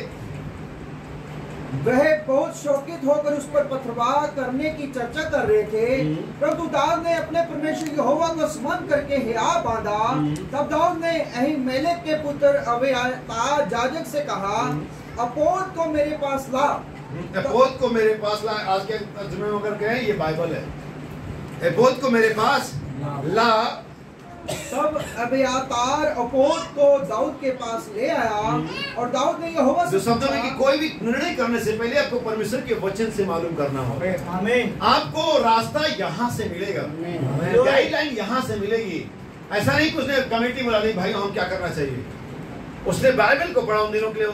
वह बहुत शोकित होकर उस पर पथरवाह करने की चर्चा कर रहे थे, परंतु दाऊद ने अपने परमेश्वर यहोवा को स्मरण करके हिया बांधा। तब दाऊद ने अहीमेलेक के पुत्र अबियातार याजक से कहा, अपोद को मेरे पास ला। अपोद को मेरे पास ला, आज के तर्जुमे में अगर कहें ये बाइबल है, अपोद को मेरे पास ला। तब अबियातार अपोद को दाऊद के पास ले आया और दाऊद ने यहोवा से शब्दों में कि कोई भी निर्णय करने से पहले आपको परमेश्वर के वचन से मालूम करना होगा। आमीन। आपको रास्ता यहाँ से मिलेगा, गाइडलाइन यहाँ से मिलेगी। ऐसा नहीं कि उसने कमेटी बुला ली, भाई हम क्या करना चाहिए। उसने बाइबल को पढ़ा उन दिनों के लिए,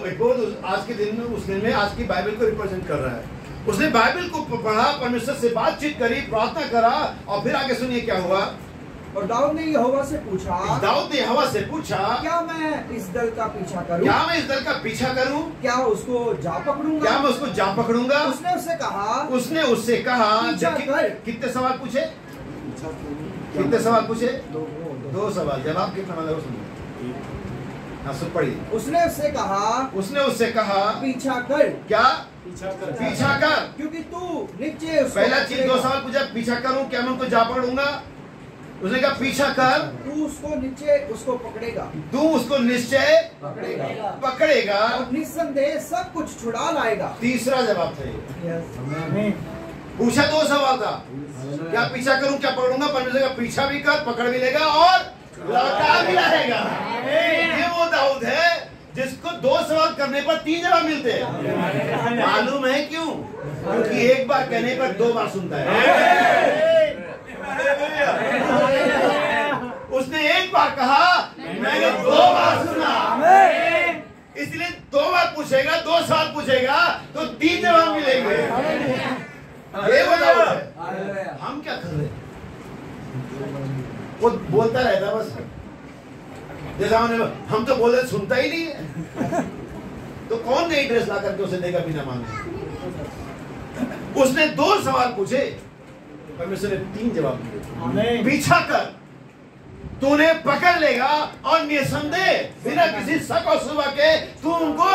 आज के दिन में उस दिन में आज की बाइबल को रिप्रेजेंट कर रहा है। उसने बाइबल को पढ़ा, परमेश्वर से बातचीत करी, प्रार्थना करा और फिर आगे सुनिए क्या हुआ। और दाऊद ने यहोवा से पूछा, क्या मैं इस दल का पीछा करूं? क्या उसको जा पकड़ूंगा? क्या मैं उसको जा पकड़ूंगा? उसने उससे कहा कितने सवाल पूछे? दो सवाल। जवाब कितना मतलब सुन पढ़िए। उसने उससे कहा पीछा कर। क्या पीछा कर? क्योंकि तू नीचे, पहला चीज 2 सवाल पूछा, पीछा करूं क्या मैं उनको जा पकड़ूंगा? उसने कहा पीछा कर, तू उसको नीचे उसको पकड़ेगा, तू उसको निश्चय पकड़ेगा और निस्संदेह सब कुछ छुड़ा लाएगा। तीसरा जवाब था ये। पूछा 2 सवाल था, क्या पीछा करूं क्या पकड़ूंगा? परमेश्वर का पीछा भी कर, पकड़ भी लेगा और लौटा भी लाएगा। ये वो दाऊद है जिसको 2 सवाल करने पर 3 जवाब मिलते हैं। मालूम है क्यों? क्योंकि एक बार कहने पर 2 बार सुनता है। उसने एक बार कहा, मैंने 2 बार सुना, इसलिए 2 बार पूछेगा, 2 सवाल पूछेगा तो 3 जवाब मिलेंगे। ये वो दाऊद है। हम क्या कर रहे हैं? वो बोलता रहता बस, जैसा हम तो बोल रहे सुनता ही नहीं है। तो कौन नई ड्रेस ला करके उसे देगा बिना मांगे? उसने 2 सवाल पूछे, परमेश्वर ने 3 जवाब दिए। पीछा कर, तूने पकड़ लेगा और निसंदेह बिना किसी शक और शुबा के तू उनको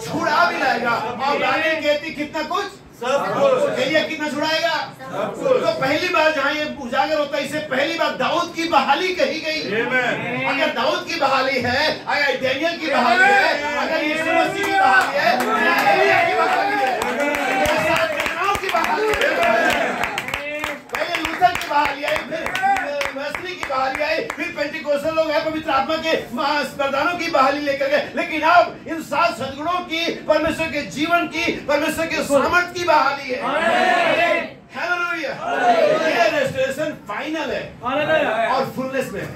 छुड़ा भी लाएगा। और गाने कहती कितना कुछ, सब कुछ। कहिए कितना छुड़ाएगा? सब कुछ। तो पहली बार जहाँ ये उजागर होता है, इससे पहली बार दाऊद की बहाली कही गई। अगर दाऊद की बहाली है, अगर डैनियल की बहाली है, अगर यीशु मसीह की बहाली है, एलिया की बहाली है, की बहाली है, पहले लूथर की बहाली आई, फिर वेस्ली की बहाली आई, फिर पेंटिकोस्टल लोग हैं पवित्र आत्मा के वरदानों की बहाली लेकर गए। लेकिन अब इन 7 सद्गुणों की, परमेश्वर के जीवन की, परमेश्वर के सामर्थ की बहाली है। हालेलुया। ये रेस्टोरेशन फाइनल है और फुलनेस में है।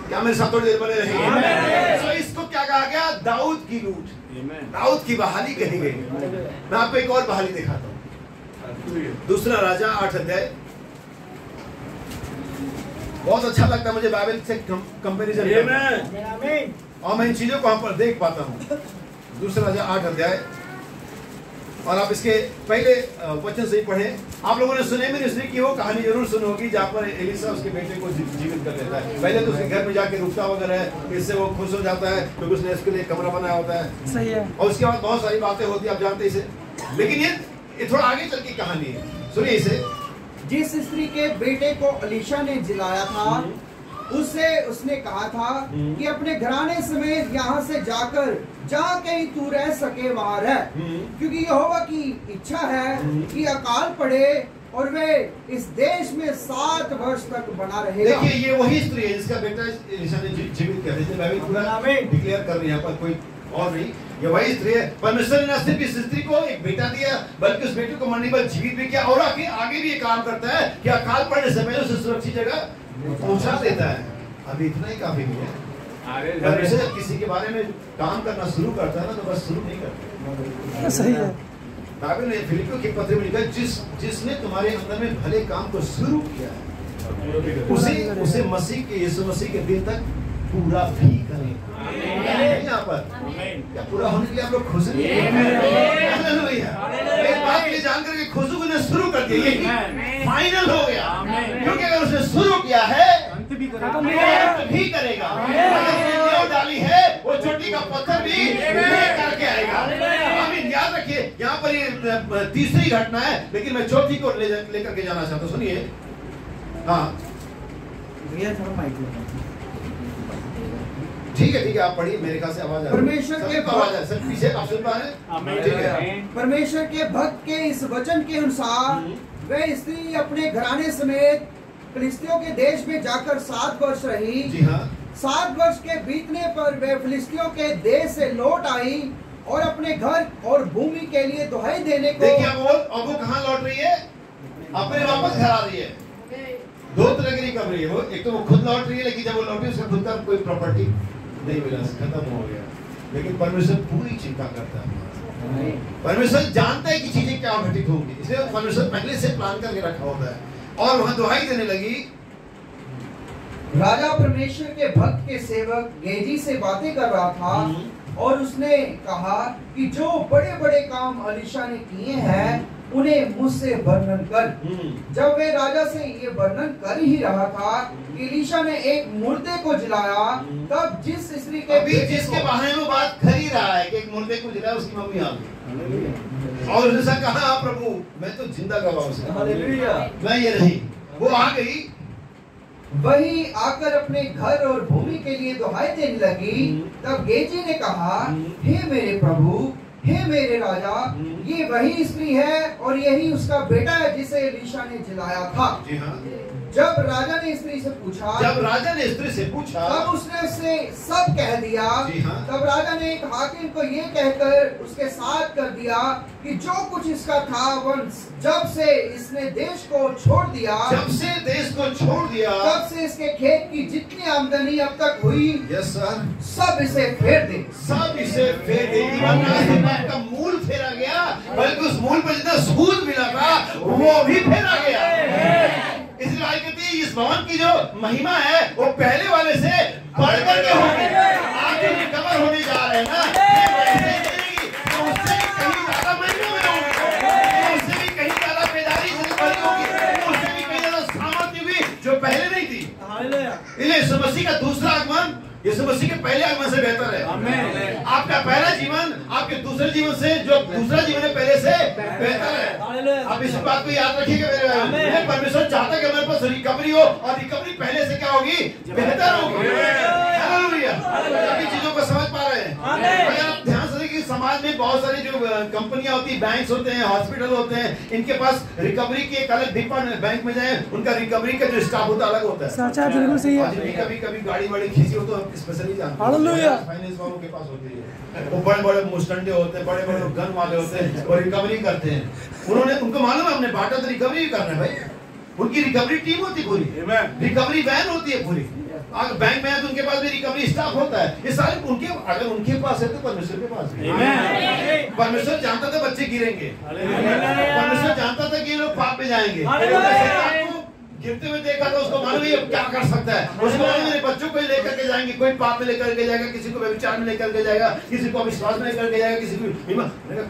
क्या मेरे साथ थोड़ी देर बने रहेंगे? तो इसको क्या कहा गया? दाऊद की लूट, दाऊद की बहाली कही गई। मैं आपको एक और बहाली दिखाता हूँ। दूसरा राजा 8 अध्याय। बहुत अच्छा लगता है मुझे बाइबल से कंपैरिजन और मैं इन चीजों को वहां पर देख पाता हूँ। दूसरा राजा 8 अध्याय, और आप इसके पहले वचन से ही पढ़े। आप लोगों ने सुने में इसलिए कि वो कहानी जरूर सुनी होगी जहाँ पर एलिशा उसके बेटे को जीवित कर लेता है। पहले तो उसके घर में जाके रुकता वगैरह है, इससे वो खुश हो जाता है क्योंकि उसने इसके लिए कमरा बनाया होता है। सही है। और उसके बाद बहुत सारी बातें होती है, आप जानते इसे। लेकिन ये थोड़ा आगे चल की कहानी है, सुनिए इसे। जिस स्त्री के बेटे को एलीशा ने जिलाया था, उससे उसने कहा था कि अपने घराने समेत यहाँ से जाकर जहाँ कहीं तू रह सके वहाँ रह, क्योंकि यहोवा की इच्छा है कि अकाल पड़े और वे इस देश में 7 वर्ष तक बना रहेगा। देखिए ये वही स्त्री है जिसका बेटा एलीशा ने जीवित किया, जैसे बाइबल पूरा डिक्लेयर कर रही है, यहाँ पर कोई और नहीं, ये वही स्त्री है। परमेश्वर ने न सिर्फ इस स्त्री को एक बेटा दिया, बल्कि उस बेटे को मरने पर जीवित भी किया, और आगे भी ये काम करता है कि अकाल पड़ने से पहले उसे सुरक्षित जगह पहुंचा देता है। अभी इतना ही काफी नहीं है। परमेश्वर किसी के बारे में काम करना शुरू करता है ना, तो बस शुरू नहीं करता। सही है। बाइबल ने फिलिपियों के पत्र में लिखा, जिसने तुम्हारे अंदर में भले काम को शुरू किया है उसे मसीह के यीशु मसीह के दिन तक पूरा भी करेगा। यहाँ पर क्या पूरा होने के लिए आप लोग खुश हैं? हालेलुया। इस बात के लिए जानकर के खुश होने शुरू कर दिया, यही फाइनल हो गया, क्योंकि अगर उसने शुरू किया है अंत भी करेगा। अगर डाली है वो चोटी का पत्थर भी करके आएगा। आमीन। याद रखिए, यहाँ पर ये तीसरी घटना है, लेकिन मैं चौथी को लेकर के जाना चाहता हूँ। सुनिए, हाँ ठीक है आप पढ़िए, मेरे ख्याल से आवाज आ रही है। परमेश्वर के आवाज है, सर पीछे आप सुन पा रहे हैं? ठीक है। परमेश्वर के भक्त के इस वचन के अनुसार वह स्त्री अपने घराने समेत फिलिस्तियों के देश में जाकर 7 वर्ष रही। जी हाँ। 7 वर्ष के बीतने पर वह फिलिस्तियों के देश से लौट आई और अपने घर और भूमि के लिए दुहाई देने को। देखिए अब वो कहाँ लौट रही है? अपने वापस घर आ रही है। 2 तरह की रिकवरी है वो, एक तो वो खुद लौट रही है, लेकिन जब वो लौटी उसका खुद का कोई प्रॉपर्टी नहीं मिला, खत्म हो गया। लेकिन परमेश्वर पूरी चिंता करता है। परमेश्वर जानता है कि चीजें क्या घटित होंगी, इसलिए परमेश्वर पहले से प्लान करके रखा होता है। और वहां दुहाई देने लगी। राजा परमेश्वर के भक्त के सेवक गेजी से बातें कर रहा था और उसने कहा कि जो बड़े बड़े काम एलीशा ने किए हैं उन्हें मुझसे वर्णन कर। जब वे राजा से ये वर्णन कर ही रहा था, एलीशा ने एक मुर्दे को जलाया। तब जिस स्त्री के जिसके बारे में बात कर ही रहा है कि एक मुर्दे को जलाया, उसकी मम्मी आ गई और उसने कहा, प्रभु मैं तो जिंदा गवाह से, मैं ये नहीं। वो आ गई, वही आकर अपने घर और भूमि के लिए दुहाई देने लगी। तब गेजी ने कहा, हे मेरे प्रभु, हे मेरे राजा, ये वही स्त्री है और यही उसका बेटा है जिसे एलीशा ने जलाया था। जी हाँ। जब राजा ने स्त्री से पूछा, तब उसने उसे सब कह दिया। जी हाँ। तब राजा ने एक हाकिम को ये कहकर उसके साथ कर दिया कि जो कुछ इसका था वह जब से इसने देश को छोड़ दिया, तब से इसके खेत की जितनी आमदनी अब तक हुई, यस सर, सब इसे फेर दे। का मूल फेरा गया, बल्कि उस मूल पर जितना सूद मिला था वो भी फेरा गया। इसलिए आज कहते हैं इस भवन की जो महिमा है वो पहले वाले से बढ़कर के होगी। आज जो रिकवर होने जा रहे हैं ना, तो उससे भी कहीं ज्यादा महिमा में होगी, उससे भी कहीं ज्यादा बेदारी से भरी होगी, उससे भी कहीं ज्यादा सामर्थ्य भी जो पहले नहीं थी। इसलिए यीशु मसीह का दूसरा आगमन यीशु मसीह के पहले आगमन से बेहतर है। आपका पहला जीवन आपके दूसरे जीवन से, जो दूसरा जीवन है पहले से बेहतर है। आप इस बात को याद रखिएगा मेरे भाई। परमेश्वर चाहता है कि हमारे पास रिकवरी हो, और रिकवरी पहले से क्या होगी? बेहतर होगी। हालेलुया। सभी चीजों को समझ पा रहे हैं? अगर आप ध्यान से देखिए, समाज में बहुत सारी जो कंपनियां होती है, बैंक होते हैं, हॉस्पिटल होते हैं, इनके पास रिकवरी की एक अलग डिपार्टमेंट, बैंक में जाए उनका रिकवरी का जो स्टाफ होता है अलग होता है। बिल्कुल सही है। कभी गाड़ी वाड़ी खींची हो तो स्पेशली जानते हैं, फाइनेंस वालों के पास होती है, वो बड़े बड़े मुस्टंडे होते हैं, बड़े बड़े गन वाले होते हैं, और रिकवरी करते हैं। उनको मालूम है हमने बांटा तो रिकवरी करना है भाई। उनकी रिकवरी टीम होती है पूरी, रिकवरी वैन होती है पूरी। अगर बैंक में है तो उनके पास भी रिकवरी स्टाफ होता है। ये सारे उनके, अगर उनके पास है तो परमेश्वर के पास भी। परमेश्वर जानता था बच्चे गिरेंगे, परमेश्वर जानता था कि ये लोग पाप में जाएंगे। गिरते हुए देखा तो उसको मालूम है क्या कर सकता है। उसको मालूम मेरे बच्चों को लेकर के जाएंगे, कोई पाप में लेकर के जाएगा, किसी को व्यभिचार में लेकर के जाएगा, किसी को विश्वास में लेकर के जाएगा, किसी को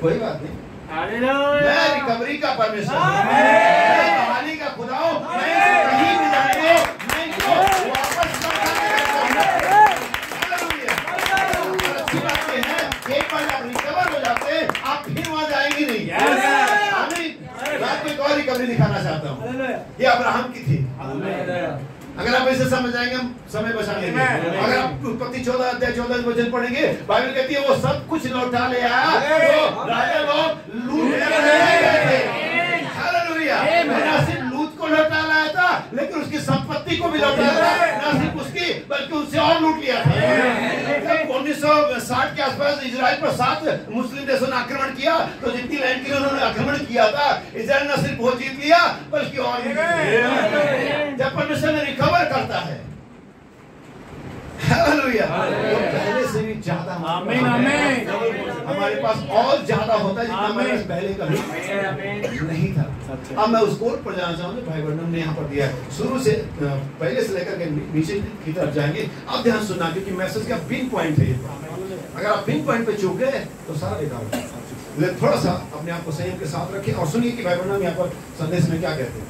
कोई बात नहीं। मैं रिकवरी का परमेश्वर, मैं बहाली का खुदा हूं, मैं कहीं भी जाएंगे, मैं इनको वापस अच्छी बात ये है, एक बार आप रिकवर हो जाते हैं आप फिर वहां जाएंगे नहीं। मैं आपको एक और रिकवरी दिखाना चाहता हूँ। ये अब्राहम की थी। अगर आप इसे समझ जाएंगे हम समय बचा लेंगे। अगर आप उत्पत्ति 14 अध्याय 14 वचन पढ़ेंगे, बाइबल कहती है वो सब कुछ लौटा ले आया जो राजा लोग लूटने गए थे। हालेलुया। न सिर्फ लूत को लौटा लाया था, लेकिन उसकी संपत्ति को भी लौटा लाया। न सिर्फ उसकी, बल्कि उससे और लूट लिया था। 1960 के आसपास इजराइल पर 7 मुस्लिम देशों ने आक्रमण किया, तो जितनी लैंड के लिए उन्होंने आक्रमण किया था, इजराइल न सिर्फ वो जीत लिया, बल्कि और भी जीत लिया। जब परमेश्वर ने रिकवर करता है, हालेलुया, तो पहले से भी ज्यादा आमीन, आमीन। हमारे पास और ज्यादा होता है जितना हमारे पास पहले कभी नहीं था। अब मैं उस कोड पर जाना चाहूंगा, भाई वर्णन ने यहाँ पर दिया है, शुरू से पहले से लेकर के नीचे की तरफ जाएंगे। अब ध्यान सुनना, क्योंकि मैसेज का पिन पॉइंट है। अगर आप पिन पॉइंट पे चूक गए तो सारा बेकार है। थोड़ा सा अपने आप को संयम के साथ रखें और सुनिए कि भाई वर्णन यहाँ पर संदेश में क्या कहते हैं।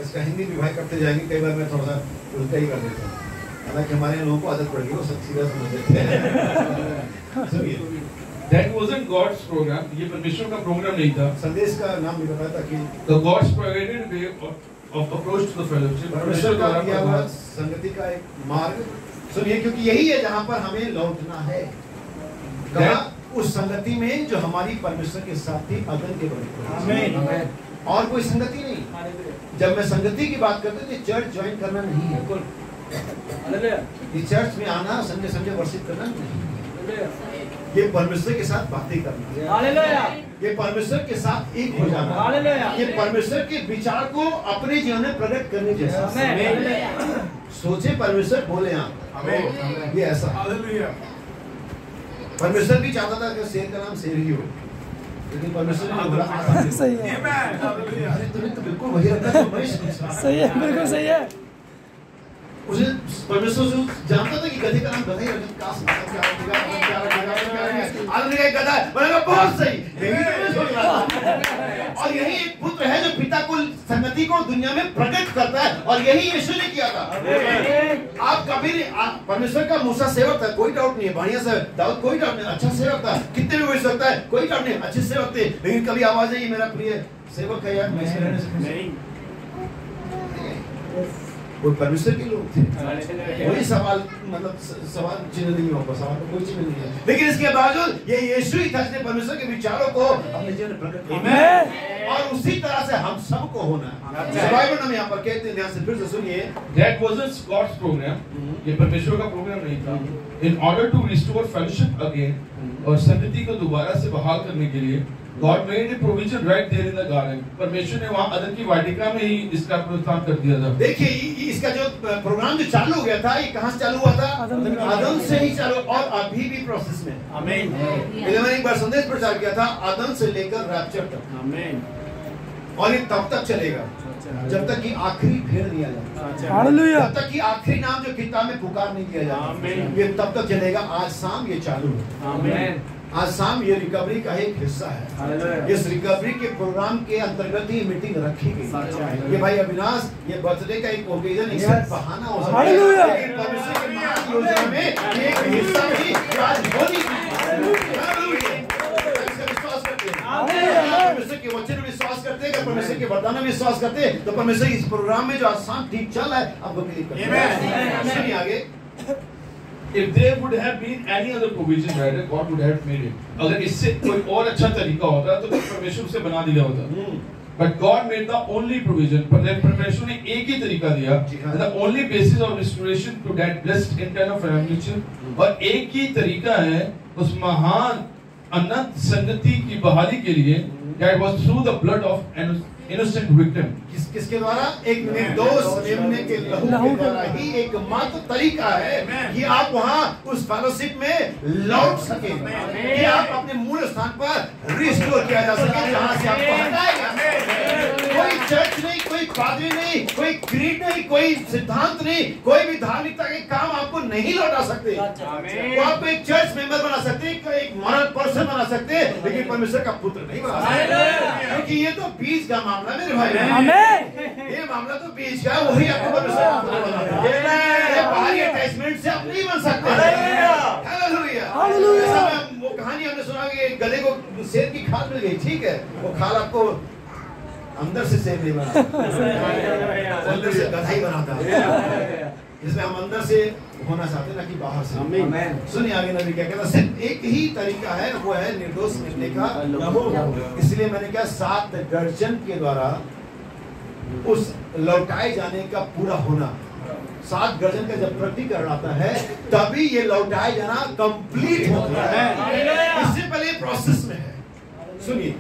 इसका हिंदी भी भाई करते जाएंगे, कई बार मैं थोड़ा सा उल्टा ही कर देता हूँ, हालांकि हमारे लोगों को आदत पड़ गई, वो सब सीधा समझ लेते हैं। सुनिए, That wasn't God's program. ये परमेश्वर का प्रोग्राम नहीं था। संदेश का नाम भी बताया था कि The God's provided way of approach to the fellowship. परमेश्वर का दिया हुआ संगति का एक मार्ग। सुनिए, क्योंकि यही है जहाँ पर हमें लौटना है। कहा उस संगति में जो हमारी परमेश्वर के साथ थी, अदन के बने। और कोई संगति नहीं। जब मैं संगति की बात करता हूँ, चर्च ज्वाइन करना नहीं है, ये चर्च में आना, संडे संडे वर्शिप करना नहीं, ये परमेश्वर के साथ बातें करना, ये परमेश्वर के साथ एक हो जाना, ये परमेश्वर के विचार को अपने जीवन में प्रकट करने जैसा। सोचे परमेश्वर बोले आप, ये ऐसा। परमेश्वर भी चाहता था कि शेर का नाम शेर ही हो, लेकिन परमेश्वर ने बोला सही है, अरे तुम्हें तो बिल्कुल वही रखा जो मैं सही है, बिल्कुल सही है। उसे परमेश्वर से जानता था कि गधे का नाम गधा ही रखें, काश क्या रखेगा, आदमी का गधा है, बोलेगा बहुत सही, यही तो मैं सोच रहा था। और यही एक पुत्र है जो पिता को, संगति को दुनिया में प्रकट करता है, और यही यीशु ने किया था। आप कभी नहीं, परमेश्वर का मूसा सेवक था, कोई डाउट नहीं है, बढ़िया से दाऊद कोई डाउट नहीं, अच्छा सेवक था, कितने भी हो सकता है, कोई डाउट नहीं, अच्छे सेवक थे, लेकिन कभी आवाज है ये मेरा प्रिय सेवक है यार, मैं इसके रहने से नहीं। वो परमेश्वर के लोग थे, कोई सवाल मतलब सवाल चिन्ह नहीं होगा, सवाल कोई चिन्ह नहीं है, लेकिन इसके बावजूद ये यीशु ही था जिसने परमेश्वर के विचारों को अपने जीवन में प्रकट किया, और उसी तरह से हम सबको होना है। बाइबल में यहाँ पर कहते हैं, ध्यान से फिर से सुनिए, That wasn't God's program. ये परमेश्वर का प्रोग्राम नहीं था। In order to restore fellowship again, और संगति को दोबारा से बहाल करने के लिए God made a provision right there in the garden. परमेश्वर ने वहाँ अदन की वाटिका में ही इसका प्रावधान कर दिया था। देखिए इसका जो प्रोग्राम जो चालू हो गया था, ये कहाँ से चालू हुआ था? आदम से ही चालू, और अभी भी प्रोसेस में। आमीन। मैंने एक बार संदेश प्रचार किया था, आदम से लेकर रैप्चर तक। आमीन। और ये तब तक चलेगा जब तक कि आखिरी फेर दिया जाए, हालेलुया, जब तक कि आखिरी नाम जो किताब में पुकार नहीं दिया जाए, ये तब तक चलेगा। आज शाम ये चालू है। आमीन। आज शाम ये रिकवरी का एक हिस्सा है। इस रिकवरी के प्रोग्राम के अंतर्गत ही मीटिंग रखी गई। ये भाई अविनाश, ये बर्थडे का एक ओकेजन, एक बहाना हो सकता है, लेकिन परमेश्वर की महान योजना में ये एक हिस्सा भी आज होनी चाहिए। विश्वास करते हैं, परमेश्वर के वचन में विश्वास करते हैं, परमेश्वर के वरदान में विश्वास करते हैं, तो परमेश्वर इस प्रोग्राम में जो आज शाम ठीक चल रहा है, आपको बिलीव करते हैं। सुनिए आगे, If there would have been any other provision, rather God would have made it. अगर इससे कोई और अच्छा तरीका होता तो परमेश्वर उसे बना दिया होता। But God made the only provision. परमेश्वर ने एक ही तरीका दिया, the only basis of restoration to that blessed internal family, और एक ही तरीका है उस महान अनंत संगति की बहाली के लिए, that was through the blood of innocent victim. किसके द्वारा? एक निर्दोष मेमने के लहू के द्वारा ही एकमात्र तरीका है कि आप वहां उस फेलोशिप में लौट सके, कि आप अपने मूल स्थान पर रिस्टोर किया जा सके, जहां से आपको हटाया गया। कोई चर्च नहीं, कोई पादरी नहीं, कोई क्रीड नहीं, कोई सिद्धांत नहीं, कोई भी धार्मिकता के काम आपको नहीं लौटा सकते। वो आपको एक चर्च मेंबर बना सकते, एक मॉरल पर्सन बना सकते, लेकिन परमेश्वर का पुत्र नहीं बना सकते, क्योंकि ये तो बीज का मामला मेरे भाई, ये मामला तो बीज का, वही आपको परमेश्वर का पुत्र बनाएगा। बाहरी अटैचमेंट से आप नहीं बन सकते। Hallelujah, hallelujah. वो कहानी हमने सुना कि गधे को शेर की खाल मिल गई, ठीक है, वो खाल आपको अंदर से सेब नहीं बनाता, अंदर से गधा ही बनाता है। इसलिए हम अंदर से होना चाहते हैं ना कि बाहर से। सुनिए आगे नबी क्या कहता है, सिर्फ एक ही तरीका है, वो है निर्दोष मिलने का लहू। इसलिए मैंने कहा 7 गर्जन के द्वारा उस लौटाए जाने का पूरा होना, 7 गर्जन का जब प्रकटीकरण आता है तभी ये लौटाए जाना कंप्लीट होता है। इससे पहले प्रोसेस में है। सुनिए,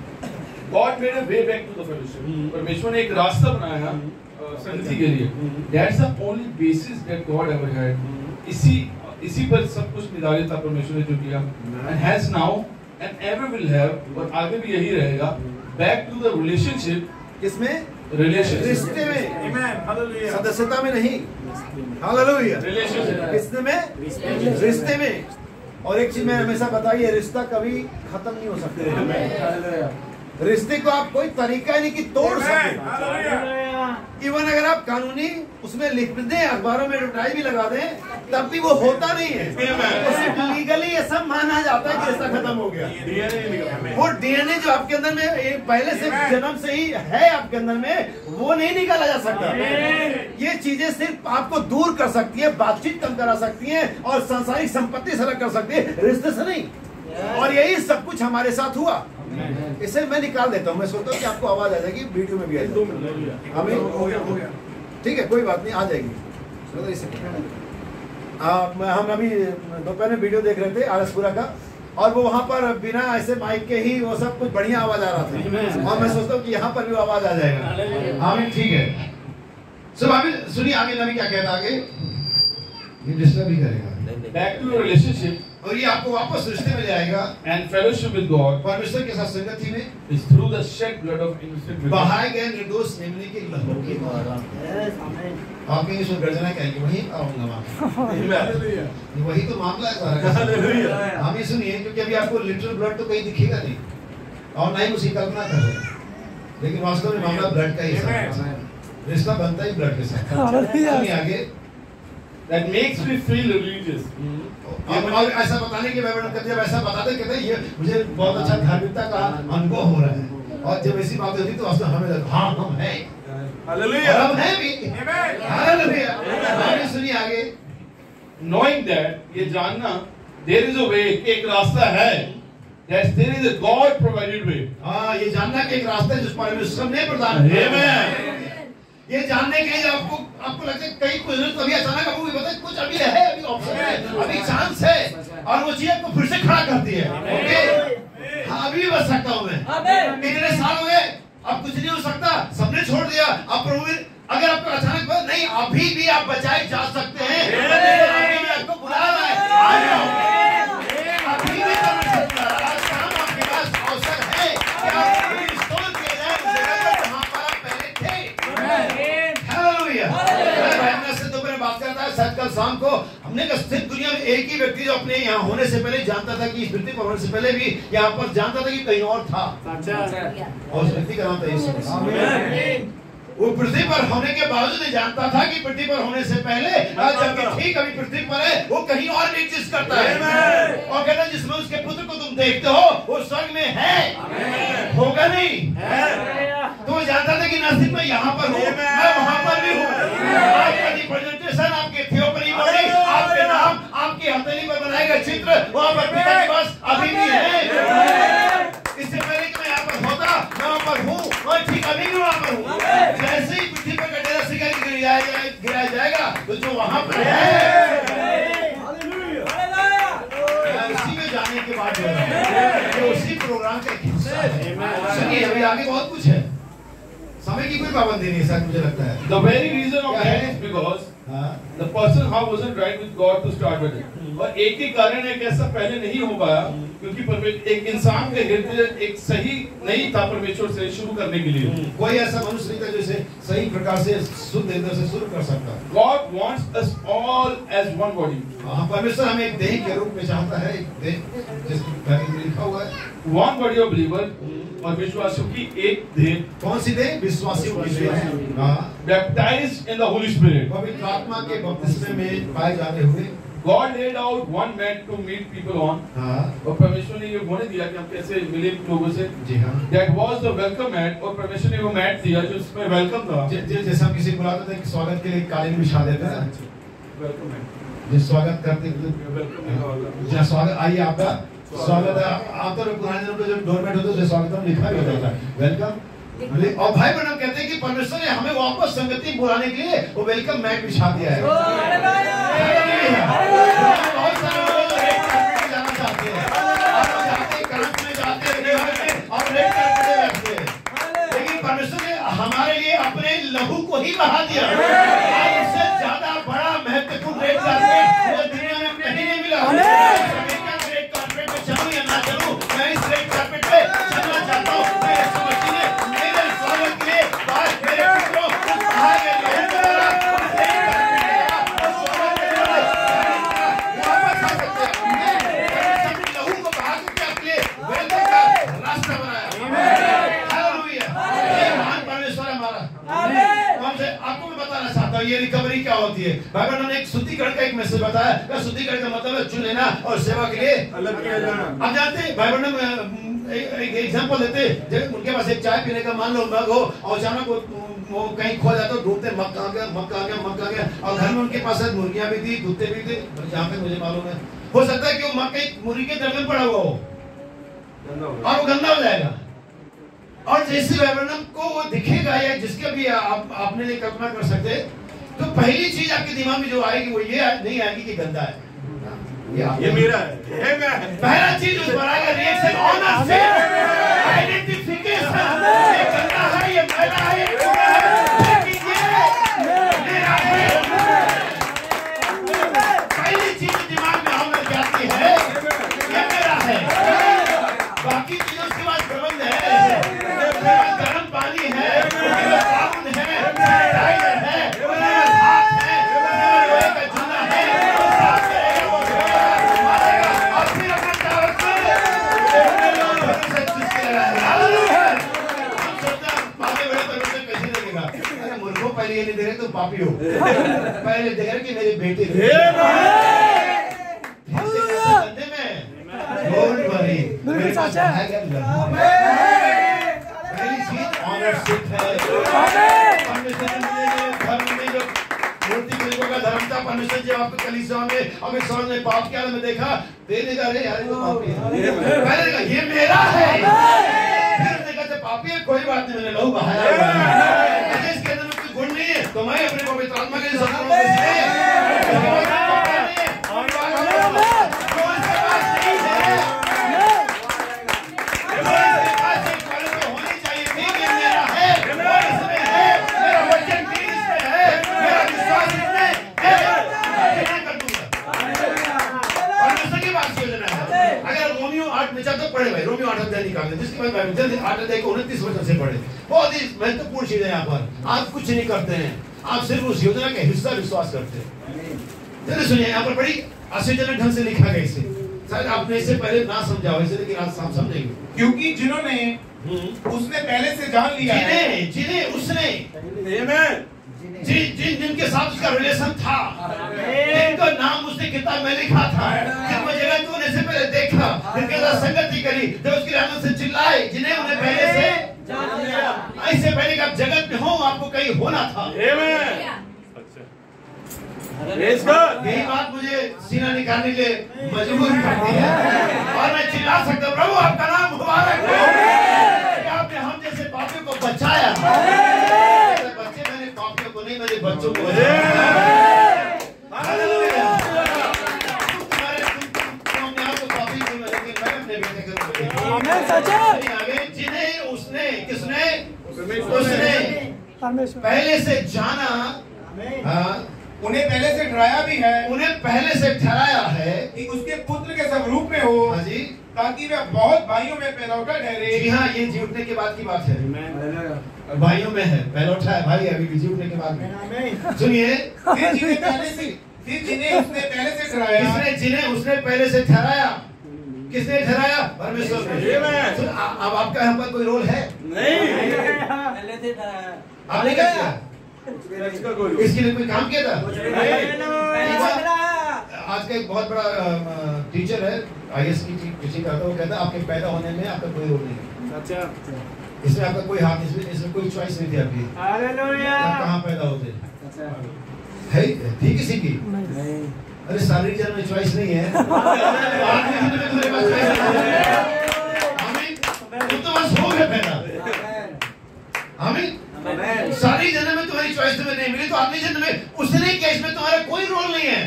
God made a way back to the fellowship. परमेश्वर ने एक रास्ता बनाया संगति के लिए। That's the only basis that God ever had. इसी पर सब कुछ निर्धारित था परमेश्वर ने जो किया। And has now and ever will have, और आगे भी यही रहेगा, back to the relationship. किसमें? Relationship. रिश्ते में, सदस्यता में नहीं। हालेलुया। Relationship. किसने में? रिश्ते में। और एक चीज मैं हमेशा बताइए, रिश्ता कभी खत्म नहीं हो सकता। रिश्ते को आप कोई तरीका नहीं कि तोड़ सके। इवन अगर आप कानूनी उसमें लिख दें, अखबारों में एडवर्टाइज भी लगा दें, तब भी वो होता नहीं है। तो सिर्फ लीगली ये सब माना जाता है कि रिश्ता खत्म हो गया। वो डीएनए जो आपके अंदर में पहले से जन्म से ही है आपके अंदर में, वो नहीं निकाला जा सकता। ये चीजें सिर्फ आपको दूर कर सकती है, बातचीत कम करा सकती है और सांसारिक संपत्ति से अलग कर सकती है, रिश्ते से नहीं। और यही सब कुछ हमारे साथ हुआ। इसे मैं निकाल देता हूँ, मैं सोचता हूँ कि आपको आवाज आ जाएगी, वीडियो में भी आ जाएगी। हमें हो गया ठीक है, कोई बात नहीं, आ जाएगी। हम अभी दोपहर में वीडियो देख रहे थे आरसपुरा का, और वो वहाँ पर बिना ऐसे माइक के ही वो सब कुछ बढ़िया आवाज आ रहा था, और मैं सोचता हूँ कि यहाँ पर भी आवाज आ जाएगा। हाँ ठीक है। सब अभी सुनिए आगे नबी क्या कहता, आगे ये डिस्टर्ब भी करेगा। Back to your relationship. और ये आपको वापस रिश्ते में ले आएगा। And fellowship with God परमेश्वर के साथ संगति में is through the shed blood of innocent victims. बहाए गए निर्दोष मेमने के लहू के द्वारा। आप कहेंगे सुन गर्जना कहेंगे, वही आऊंगा मैं। वही तो मामला है। हम ये सुनिए, क्योंकि अभी आपको लिटरल ब्लड तो कहीं दिखेगा नहीं, और ना ही उसकी कल्पना कर रहे, लेकिन वास्तव में मामला ब्लड का ही है। रिश्ता बनता ही ब्लड के साथ। सुनिए आगे, That makes me feel religious. और ऐसा बताने के जब ऐसा बताते कहते ये मुझे बहुत अच्छा धार्मिकता का अनुभव हो रहा है, और जब ऐसी बात होती तो वास्तव हमें लगता हाँ हम हैं, हालेलुया, हम हैं भी, हालेलुया। आगे सुनिए आगे, Knowing that, ये जानना, there is a way, एक रास्ता है, that there is a God provided way. हाँ, ये जानना कि एक रास्ता है जिस परमेश्वर ने प्रदान किया। ये जानने के लिए आपको लगता है कहीं कुछ अभी अचानक आपको भी पता है कुछ अभी है, अभी ऑप्शन है, अभी चांस है, और वो चीज आपको फिर से खड़ा करती है। ओके, हाँ अभी भी बच सकता हूँ मैं। इतने साल हो गए, अब कुछ नहीं हो सकता, सबने छोड़ दिया, अब प्रभु अगर आपको अचानक नहीं, अभी भी आप बचाए जा सकते हैं। अभी भी आपको बुला रहा है, आ जाओ, अभी भी कर सकता है। आज शाम आपके पास अवसर है कि आप रिस्टोर किए जाए उस जगह पर जहाँ पर आप पहले थे। हालेलुया। दोपहर बात करता है, शायद कल शाम को हमने कहा सिर्फ दुनिया में एक ही व्यक्ति जो अपने यहाँ होने से पहले जानता था कि इस पृथ्वी पर होने से पहले भी यहाँ पर जानता था कि कहीं और था, और उस व्यक्ति का नाम था यीशु मसीह। वो पृथ्वी पर होने के बावजूद नहीं जानता था कि पृथ्वी पर होने से पहले जबकि ठीक अभी पृथ्वी पर है, वो कहीं और भी एग्जिस्ट करता है, और कहता है जिसमें उसके पुत्र को तुम देखते हो वो स्वर्ग में है, होगा नहीं। तो वो जानता था कि न सिर्फ मैं यहाँ पर हूँ, मैं वहाँ पर भी हूँ। आपका रिप्रेजेंटेशन आपके थियोपनी बॉडी, आपके नाम आपकी हथेली पर बनाए गए चित्र वहाँ पर पिता के पास अभी भी है। इससे पहले कि मैं यहाँ पर होता, मैं वहाँ पर हूँ, और ठीक अभी भी वहाँ पर हूँ। जैसे ही पृथ्वी पर का डेरा सिखा गिराया जाएगा तो जो वहाँ पर है उसी में जाने के बाद जो उसी प्रोग्राम का हिस्सा है। सुनिए अभी आगे बहुत कुछ है, समय की कोई पाबंदी नहीं शायद मुझे लगता है। The very reason of that is because the person how wasn't right with God to start with it. और एक ही कारण है कि ऐसा पहले नहीं हो पाया क्योंकि एक इंसान का हृदय एक सही नहीं था परमेश्वर से शुरू करने के लिए। कोई ऐसा मनुष्य नहीं था जो इसे सही प्रकार से शुद्ध हृदय से शुरू कर सकता। God wants us all as one body. परमेश्वर हमें एक देह के रूप में चाहता है, एक देह जिसकी बाइबल में लिखा हुआ है one body of believer, और विश्वासियों की एक देह। कौन सी देह? विश्वासियों की देह। Baptized in the Holy Spirit. पवित्र आत्मा के बपतिस्मे में पाए जाने हुए God laid out one mat to meet people on. हाँ और परमेश्वर ने ये होने दिया कि हम कैसे मिले लोगों से. जी हाँ. That was the welcome mat. और परमेश्वर ने वो मैट दिया जो उसमें वेलकम था. जैसे हम किसी बुलाते थे स्वागत के लिए कालीन बिछा देते हैं ना. वेलकम है. जिस स्वागत करते थे वेलकम स्वागत आइए आपका स्वागत है. आमतौर पर पुराने दिनों में जो डोरमेट होते थे स्वागतम लिखा भी होता था वेलकम. और भाई बहन कहते हैं कि परमेश्वर ने हमें वापस संगति बुलाने के लिए वो वेलकम मैट बिछा दिया है. बहुत सारे लोग रेड कार्पेट पे जाना चाहते हैं. आप जाते हैं क्लास में जाते हैं और रेड कार्पेट पे बैठते हैं. लेकिन परमेश्वर ने हमारे लिए अपने लहू को ही बहा दिया. इससे ज्यादा बड़ा महत्वपूर्ण रेड कार्पेट दुनिया में कहीं नहीं मिला. रेड कार्पेट पे चलूं या ना चलूं, मैं इस रेड कार्पेट पे चलना चाहता हूँ. ये रिकवरी क्या होती है? बाइबल ने एक शुद्धिकरण का एक मैसेज बताया. शुद्धिकरण का मतलब है चुन लेना और सेवा के लिए अलग किया जाना. आप जानते हैं बाइबल ने एक एग्जांपल देते हैं. जब उनके पास एक चाय पीने का मान लो मग हो और अचानक वो कहीं खो जाता तो ढूंढते मग कहाँ गया मग कहाँ गया मग कहाँ गया. और घर में उनके पास मुर्गियां भी थी कुत्ते भी थे. जहाँ पे मुझे मालूम है हो सकता है कि वो मग कहीं मुर्गी के दर में पड़ा हुआ हो और वो गंदा हो जाएगा. और जैसे बाइबल को वो दिखेगा या जिसके भी आप अपने लिए कल्पना कर सकते हैं तो पहली चीज आपके दिमाग में जो आएगी वो ये नहीं आएगी कि गंदा है. ये मेरा है. ये मैं है. पहला चीज उस पर आएगा रिएक्शन ऑनर से आइडेंटिफिकेशन. ये गंदा है ये मैला है ये कूड़ा है लेकिन ये मेरा है. पहली चीज दिमाग में हम जाती है ये मेरा है. बाकी चीजों के बाद प्रबंध है. गर्म पानी है साबुन है सैनिटाइजर है पहले ये नहीं दे रहे तो पापी हो. पहले देख रहे कि मेरे बेटे डोंट वरी. मेरे पास है पहली चीज ऑनरशिप है. धर्म में जो मूर्ति पूजकों का धर्म था परमेश्वर जी आपको कलीसिया में अभी समझ में पाप किया में देखा देने का रे यार तो पापी है. पहले देखा ये मेरा है. फिर देखा पापी है कोई बात नहीं मैंने लहू बहाया. इसके अंदर कोई गुण नहीं है तो मैं अपने पवित्र आत्मा के पढ़े भाई रोमियो 8 अध्याय निकालने जिसके बाद जल्दी 8 अध्याय को 29 वचन से पढ़े. बहुत ही महत्वपूर्ण चीज है यहाँ पर. आप कुछ नहीं करते हैं आप सिर्फ उस योजना का हिस्सा विश्वास करते हैं. जल्दी सुनिए यहाँ पर बड़ी आश्चर्यजनक ढंग से लिखा गया इसे. शायद आपने इससे पहले ना समझा हो इसे लेकिन आज आप समझेंगे. क्योंकि जिन्होंने उसने पहले से जान लिया है जिन्हें उसने जिनके साथ उसका रिलेशन था जिनका नाम उसने किताब में लिखा था जिनको जगत होने से पहले देखा जिनके साथ संगति करी जब उसकी रहमत से चिल्लाए जिन्हें उन्हें पहले से जान लिया. इससे पहले कि आप जगत में हो आपको कहीं होना था. यही बात मुझे सीना निकालने के लिए मजबूर करती है और मैं चिल्ला सकता प्रभु आपका नाम मुबारक हो कि आपने हम जैसे पापियों को बचाया. बच्चे मैंने पापियों को नहीं मेरे बच्चों को जिन्हें उसने किसने उसने पहले से जाना उन्हें पहले से डराया भी है. उन्हें पहले से ठहराया है कि उसके पुत्र के स्वरूप में हो. हाँ जी. ताकि वे बहुत भाइयों में पैलौठा ठहरे. जी हाँ ये जी उठने के बाद की बात है. भाइयों में है पैलौठा है भाई अभी भी जी उठने के बाद में. सुनिए फिर जिन्हें उसने पहले से ठहराया. जिन्हें उसने पहले से ठहराया. किसने ठहराया? परमेश्वर ने. अब आपका यहाँ पर कोई रोल है नहीं. पहले से ठहराया. आपने क्या किया? इसके लिए कोई काम किया था? आज का एक बहुत बड़ा टीचर है, IAS की टीचिंग करता है, वो कहता है आपके पैदा होने में आपका कोई रोल नहीं। अच्छा, इसमें आपका कोई हाथ, इसमें कोई चॉइस नहीं थी आपकी। हालेलुया। आप कहाँ पैदा होते है, थी किसी की? अरे शारीरिक जन्म में चॉइस नहीं है। तुम तो बस हो गए पैदा। हमें सारी जन्म में तुम्हारी चॉइस तुम्हें नहीं मिली, तो आदमी जन्म में उसने किया, इसमें तुम्हारा कोई रोल नहीं है।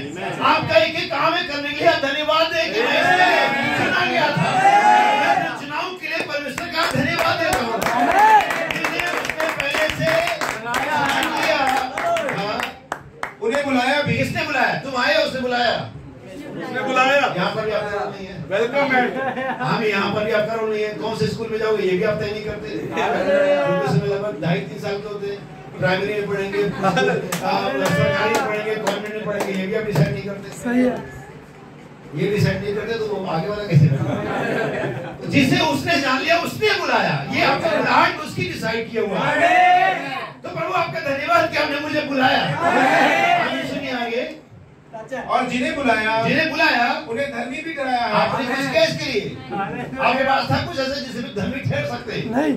आपका एक एक काम है करने के लिए धन्यवाद दे कि मैं इसलिए चुना गया था। मैं चुनाव के लिए परमेश्वर का धन्यवाद देता हूँ। उसने पहले से उन्हें बुलाया भी। किसने बुलाया? तुम आए, उसने बुलाया। उसने बुलाया। यहाँ पर भी आपका रोल नहीं है। वेलकम है। हम यहाँ पर भी आपका रोल नहीं है। कौन से स्कूल में जाओगे ये भी आप तय नहीं करते। लगभग 2.5-3 साल के होते हैं। प्राइमरी में पढ़ेंगे, सरकारी में पढ़ेंगे, गवर्नमेंट में पढ़ेंगे, ये भी आप डिसाइड नहीं करते। सही है। ये डिसाइड नहीं करते तो आगे वाला कैसे करेगा? जिसे उसने जान लिया उसने बुलाया। ये आपका बुलाहट उसकी डिसाइड किया हुआ है। तो प्रभु आपका धन्यवाद कि आपने मुझे बुलाया। सुनिए आगे। और जिन्हें बुलाया उन्हें धर्मी भी ठहराया है। आपने किस केस के लिए? आपके पास था कुछ ऐसा जिसे भी धर्मी ठहर सकते? नहीं।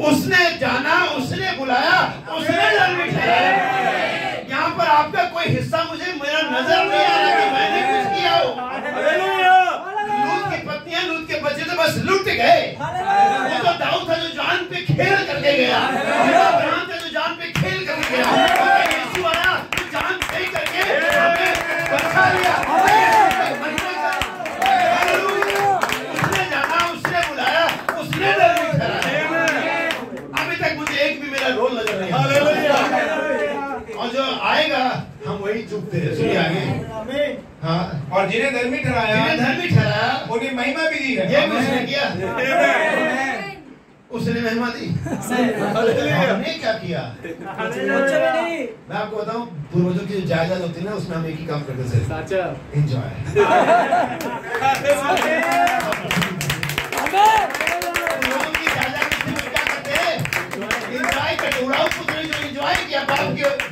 उसने जाना, उसने बुलाया, उसने धर्मी ठहराया। यहाँ पर आपका कोई हिस्सा मुझे मेरा नजर नहीं आ रहा कि मैंने कुछ किया हो। लूत की पत्नियां, लूत के बच्चे तो बस लुट गए। वो तो दाऊद था जो जान पे खेल करके गया, अब्राहम था जो जान पे खेल करके गया, यीशु आया जो जान पे करके हमें बचा लिया। उसने जाना, उसने बुलाया, उसने धर्मी ठहराया। अभी तक मुझे एक भी मेरा रोल नजर नहीं आया। और जो आएगा हम वही चुपते हैं। सुनिए आगे। हाँ, और जिन्हें धर्मी ठहराया उन्हें महिमा भी दी है। ये भी उसने किया। उसने महिमा दी। हमने क्या किया? मैं आपको बताऊं, पूर्वजों की जो जायदाद होती है ना, उसमें हम एक ही काम करते थे, एंजॉय। लोगों की जायदाद क्या करते हैं? एंजॉय करते। उड़ाऊ पुत्र ने जो एंजॉय किया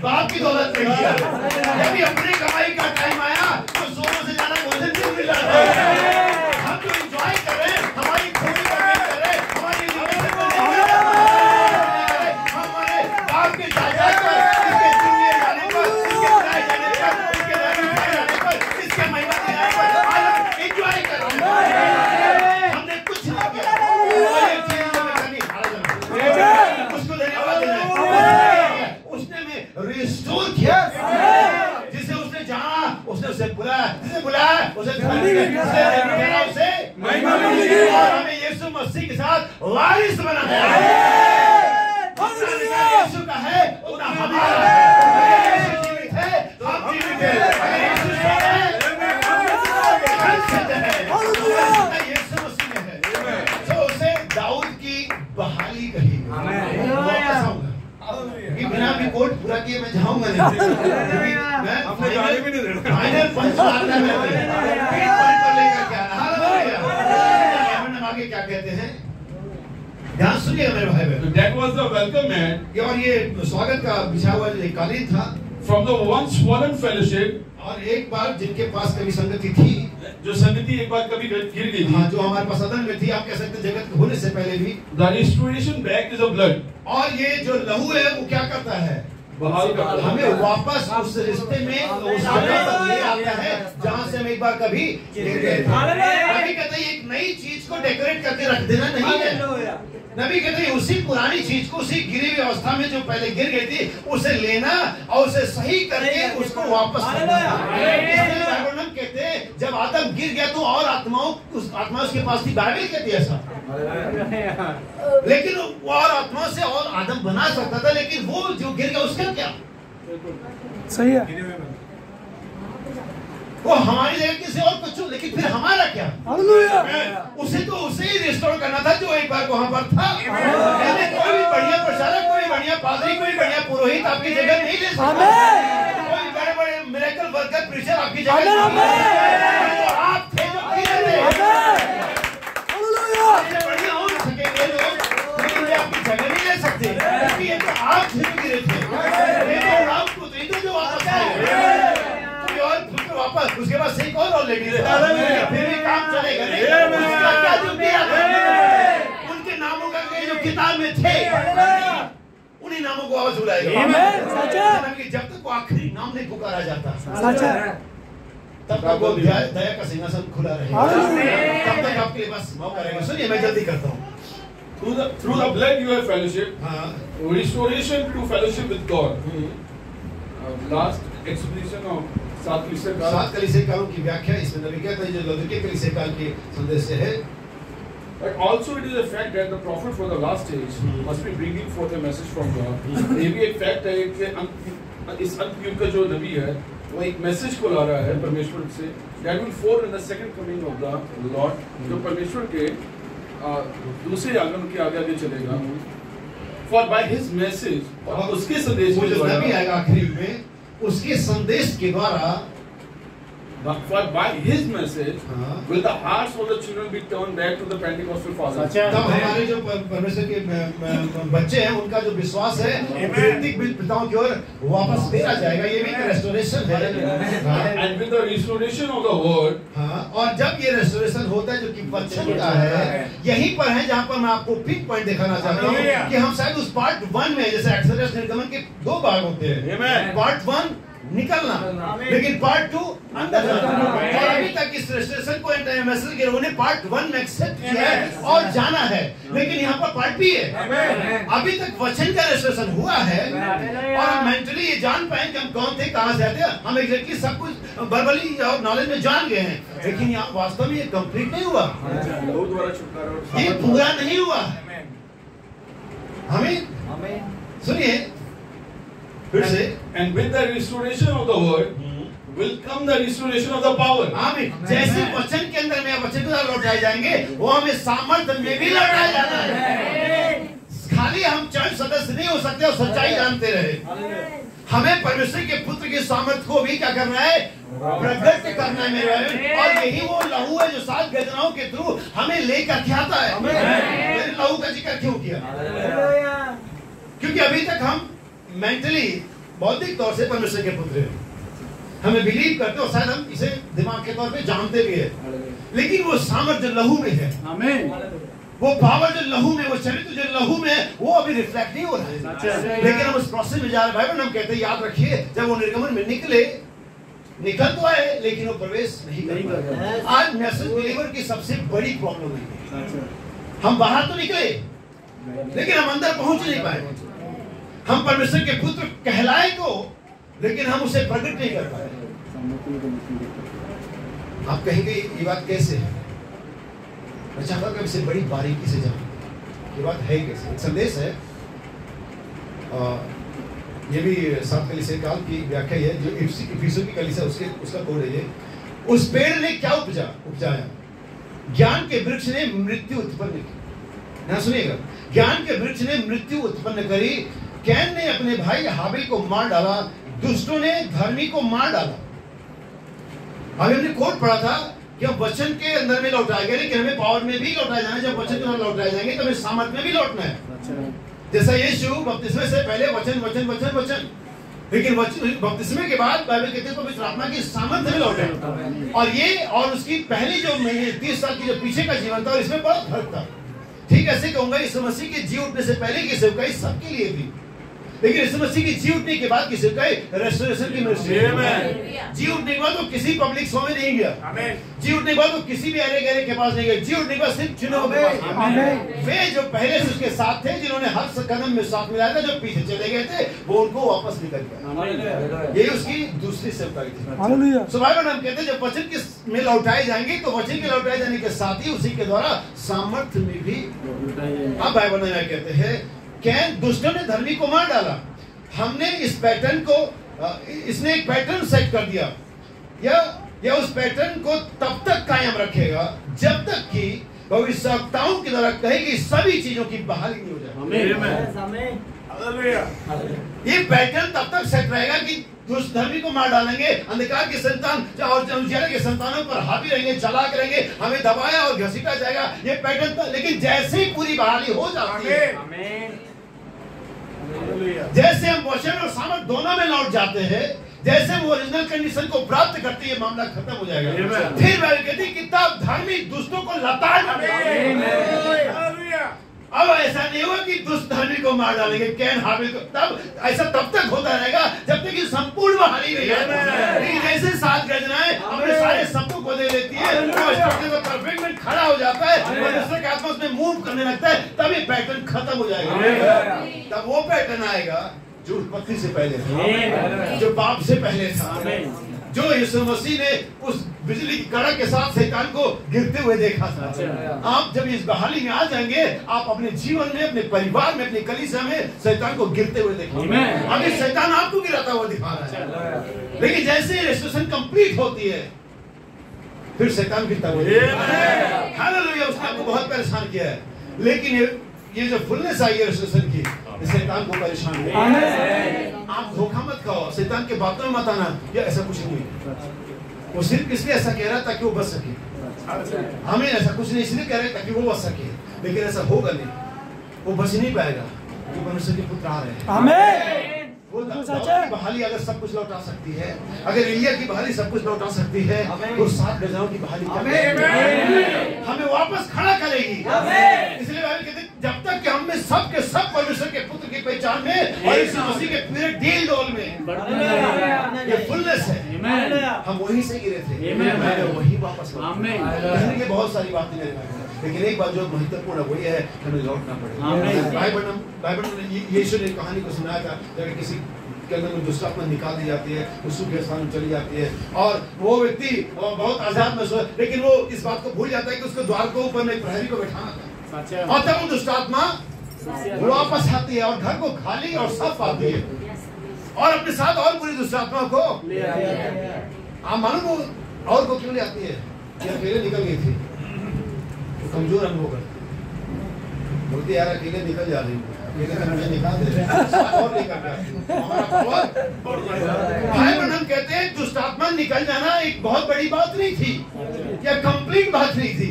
बाप की दौलत में किया। जब अपने कमाई का टाइम आया तो सोनों से ज्यादा भोजन नहीं मिल रहा था। हम जो एंजॉय कर रहे हैं, हमारी खूबी कर रहे हैं, हमारी हमारे बाप के जायदाद पर, इसके चुनिए जाने पर, इसके बुलाए जाने पर, इसके जाने पर, इसके महिमा दिलाने पर आज हम एंजॉय कर रहे हैं। हमने कुछ नहीं किया। एक चीज हमें करनी है, उसको धन्यवाद देना है। उसने में रिस्टोर किया। जिसे उसने जाना, उसने उसे बुलाया, जिसे बुलाया उसे उसे महिमा मिली और हमें यीशु मसीह के साथ वारिस बना दिया। यीशु का है उतना हमारा है। यीशु जीवित है, हम जीवित हैं। यीशु है, यीशु मसीह में है। तो उसे दाऊद की बहाली कही। वापस आऊंगा कि बिना भी कोट पूरा किए मैं जाऊंगा नहीं। मैं हमने जाने भी नहीं देना। फाइनल पंच मारना है मेरे पॉइंट पर लेकर क्या आगे क्या कहते हैं? ध्यान सुनिए मेरे भाई बहन। That was the welcome mat. और ये स्वागत का बिछा हुआ जो कालीन था From the once fallen fellowship, और एक बार जिनके पास कभी संगति थी, जो संगति एक बार कभी गिर गई थी, हाँ, जो हमारे पास सदन में थी, आप कह सकते जगत के होने से पहले भी। the restoration back is of blood. और ये जो लहू है वो क्या करता है? बहाल करता है। हमें वापस उस रिश्ते में उस जगह पर ले आता है जहाँ से हम एक बार कभी गिर गए थे। नबी कहते हैं एक नई चीज को डेकोरेट करके रख देना नहीं है। नबी कहते हैं उसी पुरानी चीज को, उसी गिरी हुई अवस्था में जो पहले गिर गई थी, उसे लेना और उसे सही करके उसको वापस करना। कहते हैं जब आदम गिर गया तो और आत्मा उसके पास थी। बाइबल कहती है ऐसा। लेकिन वो और आत्मा से और आदम बना सकता था, लेकिन वो जो गिर गया उसका क्या? सही है। वो हमारी जगह किसी और कुछ, लेकिन फिर हमारा क्या? उसे ही रिस्टोर करना था जो एक बार वहां पर था। कोई भी बढ़िया प्रचारक, कोई बढ़िया पादरी, कोई बढ़िया पुरोहित आपकी जगह नहीं ले सकता। कोई बड़े बड़े मिरेकल वर्कर प्रीचर आपकी जगह नहीं। तो आप थे जो गिरे थे। बढ़िया हो सकेंगे लोग, लेकिन वे आपकी जगह नहीं ले सकते, क्योंकि ये तो आप थे जो गिरे थे। ये तो आपको जो वापस आए, और वापस उसके पास एक और लेडीज है, फिर भी काम चलेगा नहीं। Amen. उसका क्या जो किया था, उनके नामों का जो किताब में थे, उन्हीं नामों को आवाज बुलाएगा। जब तक वो आखिरी नाम नहीं पुकारा जाता, तब तक वो दया का सिंहासन खुला रहेगा, तब तक आपके लिए बस मौका रहेगा। सुनिए, मैं जल्दी करता हूँ। Through the blood you have fellowship, restoration to fellowship with God. Last exposition of सात कलीसिया कालों की व्याख्या इसमें नबी कहता है जो लौकिक कलीसिया काल के संदेश से है। But also it is a fact that the prophet for the last age must be bringing forth a message from God. ये भी एक fact है कि इस अंत युग का जो नबी है वो एक मैसेज को ला रहा है परमेश्वर से, that will fall in the second coming of the Lord, जो परमेश्वर के दूसरे आगमन के आगे आगे चलेगा। For by his message, और उसके संदेश वो जो नबी आएगा आखिरी युग में, उसके संदेश के द्वारा, for by his message will the hearts of the children be turned back to the Pentecostal fathers. तब हमारे जो परमेश्वर के बच्चे हैं उनका जो विश्वास है वैदिक पिताओं की ओर वापस फेरा जाएगा। ये भी रेस्टोरेशन है। And with the restoration of the word, और जब ये रेस्टोरेशन होता है जो कि वचन का है, यहीं पर है जहाँ पर मैं आपको पिन पॉइंट दिखाना चाहता हूँ कि हम शायद उस पार्ट 1 में, जैसे एक्सोडस निर्गमन के 2 भाग होते हैं, पार्ट 1 निकलना, लेकिन पार्ट 2 अंदर जाना। और अभी तक इस रेस्टोरेशन को इंटरनेशनल के लोगों ने पार्ट 1 में एक्सेप्ट किया है और जाना है, लेकिन यहाँ पर पार्ट भी है। अभी तक वचन का रेस्टोरेशन हुआ है और हम मेंटली ये जान पाए कि हम कौन थे, कहाँ से आते हैं। हम एग्जैक्टली सब कुछ वर्बली और नॉलेज में जान गए हैं, लेकिन यहाँ वास्तव में ये कंप्लीट नहीं हुआ, ये पूरा नहीं हुआ। हमें सुनिए फिर से, and with the restoration of the word will come the restoration of the power. आमीन। जैसे वचन के अंदर में वचन के द्वारा लौटाए जाएंगे, वो हमें सामर्थ्य में भी लौटाया जाना है। खाली हम चर्च सदस्य नहीं हो सकते और सच्चाई जानते रहे, हमें परमेश्वर के पुत्र के सामर्थ्य को भी क्या करना है, प्रकट करना है मेरे भाई। और यही वो लहू है जो 7 वेदनाओं के थ्रू हमें लेकर के आता है। मैंने लहू का जिक्र क्यों किया? क्योंकि अभी तक हम मेंटली, बौद्धिक तौर से परमेश्वर के पुत्र हैं, हमें बिलीव करते और शायद हम इसे दिमाग के तौर पे जानते भी है, लेकिन वो सामर्थ्य लहू में है। वो पावर जो लहू में, वो चरित्र जो लहू में है, वो अभी रिफ्लेक्ट नहीं हो रहा है। लेकिन हम उस प्रोसेस में जा रहे हैं। हम कहते हैं, याद रखिए, जब वो निर्गमन में निकल तो आए, लेकिन वो प्रवेश नहीं कर पाए। आज मैसेज बिलीवर की सबसे बड़ी प्रॉब्लम है, हम बाहर तो निकले लेकिन हम अंदर पहुंच नहीं पाए। हम परमेश्वर के पुत्र कहलाए तो, लेकिन हम उसे प्रकट नहीं कर पाए। आप कहेंगे ये बात कैसे है? मैं चाहता हूं कि इसे बड़ी बारीकी से जानें। ये बात है कैसे? एक संदेश है, ये भी 7 कलीसिया काल की व्याख्या है, जो इफिसुस की कलीसिया उसका कोड है ये। उस पेड़ ने क्या उपजाया? ज्ञान के वृक्ष ने मृत्यु उत्पन्न की। ना सुनिएगा, ज्ञान के वृक्ष ने मृत्यु उत्पन्न करी। कैन ने अपने भाई हाबिल को मार डाला, दुष्टों ने धर्मी को मार डाला। अभी हमने कोट पढ़ा था कि हम वचन के अंदर में लौटाए गए, लेकिन हमें पावर में भी लौटाए जाना है। जब वचन के अंदर लौटाए जाएंगे तो हमें सामर्थ में भी लौटना है। जैसा यीशु बपतिस्मे से पहले वचन वचन वचन वचन, लेकिन बपतिस्मे के बाद बाइबल कहते हैं पवित्र आत्मा की सामर्थ्य में लौटे। और ये और उसकी पहली जो 30 साल की जो पीछे का जीवन था, और इसमें बड़ा फर्क था। ठीक ऐसे कहूंगा, यीशु मसीह के जी उठने से पहले की सेवकाई सबके लिए थी, लेकिन यीशु मसीह की जी उठने के बाद की सेवकाई रेस्टोरेशन की मिनिस्ट्री। जी उठने के बाद वो किसी पब्लिक शो में नहीं गया, जी उठने के बाद वो किसी भी अरे गहरे के पास नहीं गया, जी उठने के बाद सिर्फ चुने हुए वे जो पहले से उसके साथ थे, जिन्होंने हर कदम में साथ मिलाया था, जो पीछे चले गए थे वो उनको वापस निकल गया। यही उसकी दूसरी सेवकाई थी। सो बाइबल हम कहते हैं जब वचन के में लौटाए जाएंगे तो वचन के लौटाए जाने के साथ ही उसी के द्वारा सामर्थ्य में भी। अब बाइबल में कहते हैं कैन दुष्टों ने धर्मी को मार डाला। हमने इस पैटर्न को, इसने एक पैटर्न सेट कर दिया, या उस पैटर्न को तब तक कायम रखेगा जब तक कि भविष्यवक्ताओं के द्वारा कही गई सभी चीजों की बहाली नहीं हो जाए। ये पैटर्न तब तक सेट रहेगा कि दुष्ट धर्मी को मार डालेंगे, अंधकार के संतान और उजाले के संतानों पर हावी रहेंगे, चलाक रहेंगे, हमें दबाया और घसीटा जाएगा। ये पैटर्न था, लेकिन जैसे ही पूरी बहाली हो जाती है, जैसे हम वचन और सामर्थ दोनों में लौट जाते हैं, जैसे वो ओरिजिनल कंडीशन को प्राप्त करते ये मामला खत्म हो जाएगा। फिर बाइबल कहती है कि तब धार्मिक दुष्टों को लताड़ देंगे। अब ऐसा नहीं होगा कि दुष्ट धर्मी को मार डालेंगे, कैन हाबिल को, तब ऐसा तब तक होता रहेगा जब तक कि संपूर्ण बहाली नहीं है। लेकिन जैसे 7 गर्जनाएं अपने सारे सबको को दे देती है, तो परफेक्ट में खड़ा हो जाता है, परमेश्वर का आत्मा उसमें मूव करने लगता है, तब ये पैटर्न खत्म हो जाएगा। तब वो पैटर्न आएगा जो उत्पत्ति से पहले था, जो पाप से पहले था, जो यीशु मसीह ने उस बिजली की कड़क के साथ शैतान को गिरते हुए देखा था। आप जब इस बहाली में आ जाएंगे, आप अपने जीवन में, अपने परिवार में, अपनी कलीसिया में शैतान को गिरते हुए देखेंगे। अभी शैतान आपको गिराता हुआ दिखा रहा है, लेकिन जैसे रेस्टोरेशन कंप्लीट होती है फिर शैतान गिरता हुआ। हालेलुया, उसने आपको बहुत परेशान किया है, लेकिन ये जो फुलनेस आई है रेस्टोरेशन की, शैतान को परेशान किया। आप धोखा मत खाओ, शैतान के बातों में मत आना, या ऐसा कुछ नहीं। वो सिर्फ इसलिए ऐसा कह रहा था कि वो बच सके। हमें ऐसा कुछ नहीं इसलिए कह रहे ताकि वो बच सके, लेकिन ऐसा होगा नहीं, वो बच नहीं पाएगा, क्योंकि परमेश्वर के पुत्र आ रहे हैं। आमीन। वो की बहाली अगर सब कुछ लौटा सकती है, अगर एलिया की बहाली सब कुछ लौटा सकती है, तो 7 गजाओं की बहाली हमें वापस खड़ा करेगी। इसलिए बाइबल कहते जब तक कि हम में सब के सब परमेश्वर के पुत्र की पहचान में और यीशु मसीह के पूरे डील डोल में ये फुलनेस है, हम वहीं से गिरे थे, वही वापस कहने की बहुत सारी बातें मेरे भाई, लेकिन एक बात जो महत्वपूर्ण वही है, हमें लौटना पड़ेगा। बाइबल में यीशु ने कहानी को सुनाया था, जब किसी के अंदर में दुष्ट आत्मा निकाल दी जाती है, उस के स्थान में चली जाती है, और वो व्यक्ति बहुत आजाद महसूस, लेकिन वो इस बात को भूल जाता है कि उसको द्वार के ऊपर में प्रहरी को बैठाना था, और तब वो दुष्ट आत्मा वापस आती है और घर को खाली और साफ पाती है, और अपने साथ और पूरी दुष्ट आत्मा को आप मालूम वो और को क्यों ले आती है? ये अकेले निकल गई थी, तो कमजोर अनुभव करती, बोलती यार अकेले निकल जा रही हूँ, मुझे निकाल दे और भाई बहन कहते हैं दुष्ट आत्मा निकल जाना एक बहुत बड़ी बात नहीं थी, या कंप्लीट बात नहीं थी।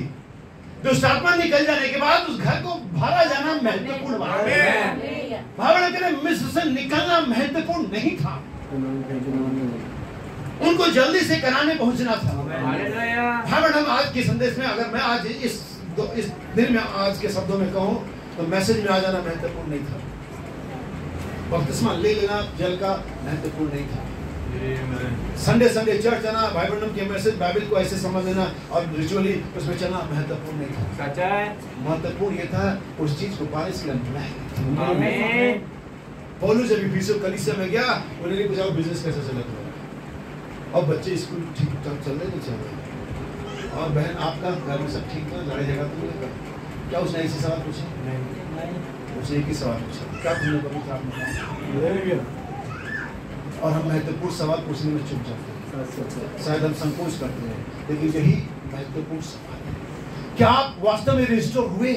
दुष्ट आत्मा निकल जाने के बाद उस घर को भरा जाना महत्वपूर्ण बात है। भाई बहन कहते हैं मिस्र से निकलना महत्वपूर्ण नहीं था, उनको जल्दी से कराने पहुंचना था। भाई बहन आज के संदेश में अगर मैं आज इस दिन में आज के शब्दों में कहूं तो मैसेज में आ जाना महत्वपूर्ण नहीं था, बपतिस्मा ले लेना जल का महत्वपूर्ण नहीं था, संडे चर्च जाना, बाइबल के मैसेज बाइबल को ऐसे समझ लेना और रिचुअली उसमें चलना महत्वपूर्ण नहीं था। महत्वपूर्ण ये था उस चीज को पाने से आमीन। पौलुस जब इफिसियों कलीसिया में गया, उन्होंने पूछा बिजनेस कैसे चल रहा है, और बच्चे स्कूल ठीक ठाक चल रहे नहीं चल रहे, और बहन आपका घर में सब ठीक था, लड़ाई झगड़ा तो नहीं था क्या? उसने ऐसे सवाल पूछे नहीं, उसने एक ही सवाल पूछा, क्या तुमने कभी खराब? और हम महत्वपूर्ण सवाल पूछने में चुप जाते हैं, शायद हम संकोच करते हैं, लेकिन यही महत्वपूर्ण सवाल है, क्या आप वास्तव में रिस्टोर हुए?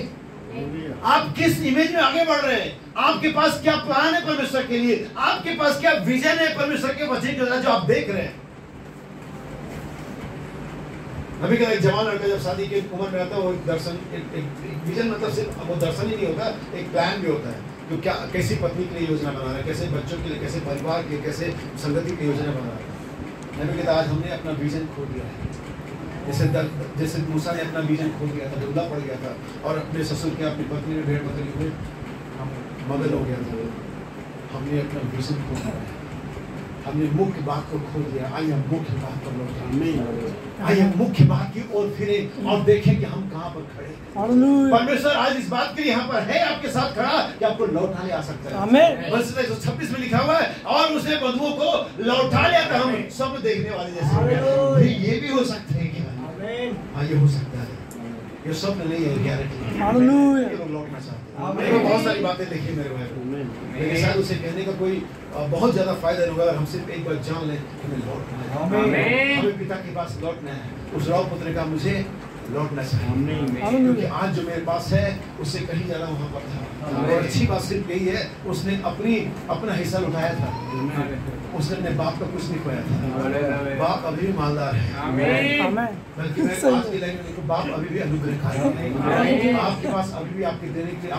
आप किस इमेज में आगे बढ़ रहे हैं? आपके पास क्या प्लान है परमेश्वर के लिए? आपके पास क्या विजन है परमेश्वर के वचन के द्वारा जो आप देख रहे हैं? अभी का एक जवान लड़का जब शादी की उम्र में आता है, वो एक दर्शन एक विजन, मतलब सिर्फ वो दर्शन ही नहीं होता, एक प्लान भी होता है, तो क्या कैसी पत्नी के लिए योजना बना रहा है, कैसे बच्चों के लिए, कैसे परिवार के लिए, कैसे संगति की योजना बना रहा है। नबी कहता आज हमने अपना विजन खो दिया है, जैसे मूसा ने अपना विजन खो दिया था, दुबला पड़ गया था, और अपने ससुर के अपनी पत्नी में भेड़ बकरी हुए मगन हो गया था, हमने अपना विजन खो दिया है, हमने मुख्य बात को खो दिया। आइए हम मुख्य बात पर लौटें, आइए मुख्य बात की ओर फिरे और देखें कि हम कहाँ पर खड़े हैं। परमेश्वर आज इस बात के लिए यहाँ पर है आपके साथ खड़ा कि आपको लौटाने आ सकता है। आमीन। बस 126 में लिखा हुआ है, और उसने बंधुओं को लौटा लिया था, हम सब देखने वाले जैसे। ये भी हो सकते हैं क्या? हाँ ये हो सकता है, ये स्वप्न नहीं है, गारंटी। ये लोग लौटना चाहते हैं। बहुत सारी बातें देखी मेरे भाई, लेकिन शायद उसे कहने का कोई बहुत ज्यादा फायदा नहीं होगा अगर हम सिर्फ एक बार जान लें हमें लौटना है, हमें पिता के पास लौटना है, उस राव पुत्र का मुझे लौटना चाहिए, क्योंकि आज जो मेरे पास है उससे कहीं ज्यादा वहाँ पर था। और अच्छी बात सिर्फ यही है, उसने अपना हिस्सा उठाया था, उसने अपने बाप का कुछ नहीं खोया था। बाप अभी भी मालदार है, बल्कि मैं आज की लाइन में देखो, बाप अभी भी अनुग्रहकारी है, आपके पास अभी भी आपके देने के लिए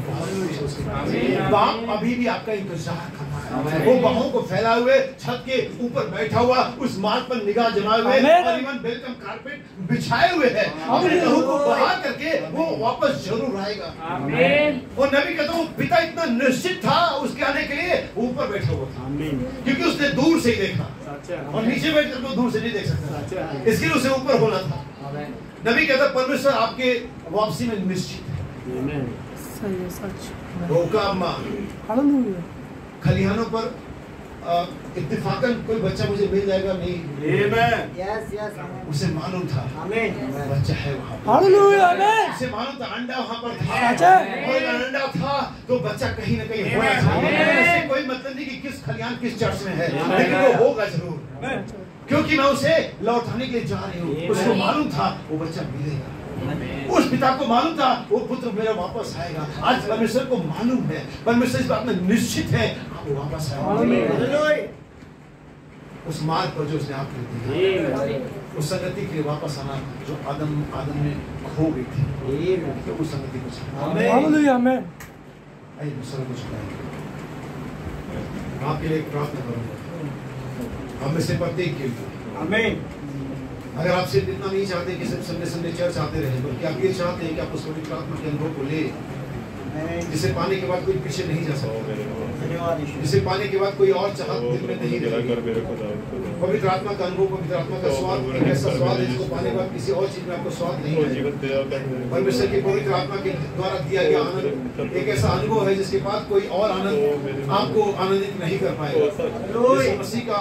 बहुत कुछ है उसके पास। बाप अभी भी आपका इंतजार कर रहा है, है। वो बाहों को फैलाए हुए छत के ऊपर बैठा हुआ उस मार्ग पर निगाह जमाए हुए और इवन वेलकम कारपेट बिछाए हुए है। अपने लहू को बहा करके वो वापस जरूर आएगा। और नबी कहता हूँ पिता इतना निश्चित था उसके आने के लिए, ऊपर बैठा हुआ था क्योंकि उसने दूर से ही देखा और नीचे बैठ कर तो दूर से नहीं देख सकता, इसके लिए उसे ऊपर होना था। नबी कहता परमेश्वर आपके वापसी में निश्चित है। सही है, सच। रोकामा हालेलुया। खलिहानों पर इत्तेफाकन कोई बच्चा मुझे मिल जाएगा नहीं, उसे मालूम था बच्चा है वहाँ, हालेलुया, आमीन। उसे मालूम था अंडा वहाँ पर था अच्छा। और अगर अंडा था तो बच्चा कहीं न कहीं होना चाहिए। इससे कोई मतलब नहीं कि किस खलिहान किस चर्च में है, लेकिन वो होगा जरूर क्योंकि मैं उसे लौटाने के लिए जा रही हूँ। उसको मालूम था वो बच्चा मिलेगा, उस पिता को मालूम था वो पुत्र मेरा वापस आएगा। आज परमेश्वर को मालूम है, परमेश्वर इस बात में निश्चित है वो वापस आएगा। उस मार्ग पर जो उसने आपको दिया, उस संगति के लिए वापस आना जो आदम में खो गई थी, तो उस संगति को चाहिए। हालेलुया, आमीन। आइए दूसरा कुछ आपके लिए प्रार्थना करूंगा, हम में से प्रत्येक के लिए। आमीन। अगर आप सिर्फ इतना नहीं चाहते कि सिर्फ संडे संडे चर्च आते रहे, बल्कि आप ये चाहते हैं कि आप उस पवित्र आत्मा के अनुभव को ले, जिसे पाने के बाद कोई पीछे नहीं जा सकता, जिसे पाने के बाद कोई और चाहत दिल में नहीं रहेगी। पवित्र आत्मा का अनुभव, पवित्र आत्मा का स्वाद एक ऐसा स्वाद है जिसको पाने के बाद किसी और चीज में आपको स्वाद नहीं है। परमेश्वर की पवित्र आत्मा के द्वारा दिया गया आनंद एक ऐसा अनुभव है जिसके बाद कोई और आनंद आपको आनंदित नहीं कर पाएगा। मसीह का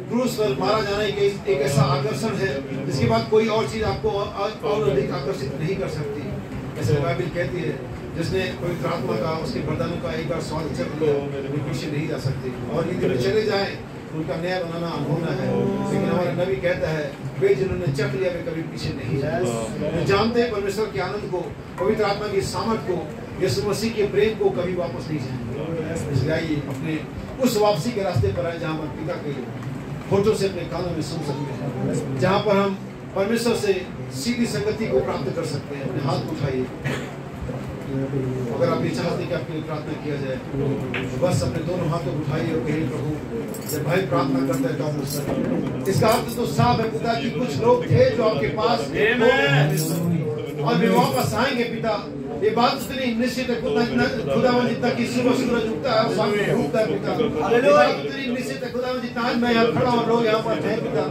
क्रूस पर मारा जाना एक ऐसा आकर्षण है जिसके बाद कोई और चीज आपको और अधिक आकर्षित नहीं कर सकती। ऐसे बाइबल कहती है जिसने पवित्र आत्मा का, उसके वरदानों का एक बार स्वाद चख लिया वो पीछे नहीं जा सकते, और यदि वे चले जाए उनका नया बनाना होना है। लेकिन हमारा नबी कहता है वे जिन्होंने चख लिया वे कभी पीछे नहीं जाए। जानते हैं परमेश्वर के आनंद को, पवित्र आत्मा की सामर्थ को, यीशु मसीह के प्रेम को कभी वापस नहीं जाएंगे। इसलिए अपने उस वापसी के रास्ते पर आए जहाँ पर पिता के फोटो से अपने कानों में सुन सकते हैं, जहाँ पर हम परमेश्वर से सीधी संगति को प्राप्त कर सकते हैं। अपने हाथ उठाइए, अगर आप ये चाहते हैं कि आपके लिए प्रार्थना किया जाए तो बस अपने दोनों हाथों को उठाइए और कहिए प्रभु जब भाई प्रार्थना करता है तो आप उससे, इसका अर्थ तो साफ है पिता कि कुछ लोग थे जो आपके पास और वे वापस आएंगे पिता। ये बात इतनी निश्चित है खुदावन जितना कि सुबह सूरज उगता है और शाम को डूबता है पिता। ये बात इतनी निश्चित है खुदावन जितना आज मैं यहाँ खड़ा हूँ, लोग यहाँ पर हैं पिता,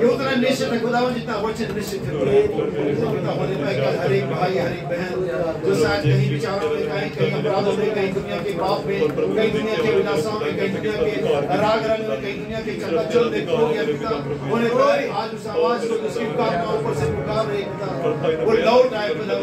ये उतना निश्चित है खुदावन जितना वचन निश्चित है पिता। होने पर हर एक भाई हर एक बहन जो शायद कहीं विचारों में, कहीं अपराधों में, कहीं दुनिया के पाप में, कहीं दुनिया के विलासों में, कहीं दुनिया के राग रंग में, कहीं दुनिया के चकाचौंध में खो गया पिता, होने पर आज उस आवाज को जिसकी पुकार ऊपर से पुकार रही पिता वो लौट आए पिता,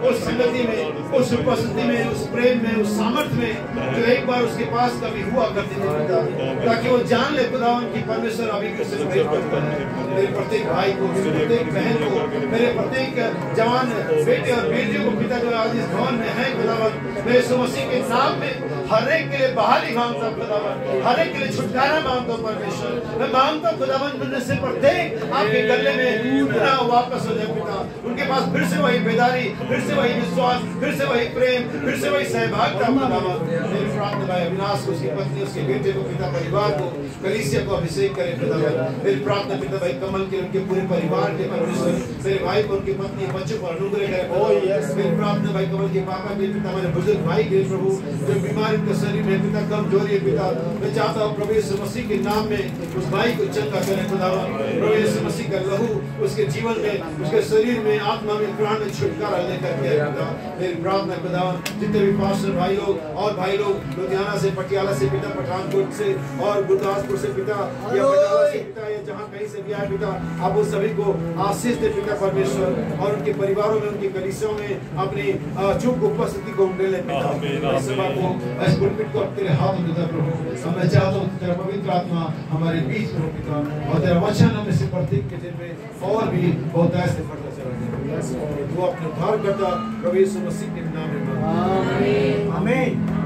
उस संगति में, उस उपस्थिति में, उस प्रेम में, उस सामर्थ्य में जो एक बार उसके पास कभी हुआ करती थी पिता, ताकि वो जान ले खुदावन की परमेश्वर अभी भी उसे प्रेम करता है। मेरे प्रत्येक भाई को, मेरे प्रत्येक बहन को, मेरे प्रत्येक जवान बेटे और बेटियों को पिता जो आज इस भवन में है खुदावन, मैं यीशु मसीह के नाम में हर एक के लिए बहाली मांगता हूँ खुदावन, हर एक के लिए छुटकारा मांगता हूँ परमेश्वर। मैं मांगता हूँ खुदावन उनमें से प्रत्येक आपके गले में पुनः वापस हो जाए पिता, उनके पास फिर से वही बेदारी, फिर से वही विश्वास, फिर से वही प्रेम, फिर से वही सहभागिता खुदावन। मेरी प्रार्थना भाई अविनाश को, उसकी पत्नी, उसके बेटे को पिता, परिवार को, कलीसिया को अभिषेक करें खुदावन। मेरी प्रार्थना पिता भाई कमल के, उनके पूरे परिवार के परमेश्वर, मेरे भाई को, उनकी पत्नी, बच्चों को अनुग्रह करें। मेरी प्रार्थना भाई कमल के पापा के पिता, मेरे बुजुर्ग भाई के प्रभु जो बीमारी के शरीर में पिता कमजोरी है पिता, मैं चाहता हूँ प्रभु यीशु मसीह के नाम में उस भाई को चंगा करें खुदावन। प्रभु यीशु मसीह का लहू उसके जीवन में, उसके शरीर में, आत्मा में, प्राण में छुटकारा लेकर के पिता। मेरी प्रार्थना खुदावन जितने भी पास्टर भाई लोग और भाई लोग लुधियाना से, पटियाला से पिता, पठानकोट से और गुरदासपुर से पिता, या बटाला से पिता, या जहाँ कहीं से भी आए पिता, आप उन सभी को आशीष दे पिता परमेश्वर, और उनके परिवारों में, उनकी कलीसियों में अपनी चुप उपस्थिति को उंडेले पिता। इस सभा को, इस पुलपिट को तेरे हाथ में देता प्रभु। मैं चाहता हूँ तेरा पवित्र आत्मा हमारे बीच में हो पिता, और तेरा वचन हमें से प्रत्येक के दिन में और भी बहुत ऐसे बढ़ता चला जाए। वो अपने उद्धार करता प्रभु यीशु मसीह के नाम में। आमीन।